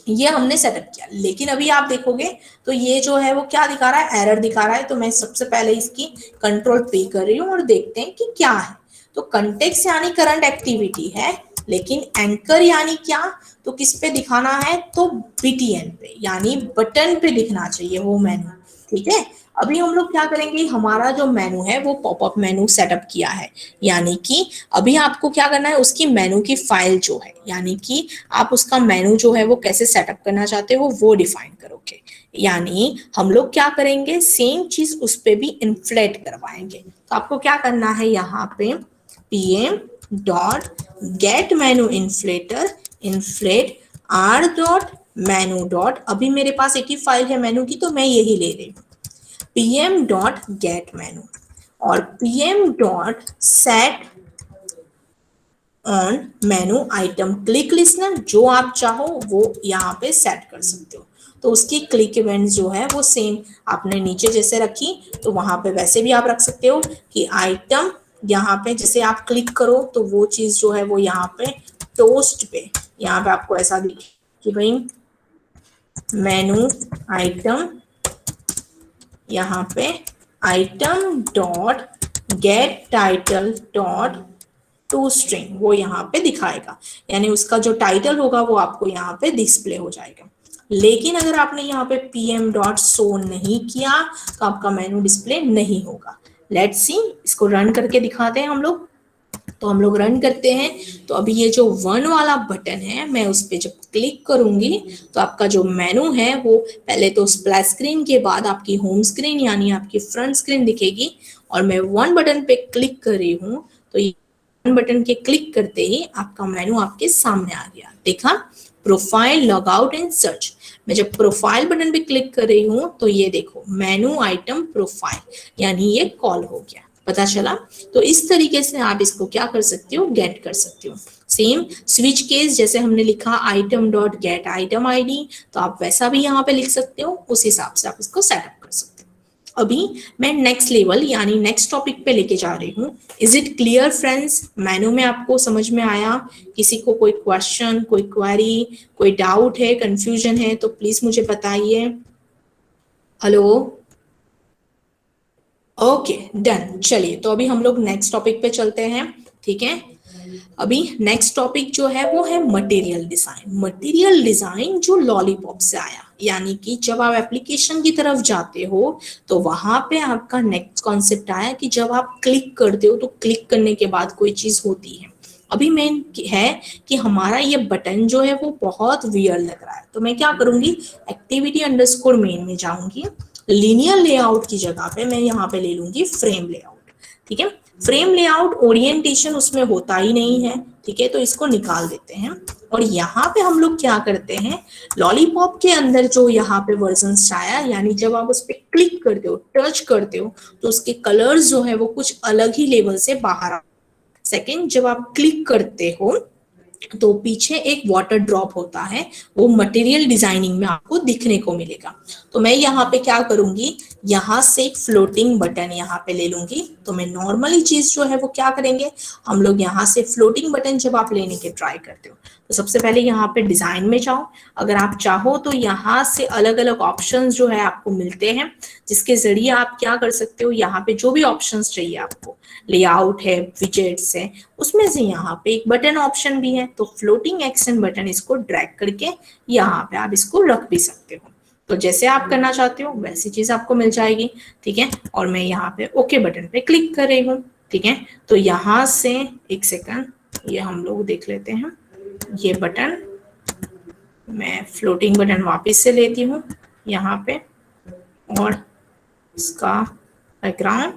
ये हमने सेटअप किया। लेकिन अभी आप देखोगे तो ये जो है वो क्या दिखा रहा है, एरर दिखा रहा है। तो मैं सबसे पहले इसकी कंट्रोल पे कर रही हूँ और देखते हैं कि क्या है। तो कंटेक्स्ट यानी करंट एक्टिविटी है, लेकिन एंकर यानी क्या, तो किस पे दिखाना है, तो बीटीएन पे यानी बटन पे दिखना चाहिए वो मेनू। ठीक है, अभी हम लोग क्या करेंगे, हमारा जो मेनू है वो पॉपअप मेनू सेटअप किया है, यानी कि अभी आपको क्या करना है, उसकी मेनू की फाइल जो है, यानी कि आप उसका मेनू जो है वो कैसे सेटअप करना चाहते हो वो डिफाइन करोगे। यानी हम लोग क्या करेंगे, सेम चीज उस पे भी इन्फ्लेट करवाएंगे। तो आपको क्या करना है, यहाँ पे pm dot gate menu inflator inflate r dot menu dot, अभी मेरे पास एक ही फाइल है मेनू की तो मैं यही ले रही हूँ, pm डॉट गेट मेनू और pm dot set on menu item click listener, जो आप चाहो वो यहाँ पे सेट कर सकते हो। तो उसकी क्लिक इवेंट जो है वो सेम आपने नीचे जैसे रखी, तो वहां पे वैसे भी आप रख सकते हो कि आइटम यहाँ पे जैसे आप क्लिक करो तो वो चीज जो है वो यहाँ पे टोस्ट पे, यहाँ पे आपको ऐसा दिखे कि भाई मेनू आइटम, यहाँ पे item dot gate title dot to string वो यहाँ पे दिखाएगा, यानी उसका जो टाइटल होगा वो आपको यहाँ पे डिस्प्ले हो जाएगा। लेकिन अगर आपने यहाँ पे pm डॉट शो नहीं किया तो आपका मेनू डिस्प्ले नहीं होगा। लेट्स सी, इसको रन करके दिखाते हैं हम लोग। तो हम लोग रन करते हैं, तो अभी ये जो वन वाला बटन है मैं उस पर जब क्लिक करूंगी तो आपका जो मेनू है वो पहले तो स्प्लैश स्क्रीन के बाद आपकी होम स्क्रीन यानी आपकी फ्रंट स्क्रीन दिखेगी। और मैं वन बटन पे क्लिक कर रही हूँ तो ये वन बटन के क्लिक करते ही आपका मेनू आपके सामने आ गया। देखा, profile log out and search. मैं जब प्रोफाइल बटन पे क्लिक कर रही हूँ तो ये देखो मेनू आइटम प्रोफाइल, यानी ये कॉल हो गया। पता चला? तो इस तरीके से आप इसको क्या कर सकते हो, गेट कर सकते हो। सेम स्विच केस जैसे हमने लिखा item dot gate item ID, तो आप वैसा भी यहाँ पे लिख सकते हो, उस हिसाब से आप इसको सेटअप कर सकते हो। अभी मैं नेक्स्ट लेवल यानी नेक्स्ट टॉपिक पे लेके जा रही हूँ। Is it clear friends? मेनू में आपको समझ में आया? किसी को कोई क्वेश्चन, कोई क्वेरी, कोई डाउट है, कंफ्यूजन है तो प्लीज मुझे बताइए। Hello, okay done. चलिए, तो अभी हम लोग नेक्स्ट टॉपिक पे चलते हैं। ठीक है, अभी नेक्स्ट टॉपिक जो है वो है मटेरियल डिजाइन। मटेरियल डिजाइन जो लॉलीपॉप से आया, यानी कि जब आप एप्लीकेशन की तरफ जाते हो तो वहां पे आपका नेक्स्ट कॉन्सेप्ट आया कि जब आप क्लिक करते हो तो क्लिक करने के बाद कोई चीज होती है। अभी मेन है कि हमारा ये बटन जो है वो बहुत वियर लग रहा है, तो मैं क्या करूंगी, एक्टिविटी अंडरस्कोर मेन में जाऊंगी, लीनियर लेआउट की जगह पे मैं यहाँ पे ले लूंगी फ्रेम लेआउट। ठीक है, फ्रेम लेआउट ओरिएंटेशन उसमें होता ही नहीं है। ठीक है, तो इसको निकाल देते हैं। और यहाँ पे हम लोग क्या करते हैं, लॉलीपॉप के अंदर जो यहाँ पे वर्जन आया, यानी जब आप उस पर क्लिक करते हो, टच करते हो, तो उसके कलर्स जो है वो कुछ अलग ही लेवल से बाहर आ। सेकेंड, जब आप क्लिक करते हो तो पीछे एक वाटर ड्रॉप होता है, वो मटेरियल डिजाइनिंग में आपको दिखने को मिलेगा। तो मैं यहाँ पे क्या करूंगी, यहाँ से एक फ्लोटिंग बटन यहाँ पे ले लूंगी। तो मैं नॉर्मली चीज जो है वो क्या करेंगे, हम लोग यहाँ से फ्लोटिंग बटन जब आप लेने के ट्राई करते हो तो सबसे पहले यहाँ पे डिजाइन में जाओ। अगर आप चाहो तो यहाँ से अलग अलग ऑप्शंस जो है आपको मिलते हैं, जिसके जरिए आप क्या कर सकते हो, यहाँ पे जो भी ऑप्शंस चाहिए आपको, लेआउट है, विजेट्स है, उसमें से यहाँ पे एक बटन ऑप्शन भी है। तो फ्लोटिंग एक्शन बटन, इसको ड्रैग करके यहाँ पे आप इसको रख भी सकते हो। तो जैसे आप करना चाहते हो वैसी चीज आपको मिल जाएगी। ठीक है, और मैं यहाँ पे ओके बटन पे क्लिक कर रही हूँ। ठीक है, तो यहाँ से एक सेकंड, ये हम लोग देख लेते हैं। ये बटन, मैं फ्लोटिंग बटन वापस से लेती हूँ यहाँ पे, और इसका बैकग्राउंड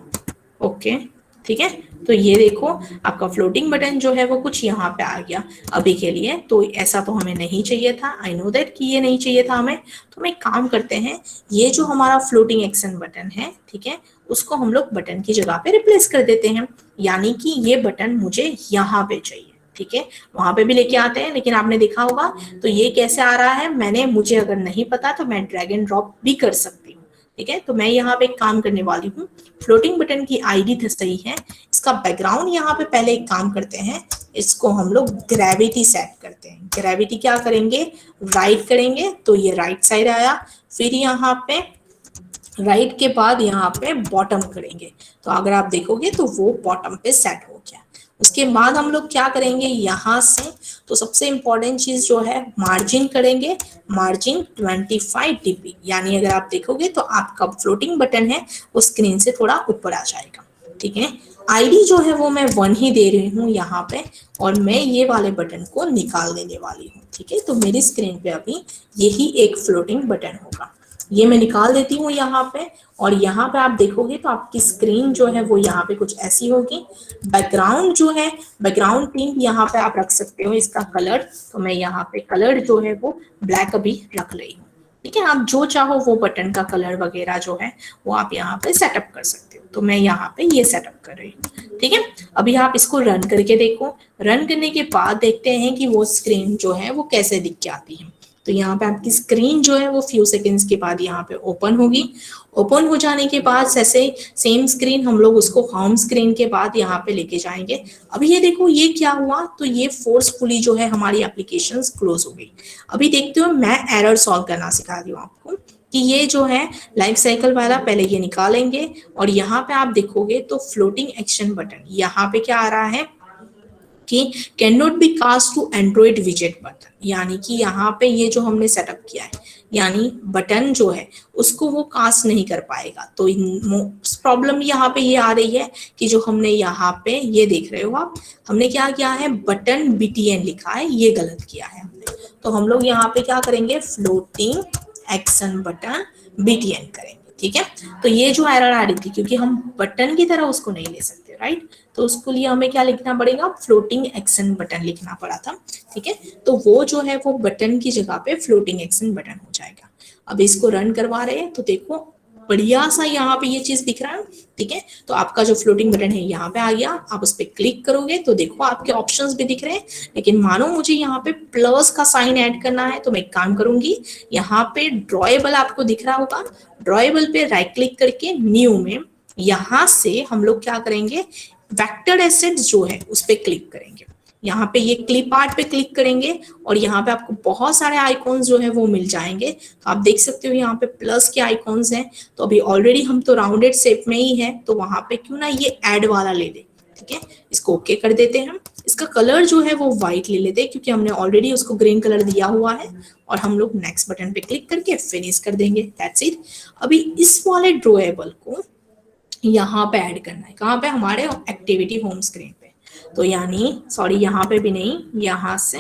ओके, ठीक है। तो ये देखो आपका फ्लोटिंग बटन जो है वो कुछ यहाँ पे आ गया अभी के लिए। तो ऐसा तो हमें नहीं चाहिए था, आई नो दैट कि ये नहीं चाहिए था हमें। तो हम एक काम करते हैं, ये जो हमारा फ्लोटिंग एक्शन बटन है, ठीक है, उसको हम लोग बटन की जगह पे रिप्लेस कर देते हैं। यानी कि ये बटन मुझे यहाँ पे चाहिए, ठीक है। वहां पे भी लेके आते हैं, लेकिन आपने देखा होगा तो ये कैसे आ रहा है, मुझे अगर नहीं पता तो मैं ड्रैग एंड ड्रॉप भी कर सकती हूँ, ठीक है। तो मैं यहाँ पे एक काम करने वाली हूँ, फ्लोटिंग बटन की आईडी तो सही है, इसका बैकग्राउंड यहाँ पे पहले एक काम करते हैं, इसको हम लोग ग्रेविटी सेट करते हैं। ग्रेविटी क्या करेंगे, राइट करेंगे तो ये राइट साइड आया, फिर यहाँ पे राइट के बाद यहाँ पे बॉटम करेंगे, तो अगर आप देखोगे तो वो बॉटम पे सेट हो गया। उसके बाद हम लोग क्या करेंगे यहाँ से, तो सबसे इंपॉर्टेंट चीज जो है मार्जिन करेंगे, मार्जिन 25 dp, यानी अगर आप देखोगे तो आपका फ्लोटिंग बटन है वो स्क्रीन से थोड़ा ऊपर आ जाएगा, ठीक है। आईडी जो है वो मैं 1 ही दे रही हूँ यहाँ पे, और मैं ये वाले बटन को निकाल देने वाली हूँ, ठीक है। तो मेरी स्क्रीन पे अभी यही एक फ्लोटिंग बटन होगा, ये मैं निकाल देती हूँ यहाँ पे। और यहाँ पे आप देखोगे तो आपकी स्क्रीन जो है वो यहाँ पे कुछ ऐसी होगी। बैकग्राउंड जो है, बैकग्राउंड थीम यहाँ पे आप रख सकते हो, इसका कलर, तो मैं यहाँ पे कलर जो है वो ब्लैक अभी रख रही हूँ, ठीक है। आप जो चाहो वो बटन का कलर वगैरह जो है वो आप यहाँ पे सेटअप कर सकते हो। तो मैं यहाँ पे ये सेटअप कर रही हूँ, ठीक है। अभी आप इसको रन करके देखो, रन करने के बाद देखते हैं कि वो स्क्रीन जो है वो कैसे दिख के आती है। तो यहाँ पे आपकी स्क्रीन जो है वो फ्यू सेकंड्स के बाद यहाँ पे ओपन होगी। ओपन हो जाने के बाद ऐसे सेम स्क्रीन हम लोग उसको होम स्क्रीन के बाद यहाँ पे लेके जाएंगे। अभी ये देखो ये क्या हुआ, तो ये फोर्सफुली जो है हमारी एप्लीकेशंस क्लोज हो गई। अभी देखते हो मैं एरर सॉल्व करना सिखा रही हूँ आपको, कि ये जो है लाइफ साइकिल वाला पहले ये निकालेंगे, और यहाँ पे आप देखोगे तो फ्लोटिंग एक्शन बटन यहाँ पे क्या आ रहा है कि can not be cast to android विजेट बटन, यानी कि यहाँ पे ये जो हमने सेटअप किया है, यानी बटन जो है उसको वो कास्ट नहीं कर पाएगा। तो प्रॉब्लम यहाँ पे ये आ रही है कि जो हमने यहाँ पे ये देख रहे हो आप, हमने क्या किया है, बटन BTN लिखा है, ये गलत किया है हमने। तो हम लोग यहाँ पे क्या करेंगे, फ्लोटिंग एक्शन बटन BTN करेंगे, ठीक है। तो ये जो एरर आ रही थी, क्योंकि हम बटन की तरह उसको नहीं ले सकते, राइट, तो उसके लिए हमें क्या लिखना पड़ेगा, फ्लोटिंग एक्शन बटन लिखना पड़ा था, ठीक है। तो वो जो है वो बटन की जगह पे फ्लोटिंग एक्शन बटन हो जाएगा। अब इसको रन करवा रहे हैं तो देखो बढ़िया सा यहाँ पे ये चीज दिख रहा है, ठीक है। तो आपका जो फ्लोटिंग बटन है यहाँ पे आ गया, आप उस पर क्लिक करोगे तो देखो आपके ऑप्शंस भी दिख रहे हैं। लेकिन मानो मुझे यहाँ पे प्लस का साइन ऐड करना है, तो मैं एक काम करूंगी, यहाँ पे ड्रॉएबल आपको दिख रहा होगा, ड्रॉएबल पे राइट क्लिक करके न्यू में यहाँ से हम लोग क्या करेंगे, वेक्टर एसेट्स जो है उस पर क्लिक करेंगे। यहाँ पे ये क्लिप आर्ट पे क्लिक करेंगे और यहाँ पे आपको बहुत सारे आइकॉन्स जो है वो मिल जाएंगे। तो आप देख सकते हो यहाँ पे प्लस के आइकॉन्स हैं। तो अभी ऑलरेडी हम तो राउंडेड शेप में ही है, तो वहां पे क्यों ना ये ऐड वाला ले ले, ठीक है। इसको ओके कर देते हैं हम। इसका कलर जो है वो व्हाइट ले लेते हैं, क्योंकि हमने ऑलरेडी उसको ग्रीन कलर दिया हुआ है। और हम लोग नेक्स्ट बटन पे क्लिक करके फिनिश कर देंगे, दैट्स इट। अभी इस वाले ड्रॉएबल को यहाँ पे ऐड करना है, कहाँ पे, हमारे एक्टिविटी होम स्क्रीन पे। तो यानी सॉरी यहाँ पे भी नहीं, यहाँ से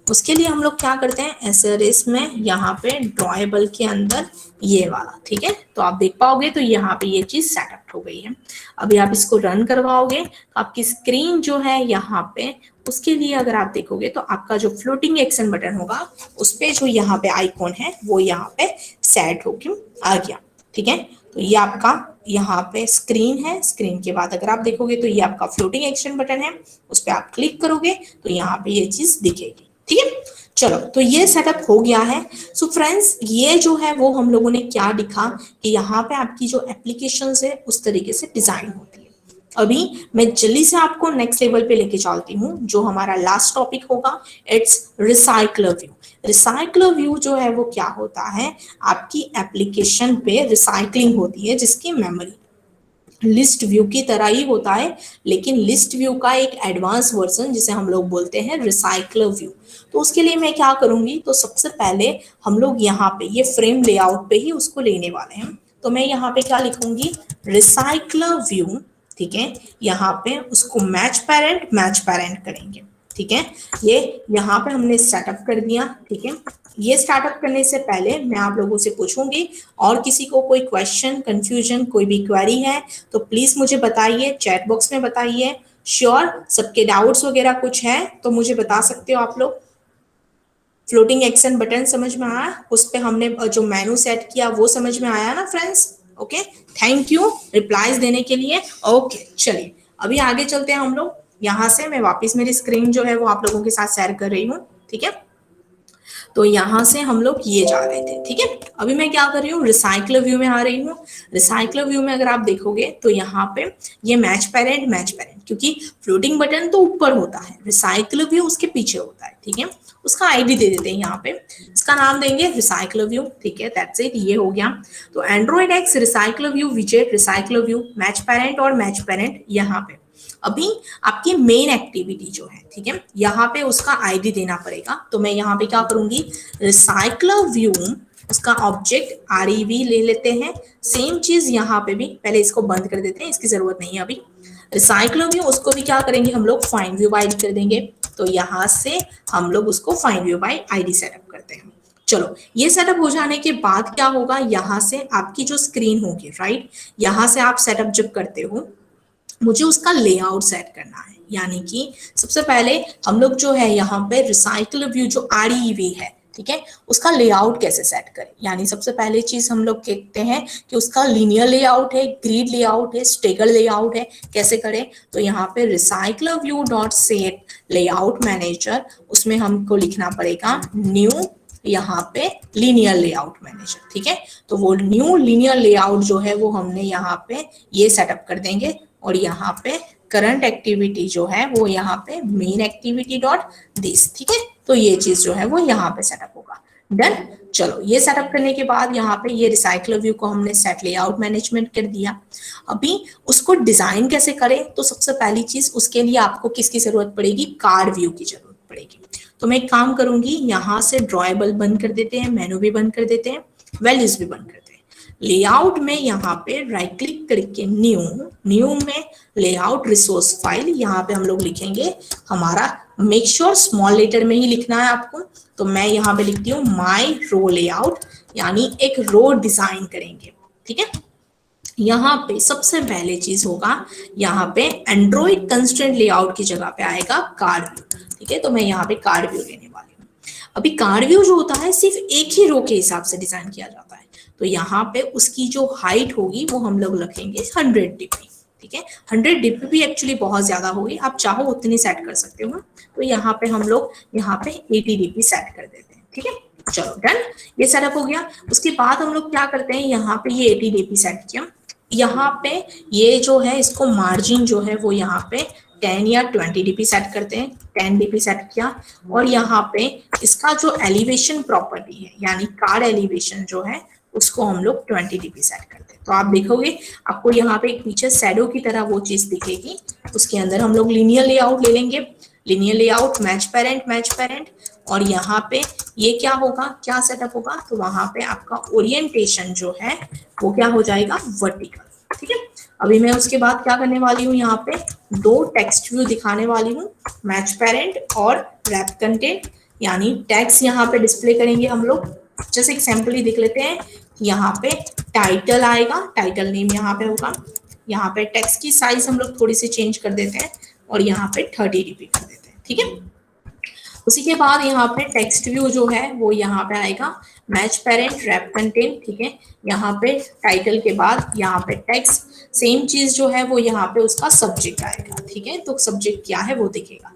उसके लिए हम लोग क्या करते हैं, एसआरएस में यहाँ पे ड्रॉएबल के अंदर ये वाला, ठीक है। तो आप देख पाओगे तो यहाँ पे ये चीज सेटअप हो गई है। अभी आप इसको रन करवाओगे तो आपकी स्क्रीन जो है यहाँ पे, उसके लिए अगर आप देखोगे तो आपका जो फ्लोटिंग एक्शन बटन होगा उस पे जो यहाँ पे आइकॉन है वो यहाँ पे सेट होके आ गया, ठीक है। तो ये आपका यहाँ पे स्क्रीन है, स्क्रीन के बाद अगर आप देखोगे तो ये आपका फ्लोटिंग एक्शन बटन है, उस पर आप क्लिक करोगे तो यहाँ पे ये चीज दिखेगी, ठीक है। चलो, तो ये सेटअप हो गया है। सो फ्रेंड्स, ये जो है वो हम लोगों ने क्या दिखा कि यहाँ पे आपकी जो एप्लीकेशंस है उस तरीके से डिजाइन होती है। अभी मैं जल्दी से आपको नेक्स्ट लेवल पे लेके चलती हूँ, जो हमारा लास्ट टॉपिक होगा, इट्स रिसाइक्लर व्यू। रिसाइक्लर व्यू जो है वो क्या होता है, आपकी एप्लीकेशन पे रिसाइकलिंग होती है जिसकी मेमोरी लिस्ट व्यू की तरह ही होता है, लेकिन लिस्ट व्यू का एक एडवांस वर्जन जिसे हम लोग बोलते हैं रिसाइक्लर व्यू। तो उसके लिए मैं क्या करूंगी, तो सबसे पहले हम लोग यहाँ पे ये फ्रेम लेआउट पे ही उसको लेने वाले हैं। तो मैं यहाँ पे क्या लिखूंगी, रिसाइक्लर व्यू, ठीक है। यहाँ पे उसको मैच पेरेंट करेंगे, ठीक है, ये यहाँ पे हमने स्टार्टअप कर दिया। ठीक है, ये स्टार्टअप करने से पहले मैं आप लोगों से पूछूंगी, और किसी को कोई क्वेश्चन, कंफ्यूजन, कोई भी क्वेरी है तो प्लीज मुझे बताइए, चैट बॉक्स में बताइए। श्योर, सबके डाउट्स वगैरह कुछ है तो मुझे बता सकते हो आप लोग। फ्लोटिंग एक्शन बटन समझ में आया, उस पे हमने जो मेनू सेट किया वो समझ में आया ना friends? Okay, thank you replies देने के लिए। ओके चलिए अभी आगे चलते हैं हम लोग। यहाँ से मैं वापस मेरी स्क्रीन जो है वो आप लोगों के साथ शेयर कर रही हूँ। ठीक है, तो यहाँ से हम लोग ये जा रहे थे। ठीक है, अभी मैं क्या कर रही हूँ, रिसाइकलर व्यू में आ रही हूँ। रिसाइकलर व्यू में अगर आप देखोगे तो यहाँ पे ये मैच पेरेंट, क्योंकि फ्लोटिंग बटन तो ऊपर होता है, रिसाइकलर व्यू उसके पीछे होता है। ठीक है, उसका आईडी दे देते हैं यहाँ पे, इसका नाम देंगे रिसाइकलर व्यू। ठीक है, दैट्स इट, ये हो गया। तो एंड्रॉइड एक्स रिसाइकलर व्यू विजेट, रिसाइकलर व्यू, मैच पेरेंट और मैच पेरेंट। यहाँ पे अभी आपकी मेन एक्टिविटी जो है, ठीक है, यहाँ पे उसका आईडी देना पड़ेगा। तो मैं यहाँ पे क्या करूंगी, रिसाइकलर व्यू, उसका ऑब्जेक्ट आरईवी ले लेते हैं। सेम चीज यहाँ पे भी, पहले इसको बंद कर देते हैं, इसकी जरूरत नहीं है अभी। रिसाइकलर व्यू उसको भी क्या करेंगे हम लोग, फाइंड व्यू बाय आईडी कर देंगे। तो यहाँ से हम लोग उसको find view bye ID setup करते हैं। चलो, ये सेटअप हो जाने के बाद क्या होगा, यहाँ से आपकी जो स्क्रीन होगी, राइट, यहाँ से आप सेटअप जब करते हो, मुझे उसका लेआउट सेट करना है। यानी कि सबसे पहले हम लोग जो है यहाँ पे रिसाइकल व्यू जो आरईवी है, ठीक है, उसका लेआउट कैसे सेट करें। यानी सबसे पहले चीज हम लोग कहते हैं कि उसका लीनियर लेआउट है, ग्रिड लेआउट है, स्टेगर लेआउट है, कैसे करें। तो यहाँ पे recycler view dot set layout manager, उसमें हमको लिखना पड़ेगा न्यू, यहाँ पे लीनियर लेआउट मैनेजर। ठीक है, तो वो न्यू लीनियर लेआउट जो है वो हमने यहाँ पे ये सेटअप कर देंगे। और यहाँ पे करंट एक्टिविटी जो है वो यहाँ पे मेन एक्टिविटी डॉट दिस। ठीक है, तो ये चीज जो है वो यहाँ पे सेटअप होगा। डन। चलो, ये सेटअप करने के बाद यहाँ पे ये रिसाइकलर व्यू को हमने सेट लेआउट मैनेजमेंट कर दिया। अभी उसको डिजाइन कैसे करें, तो सबसे पहली चीज उसके लिए आपको किसकी जरूरत पड़ेगी, कार्ड व्यू की जरूरत पड़ेगी। तो मैं एक काम करूंगी, यहाँ से ड्रॉएबल बंद कर देते हैं, मेनू भी बंद कर देते हैं, वैल्यूज भी बंद कर देते हैं। लेआउट में यहाँ पे राइट क्लिक करके न्यू में लेआउट रिसोर्स फाइल, यहाँ पे हम लोग लिखेंगे हमारा, मेक श्योर स्मॉल लेटर में ही लिखना है आपको। तो मैं यहाँ पे लिखती हूँ माई रो लेआउट, यानी एक रो डिजाइन करेंगे। ठीक है, यहाँ पे सबसे पहले चीज होगा, यहाँ पे एंड्रॉइड कंस्ट्रेंट लेआउट की जगह पे आएगा कार्ड व्यू। ठीक है, तो मैं यहाँ पे कार्ड व्यू लेने वाली हूँ। अभी कार्ड व्यू जो होता है सिर्फ एक ही रो के हिसाब से डिजाइन किया जाता है। तो यहाँ पे उसकी जो हाइट होगी वो हम लोग रखेंगे 100 dp। ठीक है, 100 dp भी एक्चुअली बहुत ज्यादा होगी, आप चाहो उतनी सेट कर सकते हो। तो यहाँ पे हम लोग यहाँ पे 80 dp सेट कर देते हैं। ठीक है, चलो डन, ये सेटअप हो गया। उसके बाद हम लोग क्या करते हैं, यहाँ पे ये 80 dp सेट किया, यहाँ पे ये जो है इसको मार्जिन जो है वो यहाँ पे 10 या 20 dp सेट करते हैं। 10 dp सेट किया, और यहाँ पे इसका जो एलिवेशन प्रॉपर्टी है, यानी कार्ड एलिवेशन जो है उसको हम लोग 20 dp सेट करते हैं। तो आप देखोगे आपको यहाँ पे एक पीछे शैडो की तरह वो चीज दिखेगी। उसके अंदर हम लोग लीनियर लेआउट ले लेंगे, लीनियर लेआउट मैच पेरेंट, और यहाँ पे ये क्या होगा, क्या सेटअप होगा, तो वहां पे आपका ओरिएंटेशन जो है वो क्या हो जाएगा, वर्टिकल। ठीक है, अभी मैं उसके बाद क्या करने वाली हूँ, यहाँ पे 2 टेक्स्ट व्यू दिखाने वाली हूँ, मैच पेरेंट और रैप कंटेंट, यानी टैग्स यहाँ पे डिस्प्ले करेंगे हम लोग। जैसे एग्जाम्पल ही देख लेते हैं, यहाँ पे टाइटल आएगा, टाइटल नेम यहाँ पे होगा। यहाँ पे टेक्स्ट की साइज हम लोग थोड़ी सी चेंज कर देते हैं, और यहाँ पे 30 dp कर देते हैं। ठीक है, उसी के बाद यहाँ पे टेक्स्ट व्यू जो है वो यहाँ पे आएगा, मैच पेरेंट रैप कंटेंट। ठीक है, यहाँ पे टाइटल के बाद यहाँ पे टेक्स्ट, सेम चीज जो है वो यहाँ पे उसका सब्जेक्ट आएगा। ठीक है, तो सब्जेक्ट क्या है वो दिखेगा।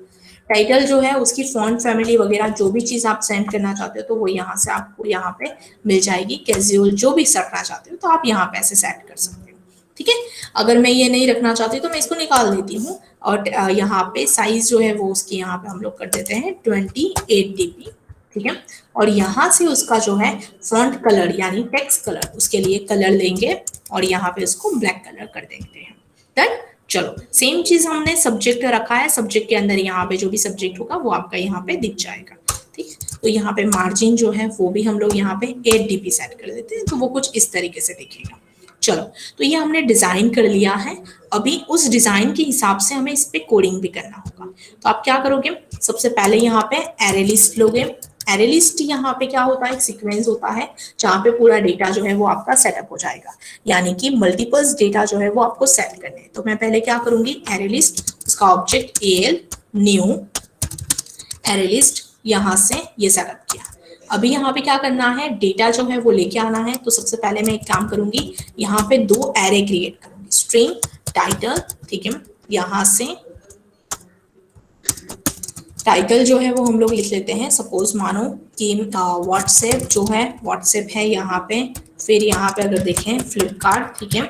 टाइटल जो है उसकी फॉन्ट फैमिली वगैरह जो भी चीज आप सेंड करना चाहते हो तो वो यहाँ से आपको यहाँ पे मिल जाएगी। कैजुअल जो भी रखना चाहते हो तो आप यहाँ पे ऐसे सेट कर सकते हो। ठीक है, अगर मैं ये नहीं रखना चाहती तो मैं इसको निकाल देती हूँ, और यहाँ पे साइज जो है वो उसकी यहाँ पे हम लोग कर देते हैं 28 dp। ठीक है, और यहाँ से उसका जो है फॉन्ट कलर यानी टेक्स्ट कलर, उसके लिए कलर लेंगे और यहाँ पे उसको ब्लैक कलर कर देते हैं। डन। चलो, सेम चीज हमने सब्जेक्ट रखा है, सब्जेक्ट के अंदर यहाँ पे जो भी सब्जेक्ट होगा वो आपका यहाँ पे दिख जाएगा। ठीक, तो यहाँ पे मार्जिन जो है वो भी हम लोग यहाँ पे 8 dp सेट कर देते हैं, तो वो कुछ इस तरीके से दिखेगा। चलो, तो ये हमने डिजाइन कर लिया है। अभी उस डिजाइन के हिसाब से हमें इस पे कोडिंग भी करना होगा। तो आप क्या करोगे, सबसे पहले यहाँ पे एरे लिस्ट लोगे। एरे लिस्ट यहाँ पे क्या होता है, एक सीक्वेंस होता है जहाँ पे पूरा डेटा जो है वो आपका सेटअप हो जाएगा, यानी कि मल्टीपल्स डेटा जो है वो आपको सेट करने हैं। तो मैं पहले क्या करूंगी, एरे लिस्ट, उसका object L new array list, यहाँ से ये सेटअप किया। अभी यहाँ पे क्या करना है, डेटा जो है वो लेके आना है। तो सबसे पहले मैं एक काम करूंगी, यहाँ पे 2 एरे क्रिएट करूंगी, स्ट्रिंग टाइटल, ठीक है। यहाँ से टाइटल जो है वो हम लोग लिख लेते हैं, सपोज मानो कि व्हाट्सएप जो है, व्हाट्सएप है यहाँ पे, फिर यहाँ पे अगर देखें फ्लिपकार्ट, ठीक है,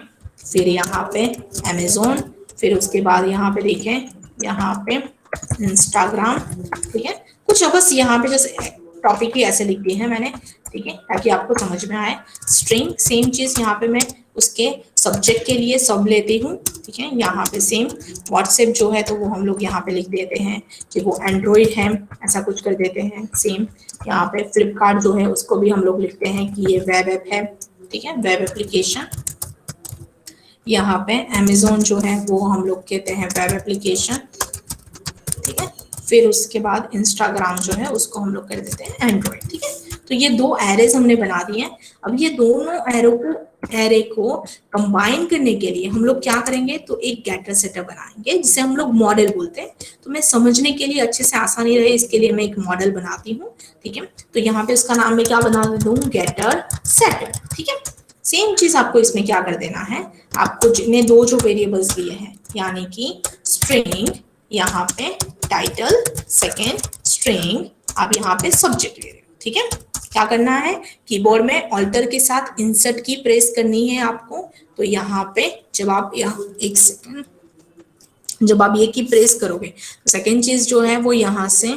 फिर यहाँ पे अमेजोन, फिर उसके बाद यहाँ पे देखें यहाँ पे इंस्टाग्राम, ठीक है। कुछ बस यहाँ पे जैसे टॉपिक ही ऐसे लिख दिए हैं मैंने, ठीक है, ताकि आपको समझ में आए। स्ट्रिंग सेम चीज यहाँ पे मैं उसके सब्जेक्ट के लिए सब लेती हूँ, ठीक है। यहाँ पे सेम व्हाट्सएप जो है तो वो हम लोग यहाँ पे लिख देते हैं कि वो एंड्रॉइड है, ऐसा कुछ कर देते हैं। सेम यहाँ पे फ्लिपकार्ट जो है उसको भी हम लोग लिखते हैं कि ये वेब ऐप है, ठीक है, वेब एप्लीकेशन। यहाँ पे अमेजोन जो है वो हम लोग कहते हैं वेब एप्लीकेशन, ठीक है। फिर उसके बाद इंस्टाग्राम जो है उसको हम लोग कर देते हैं एंड्रॉइड, ठीक है। तो ये 2 एरेज हमने बना दिए हैं। अब ये दोनों एरे को कंबाइन करने के लिए हम लोग क्या करेंगे, तो एक गेटर सेटर बनाएंगे जिसे हम लोग मॉडल बोलते हैं। तो मैं समझने के लिए अच्छे से आसानी रहे इसके लिए मैं एक मॉडल बनाती हूँ, ठीक है। तो यहाँ पे उसका नाम मैं क्या बना दूँ, गेटर सेटर, ठीक है। सेम चीज आपको इसमें क्या कर देना है, आपको जितने 2 जो वेरिएबल्स दिए हैं, यानी कि स्ट्रिंग यहाँ पे टाइटल, सेकेंड स्ट्रिंग आप यहाँ पे सब्जेक्ट ले रहे हो, ठीक है। क्या करना है, कीबोर्ड में ऑल्टर के साथ इंसर्ट की प्रेस करनी है आपको। तो यहाँ पे जब आप यहाँ एक सेकेंड, जब आप ये की प्रेस करोगे तो सेकेंड चीज जो है वो यहाँ से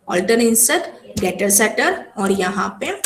ऑल्टर इंसर्ट गेटर सेटर, और यहाँ पे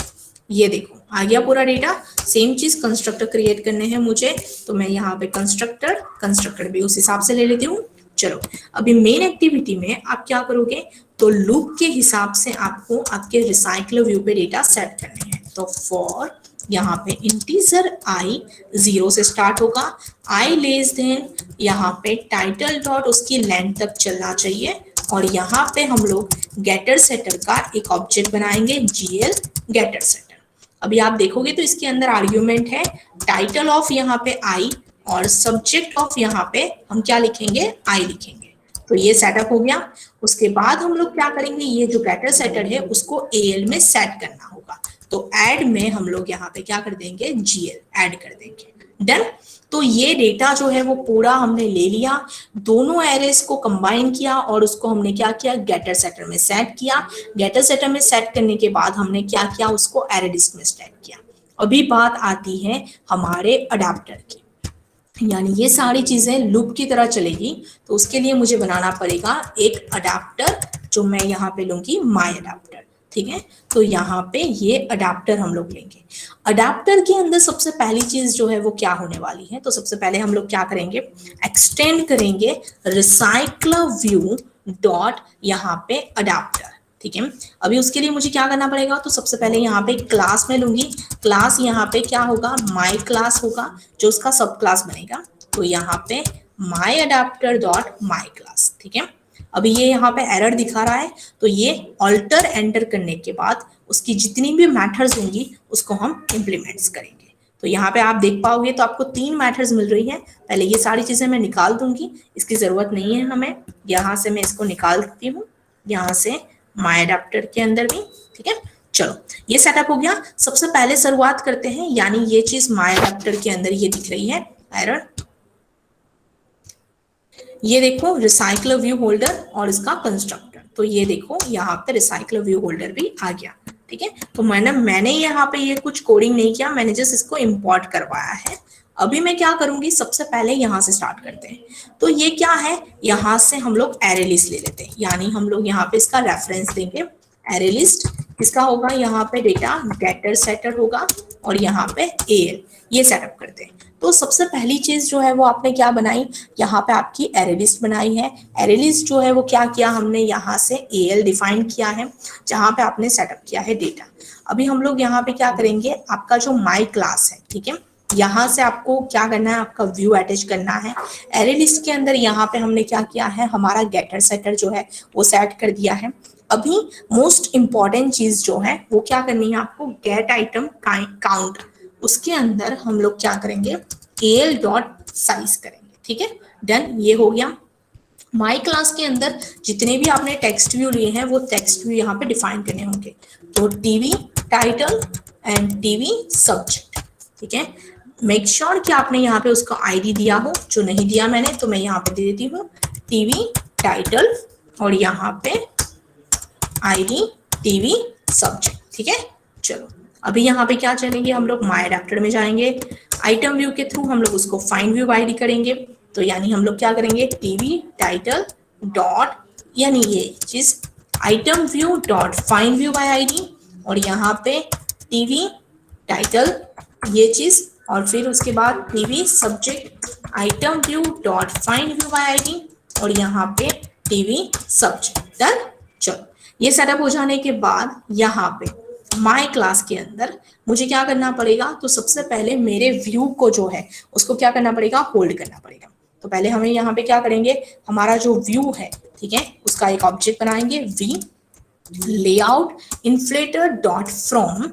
ये देखो आ गया पूरा डेटा। सेम चीज कंस्ट्रक्टर क्रिएट करने हैं मुझे, तो मैं यहाँ पे कंस्ट्रक्टर भी उस हिसाब से ले लेती हूँ। चलो, अभी मेन एक्टिविटी में आप क्या करोगे, तो लूप के हिसाब से आपको आपके रिसाइकल व्यू पे डेटा सेट करने हैं। तो फॉर यहाँ पे इंटीजर आई 0 से स्टार्ट होगा, आई लेस देन यहाँ पे टाइटल डॉट उसकी लेंथ तक चलना चाहिए, और यहाँ पे हम लोग गेटर सेटर का एक ऑब्जेक्ट बनाएंगे, जीएल गेटर सेटर। अभी आप देखोगे तो इसके अंदर आर्ग्यूमेंट है टाइटल ऑफ यहाँ पे आई, और सब्जेक्ट ऑफ यहाँ पे हम क्या लिखेंगे, आई लिखेंगे। तो ये सेटअप हो गया। उसके बाद हम लोग क्या करेंगे, ये जो गेटर सेटर है उसको एएल में सेट करना होगा। तो ऐड में हम लोग यहाँ पे क्या कर देंगे, जीएल ऐड कर देंगे। डन। तो ये डेटा जो है वो पूरा हमने ले लिया, दोनों एरेस को कंबाइन किया और उसको हमने क्या किया, गेटर सेटर में सेट किया। गेटर सेटर में सेट करने के बाद हमने क्या किया, उसको एरे लिस्ट में सेट किया। अभी बात आती है हमारे अडाप्टर की, यानी ये सारी चीजें लूप की तरह चलेगी। तो उसके लिए मुझे बनाना पड़ेगा एक अडाप्टर, जो मैं यहाँ पे लूंगी माई अडाप्टर, ठीक है। तो यहाँ पे ये अडाप्टर हम लोग लेंगे। अडाप्टर के अंदर सबसे पहली चीज जो है वो क्या होने वाली है, तो सबसे पहले हम लोग क्या करेंगे, एक्सटेंड करेंगे रिसाइकल व्यू डॉट यहाँ पे अडाप्टर, ठीक है। अभी उसके लिए मुझे क्या करना पड़ेगा, तो सबसे पहले यहाँ पे क्लास में लूंगी। क्लास यहाँ पे क्या होगा, माई क्लास होगा, जो उसका सब क्लास बनेगा। तो यहाँ पे माई अडाप्टर डॉट माई क्लास, ठीक है। अभी ये यहाँ पे एरर दिखा रहा है, तो ये ऑल्टर एंटर करने के बाद उसकी जितनी भी मैथड्स होंगी उसको हम इम्प्लीमेंट्स करेंगे। तो यहाँ पे आप देख पाओगे तो आपको 3 मैथड्स मिल रही है। पहले ये सारी चीजें मैं निकाल दूंगी, इसकी जरूरत नहीं है हमें। यहाँ से मैं इसको निकाल देती हूँ, यहाँ से माई अडाप्टर के अंदर भी, ठीक है। चलो, ये सेटअप हो गया। सबसे पहले शुरुआत करते हैं, यानी ये चीज माई अडाप्टर के अंदर ये दिख रही है एरर, ये देखो रिसाइकल व्यू होल्डर और इसका कंस्ट्रक्टर। तो ये देखो यहाँ पे रिसाइकल व्यू होल्डर भी आ गया, ठीक है। तो मैंने यहाँ पे ये कुछ कोडिंग नहीं किया, मैंने जस्ट इसको इंपोर्ट करवाया है। अभी मैं क्या करूंगी, सबसे पहले यहाँ से स्टार्ट करते हैं। तो ये क्या है, यहाँ से हम लोग एरे लिस्ट ले लेते हैं, यानी हम लोग यहाँ पे इसका रेफरेंस देंगे। एरे लिस्ट किसका होगा, यहाँ पे डेटा गेटर सेटर होगा, और यहाँ पे एएल, ये सेटअप करते हैं। तो सबसे पहली चीज जो है वो आपने क्या बनाई, यहाँ पे आपकी एरे लिस्ट बनाई है। एरे लिस्ट जो है वो क्या किया हमने, यहाँ से एएल डिफाइन किया है, जहाँ पे आपने सेटअप किया है डेटा। अभी हम लोग यहाँ पे क्या करेंगे, आपका जो माई क्लास है, ठीक है, यहाँ से आपको क्या करना है, आपका व्यू अटैच करना है। एरे लिस्ट के अंदर यहाँ पे हमने क्या किया है, हमारा गेटर सेटर जो है वो सेट कर दिया है। अभी मोस्ट इंपॉर्टेंट चीज जो है वो क्या करनी है आपको, गेट आइटम काउंट, उसके अंदर हम लोग क्या करेंगे, एल डॉट साइज करेंगे, ठीक है, डन, ये हो गया। माई क्लास के अंदर जितने भी आपने टेक्स्ट व्यू लिए हैं वो टेक्स्ट व्यू यहाँ पे डिफाइन करने होंगे, तो TV title and TV subject, ठीक है। मेक श्योर कि आपने यहाँ पे उसका आईडी दिया हो, जो नहीं दिया मैंने तो मैं यहाँ पे दे देती हूँ टीवी टाइटल और यहाँ पे आईडी टीवी सब्जेक्ट, ठीक है। चलो अभी यहाँ पे क्या चलेंगे, हम लोग माई अडैप्टर में जाएंगे, आइटम व्यू के थ्रू हम लोग उसको फाइंड व्यू आईडी करेंगे, तो यानी हम लोग क्या करेंगे, टीवी टाइटल डॉट, यानी ये चीज item view dot find view bye ID, और यहाँ पे टीवी टाइटल ये चीज, और फिर उसके बाद TV subject item view dot find view bye ID, और यहाँ पे टीवी सब्जेक्ट, डन। चलो ये सेटअप हो जाने के बाद यहाँ पे माई क्लास के अंदर मुझे क्या करना पड़ेगा, तो सबसे पहले मेरे व्यू को जो है उसको क्या करना पड़ेगा, होल्ड करना पड़ेगा। तो पहले हमें यहाँ पे क्या करेंगे, हमारा जो व्यू है, ठीक है, उसका एक ऑब्जेक्ट बनाएंगे, we layout inflater dot from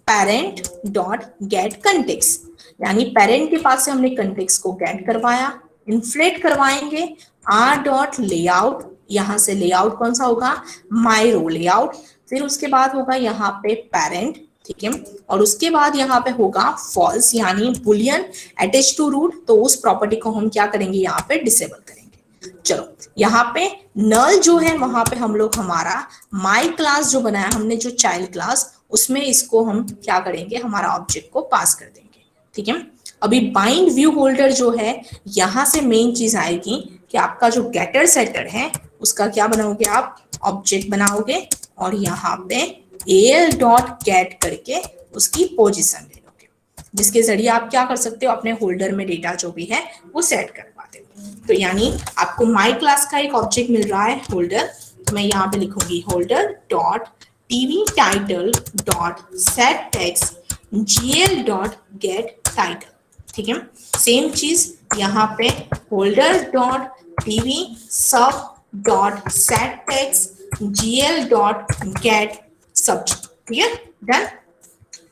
parent dot get context, यानी पेरेंट के पास से हमने कंटेक्स्ट को गेट करवाया, इन्फ्लेट करवाएंगे आर डॉट लेआउट, यहाँ से लेआउट कौन सा होगा, माई रो लेआउट, फिर उसके बाद होगा यहाँ पे पेरेंट, ठीक है, और उसके बाद यहाँ पे होगा फॉल्स, यानी बुलियन अटैच टू रूट, तो उस प्रॉपर्टी को हम क्या करेंगे, यहाँ पे डिसेबल करेंगे। चलो यहाँ पे नल जो है वहां पे हम लोग हमारा माई क्लास जो बनाया हमने, जो चाइल्ड क्लास, उसमें इसको हम क्या करेंगे, हमारा ऑब्जेक्ट को पास कर देंगे, ठीक है। अभी बाइंड व्यू होल्डर जो है, यहां से मेन चीज आएगी कि आपका जो गेटर सेटर है उसका क्या बनाओगे आप, ऑब्जेक्ट बनाओगे, और यहाँ पे एल डॉट गेट करके उसकी पोजीशन ले लोगे, जिसके जरिए आप क्या कर सकते हो, अपने होल्डर में डेटा जो भी है वो सेट कर पाते हो। तो यानी आपको माई क्लास का एक ऑब्जेक्ट मिल रहा है होल्डर, तो मैं यहाँ पे लिखूंगी holder dot TV title dot set text GL dot gate title, ठीक है। सेम चीज यहाँ पे होल्डर डॉट टीवी सब dot set text GL dot gate subject, ठीक है, डन।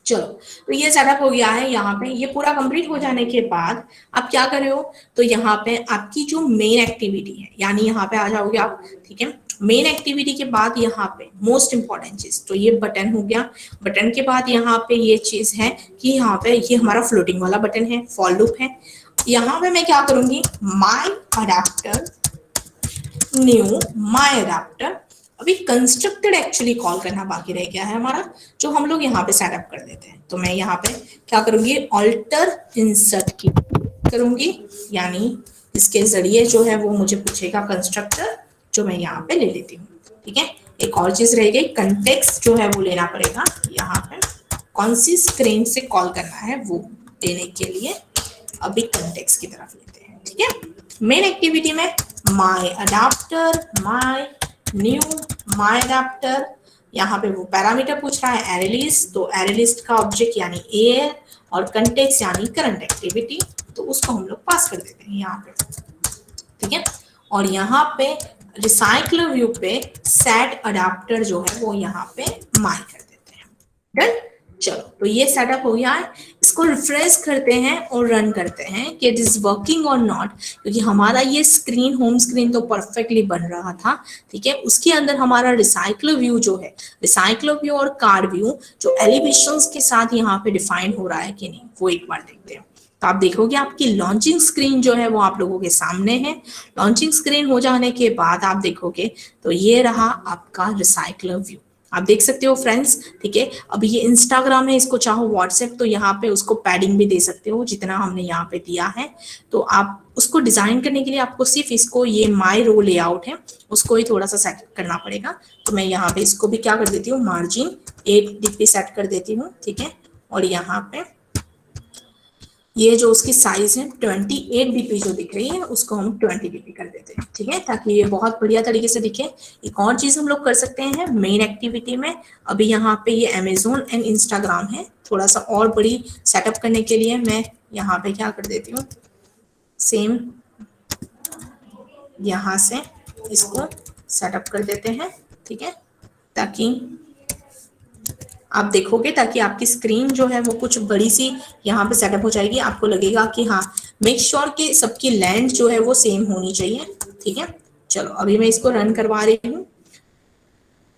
चलो तो ये सेटअप हो गया है। यहाँ पे ये पूरा कंप्लीट हो जाने के बाद आप क्या कर रहे हो, तो यहाँ पे आपकी जो मेन एक्टिविटी है, यानी यहाँ पे आ जाओगे आप, ठीक है। मेन एक्टिविटी के बाद यहाँ पे मोस्ट इंपॉर्टेंट चीज, तो ये बटन हो गया, बटन के बाद यहाँ पे ये चीज है कि यहाँ पे ये हमारा फ्लोटिंग वाला बटन है, फॉर लूप है। यहाँ पे मैं क्या करूंगी, माई अडैप्टर न्यू माई अडैप्टर, अभी कंस्ट्रक्टेड एक्चुअली कॉल करना बाकी रह गया है हमारा, जो हम लोग यहाँ पे सेटअप कर देते हैं। तो मैं यहाँ पे क्या करूंगी, ऑल्टर इंसर्ट की करूंगी, यानी इसके जरिए जो है वो मुझे पूछेगा कंस्ट्रक्टर, जो मैं यहाँ पे ले लेती हूँ, ठीक है। एक और चीज रह गई, कंटेक्स्ट जो है वो लेना पड़ेगा, यहाँ पे कौन सी स्क्रीन से कॉल करना है वो देने के लिए अभी कंटेक्स्ट की तरफ लेते हैं, ठीक है। मेन एक्टिविटी में my adapter my new my adapter, यहाँ पे वो पैरामीटर पूछ रहा है एरे लिस्ट, तो एरे लिस्ट का ऑब्जेक्ट यानी ए, और कंटेक्स्ट यानी करंट एक्टिविटी, तो उसको हम लोग पास कर देते हैं यहाँ पे, ठीक है। और यहाँ पे रिसाइकलर व्यू पे सेट अडैप्टर जो है वो यहाँ पे माई कर देते हैं, डन। चलो तो ये सेटअप हो गया है, इसको रिफ्रेश करते हैं और रन करते हैं कि इट इज वर्किंग और नॉट, क्योंकि हमारा ये स्क्रीन होम स्क्रीन तो परफेक्टली बन रहा था, ठीक है। उसके अंदर हमारा रिसाइकलर व्यू जो है, रिसाइकलर व्यू और कार्ड व्यू जो एलिवेशंस के साथ यहाँ पे डिफाइन हो रहा है कि नहीं, वो एक बार देखते हैं। तो आप देखोगे आपकी लॉन्चिंग स्क्रीन जो है वो आप लोगों के सामने है। लॉन्चिंग स्क्रीन हो जाने के बाद आप देखोगे तो ये रहा आपका रिसाइकलर व्यू, आप देख सकते हो फ्रेंड्स, ठीक है। अभी ये इंस्टाग्राम है, इसको चाहो व्हाट्सएप, तो यहाँ पे उसको पैडिंग भी दे सकते हो जितना हमने यहाँ पे दिया है। तो आप उसको डिजाइन करने के लिए आपको सिर्फ इसको, ये माई रो लेआउट है, उसको ही थोड़ा सा सेट करना पड़ेगा। तो मैं यहाँ पे इसको भी क्या कर देती हूँ, मार्जिन 8 डिग्री सेट कर देती हूँ, ठीक है। और यहाँ पे ये जो उसकी साइज है 28 dp जो दिख रही है उसको हम 20 dp कर देते हैं, ठीक है, ताकि ये बहुत बढ़िया तरीके से दिखे। एक और चीज हम लोग कर सकते हैं मेन एक्टिविटी में, अभी यहाँ पे ये अमेजोन एंड इंस्टाग्राम है, थोड़ा सा और बड़ी सेटअप करने के लिए मैं यहाँ पे क्या कर देती हूँ, सेम यहाँ से इसको सेटअप कर देते हैं, ठीक है, ताकि आप देखोगे, ताकि आपकी स्क्रीन जो है वो कुछ बड़ी सी यहाँ पे सेटअप हो जाएगी, आपको लगेगा कि हाँ मेक श्योर कि सबकी लेंथ जो है वो सेम होनी चाहिए, ठीक है। चलो अभी मैं इसको रन करवा रही हूँ,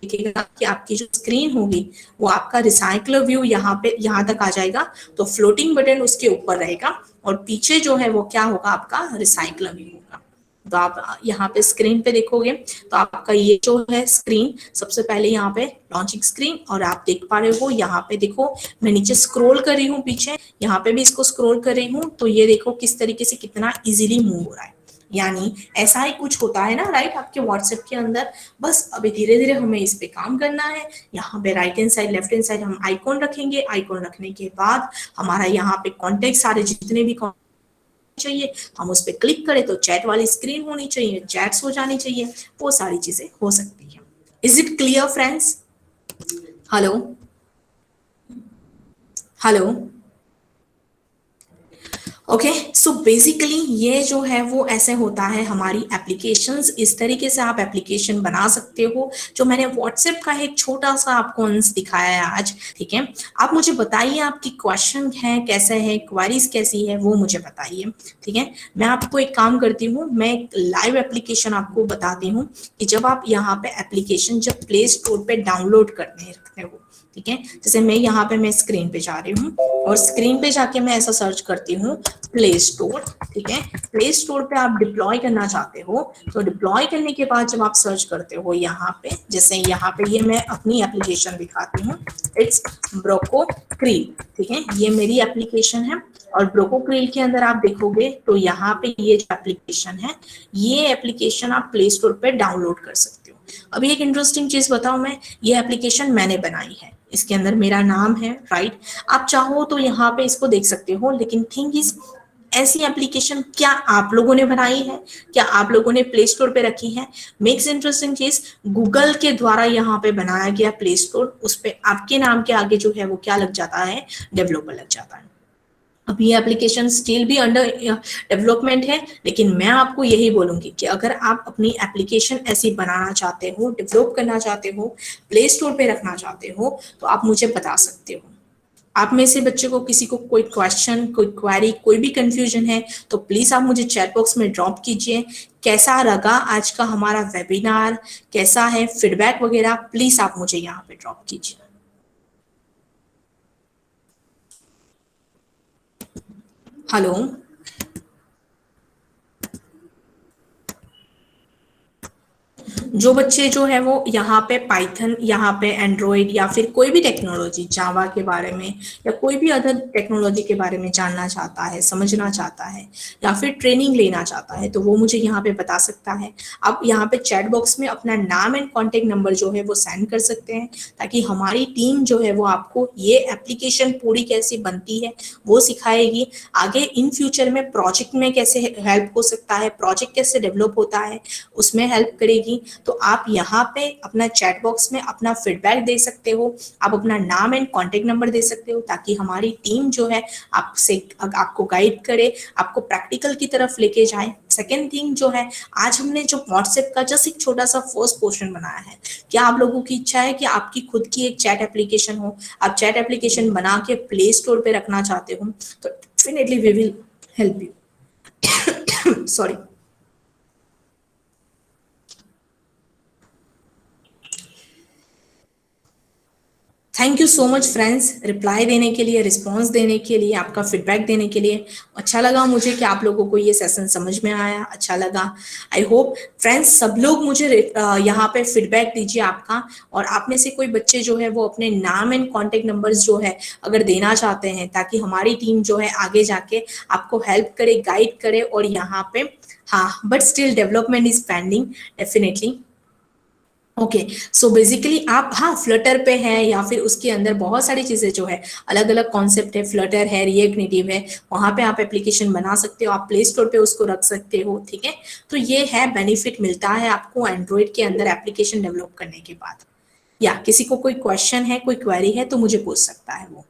देखिएगा कि आपकी जो स्क्रीन होगी वो आपका रिसाइकलर व्यू यहाँ तक आ जाएगा, तो फ्लोटिंग बटन उसके ऊपर रहेगा और पीछे जो है वो क्या होगा, आपका रिसाइकलर व्यू होगा। तो आप यहाँ पे स्क्रीन पे देखोगे तो आपका ये जो है स्क्रीन, सबसे पहले यहाँ पे लॉन्चिंग स्क्रीन, और आप देख पा रहे हो यहाँ पे देखो मैं नीचे स्क्रॉल कर रही हूँ पीछे, यहाँ पे भी इसको स्क्रॉल कर रही हूँ, तो ये देखो किस तरीके से कितना इजीली मूव हो रहा है। यानी ऐसा ही कुछ होता है ना, राइट, आपके व्हाट्सएप के अंदर। बस अभी धीरे धीरे हमें इस पे काम करना है। यहाँ पे right hand side left hand side हम आइकॉन रखेंगे, आइकॉन रखने के बाद हमारा यहाँ पे कॉन्टेक्ट सारे जितने भी चाहिए हम उस पर क्लिक करें तो चैट वाली स्क्रीन होनी चाहिए, चैट्स हो जानी चाहिए, वो सारी चीजें हो सकती है। Is it clear friends? Hello hello, okay, so basically ये जो है वो ऐसे होता है हमारी एप्लीकेशंस, इस तरीके से आप एप्लीकेशन बना सकते हो। जो मैंने व्हाट्सएप का एक छोटा सा आपको अंश दिखाया है आज, ठीक है। आप मुझे बताइए आपकी क्वेश्चन है कैसे है, क्वेरीज कैसी है, वो मुझे बताइए, ठीक है। मैं आपको एक काम करती हूँ, मैं एक लाइव एप्लीकेशन आपको बताती हूँ कि जब आप यहाँ पे एप्लीकेशन जब प्ले स्टोर पे डाउनलोड करते हो, ठीक है, जैसे मैं यहाँ पे मैं स्क्रीन पे जा रही हूँ और स्क्रीन पे जाके मैं ऐसा सर्च करती हूँ प्ले स्टोर, ठीक है। प्ले स्टोर पे आप डिप्लॉय करना चाहते हो, तो डिप्लॉय करने के बाद जब आप सर्च करते हो यहाँ पे, जैसे यहाँ पे ये मैं अपनी एप्लीकेशन दिखाती हूँ, इट्स ब्रोको क्रील, ठीक है, ये मेरी एप्लीकेशन है। और ब्रोको क्रील के अंदर आप देखोगे तो यहाँ पे ये जो एप्लीकेशन है, ये एप्लीकेशन आप प्ले स्टोर पे डाउनलोड कर सकते हो। अभी एक इंटरेस्टिंग चीज बताऊं मैं, ये एप्लीकेशन मैंने बनाई है, इसके अंदर मेरा नाम है, राइट। आप चाहो तो यहाँ पे इसको देख सकते हो, लेकिन थिंग इज ऐसी एप्लीकेशन क्या आप लोगों ने बनाई है, क्या आप लोगों ने प्ले स्टोर पे रखी है? मेक्स इंटरेस्टिंग चीज, गूगल के द्वारा यहाँ पे बनाया गया प्ले स्टोर, उस पे आपके नाम के आगे जो है वो क्या लग जाता है, डेवलपर लग जाता है। अब ये एप्लीकेशन स्टिल भी अंडर डेवलपमेंट है, लेकिन मैं आपको यही बोलूंगी कि अगर आप अपनी एप्लीकेशन ऐसी बनाना चाहते हो, डेवलप करना चाहते हो, प्ले स्टोर पे रखना चाहते हो, तो आप मुझे बता सकते हो। आप में से बच्चे को किसी को कोई क्वेश्चन, कोई क्वेरी, कोई भी कंफ्यूजन है तो प्लीज आप मुझे चैट बॉक्स में ड्रॉप कीजिए। कैसा लगा आज का हमारा वेबिनार, कैसा है फीडबैक वगैरह, प्लीज आप मुझे यहाँ पे ड्रॉप कीजिए। हेलो, जो बच्चे जो है वो यहाँ पे पाइथन, यहाँ पे एंड्रॉइड या फिर कोई भी टेक्नोलॉजी, जावा के बारे में या कोई भी अदर टेक्नोलॉजी के बारे में जानना चाहता है, समझना चाहता है या फिर ट्रेनिंग लेना चाहता है, तो वो मुझे यहाँ पे बता सकता है। आप यहाँ पे चैट बॉक्स में अपना नाम एंड कॉन्टेक्ट नंबर जो है वो सेंड कर सकते हैं, ताकि हमारी टीम जो है वो आपको ये एप्लीकेशन पूरी कैसे बनती है वो सिखाएगी। आगे इन फ्यूचर में प्रोजेक्ट में कैसे हेल्प हो सकता है, प्रोजेक्ट कैसे डेवलप होता है उसमें हेल्प करेगी। तो आप यहाँ पे अपना चैट बॉक्स में अपना फीडबैक दे सकते हो, आप अपना नाम एंड कॉन्टेक्ट नंबर दे सकते हो, ताकि हमारी टीम जो है आपको गाइड करे, आपको प्रैक्टिकल की तरफ लेके जाए। सेकेंड थिंग जो है, आज हमने जो व्हाट्सएप का जस्ट एक छोटा सा फर्स्ट पोर्शन बनाया है, क्या आप लोगों की इच्छा है कि आपकी खुद की एक चैट एप्लीकेशन हो, आप चैट एप्लीकेशन बना के प्ले स्टोर पे रखना चाहते हो, तो definitely we will help you. Sorry. Thank you so much friends, reply देने के लिए, रिस्पॉन्स देने के लिए, आपका फीडबैक देने के लिए। अच्छा लगा मुझे कि आप लोगों को ये सेशन समझ में आया, अच्छा लगा। आई होप फ्रेंड्स सब लोग मुझे यहाँ पे फीडबैक दीजिए आपका, और आप में से कोई बच्चे जो है वो अपने नाम एंड कॉन्टेक्ट नंबर्स जो है अगर देना चाहते हैं, ताकि हमारी टीम जो है आगे जाके आपको हेल्प करे, गाइड करे। और यहाँ पे हाँ, but still development is pending definitely. Okay, so basically आप, हाँ, फ्लटर पे है या फिर उसके अंदर बहुत सारी चीजें जो है, अलग अलग कॉन्सेप्ट है, फ्लटर है, रिएक्ट नेटिव है, वहां पे आप एप्लीकेशन बना सकते हो, आप प्ले स्टोर पे उसको रख सकते हो, ठीक है। तो ये है बेनिफिट मिलता है आपको एंड्रॉइड के अंदर एप्लीकेशन डेवलप करने के बाद। या किसी को कोई क्वेश्चन है, कोई क्वेरी है तो मुझे पूछ सकता है वो।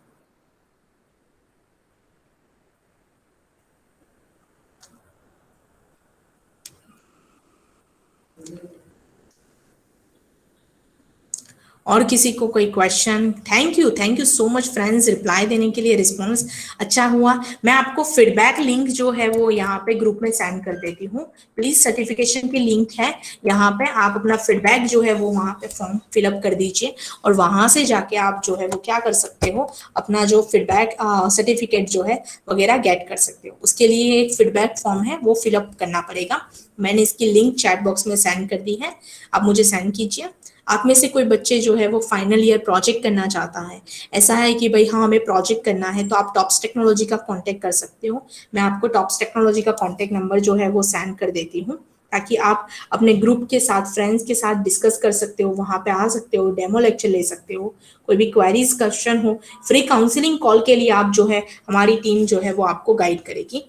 और किसी को कोई question? Thank you so much friends, reply देने के लिए, रिस्पॉन्स अच्छा हुआ। मैं आपको फीडबैक लिंक जो है वो यहाँ पे ग्रुप में सेंड कर देती हूँ। प्लीज, सर्टिफिकेशन की लिंक है यहाँ पे, आप अपना फीडबैक जो है वो वहाँ पे फॉर्म फिलअप कर दीजिए, और वहां से जाके आप जो है वो क्या कर सकते हो, अपना जो फीडबैक सर्टिफिकेट जो है वगैरह गेट कर सकते हो। उसके लिए एक फीडबैक फॉर्म है, वो फिलअप करना पड़ेगा। मैंने इसकी लिंक चैट बॉक्स में सेंड कर दी है, आप मुझे सेंड कीजिए। आप में से कोई बच्चे जो है वो फाइनल ईयर प्रोजेक्ट करना चाहता है, ऐसा है कि भाई हाँ हमें प्रोजेक्ट करना है, तो आप टॉप्स टेक्नोलॉजी का कांटेक्ट कर सकते हो। मैं आपको टॉप्स टेक्नोलॉजी का कांटेक्ट नंबर जो है वो सेंड कर देती हूँ, ताकि आप अपने ग्रुप के साथ, फ्रेंड्स के साथ डिस्कस कर सकते हो, वहां पे आ सकते हो, डेमो लेक्चर ले सकते हो, कोई भी क्वेरीज क्वेश्चन हो, फ्री काउंसलिंग कॉल के लिए आप जो है, हमारी टीम जो है वो आपको गाइड करेगी।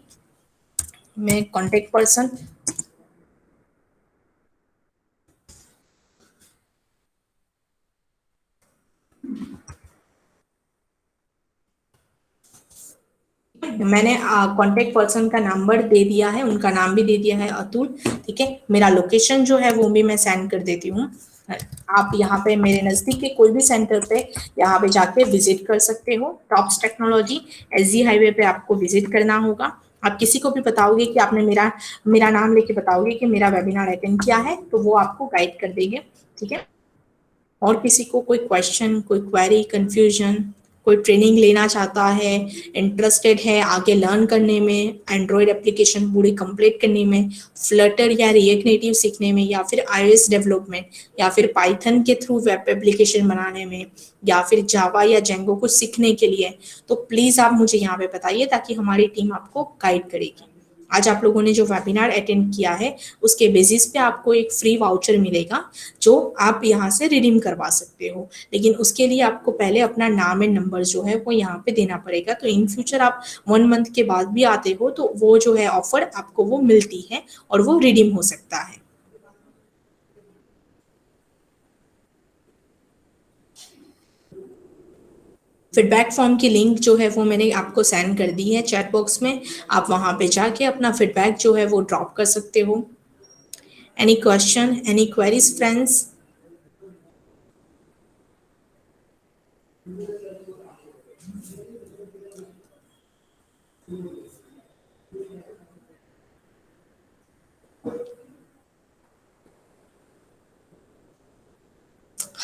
मैं कॉन्टेक्ट पर्सन, मैंने कांटेक्ट पर्सन का नंबर दे दिया है, उनका नाम भी दे दिया है, अतुल, ठीक है। मेरा लोकेशन जो है वो भी मैं सेंड कर देती हूँ। आप यहाँ पे मेरे नजदीक के कोई भी सेंटर पे यहाँ पे जाके विजिट कर सकते हो। टॉप्स टेक्नोलॉजी, एसजी हाईवे पे आपको विजिट करना होगा। आप किसी को भी बताओगे कि आपने मेरा मेरा नाम लेके बताओगे कि मेरा वेबिनार अटेंड किया है, तो वो आपको गाइड कर देंगे, ठीक है। और किसी को कोई क्वेश्चन, कोई क्वेरी, कंफ्यूजन, कोई ट्रेनिंग लेना चाहता है, इंटरेस्टेड है आगे लर्न करने में, एंड्रॉयड एप्लीकेशन पूरी कंप्लीट करने में, फ्लटर या रिएक्ट नेटिव सीखने में, या फिर आईओएस डेवलपमेंट, या फिर पाइथन के थ्रू वेब एप्लीकेशन बनाने में, या फिर जावा या जेंगो कुछ सीखने के लिए, तो प्लीज आप मुझे यहाँ पे बताइए, ताकि हमारी टीम आपको गाइड करेगी। आज आप लोगों ने जो वेबिनार अटेंड किया है, उसके बेसिस पे आपको एक फ्री वाउचर मिलेगा, जो आप यहाँ से रिडीम करवा सकते हो। लेकिन उसके लिए आपको पहले अपना नाम एंड नंबर जो है वो यहाँ पे देना पड़ेगा। तो इन फ्यूचर आप 1 मंथ के बाद भी आते हो तो वो जो है ऑफर आपको वो मिलती है, और वो रिडीम हो सकता है। फीडबैक फॉर्म की लिंक जो है वो मैंने आपको सेंड कर दी है चैट बॉक्स में, आप वहां पे जाके अपना फीडबैक जो है वो ड्रॉप कर सकते हो। Any question, any queries friends?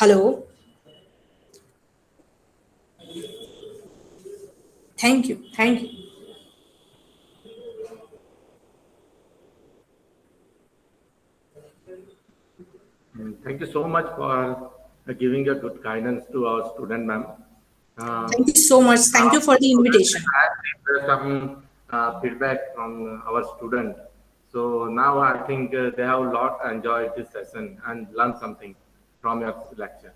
Hello, thank you, thank you. Thank you so much for giving a good guidance to our student, ma'am. Thank you so much, thank Now, you for the students invitation. had some feedback from our student. So now I think they have a lot enjoyed this session and learned something from your lecture.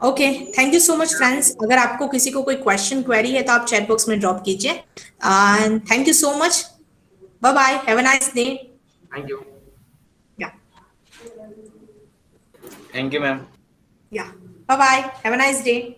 Okay, thank you so much friends. अगर आपको किसी को कोई question, query है तो आप chat box में drop कीजिए। And thank you so much, bye bye, have a nice day. Thank you. या Thank you, ma'am. या, bye bye, have a nice day.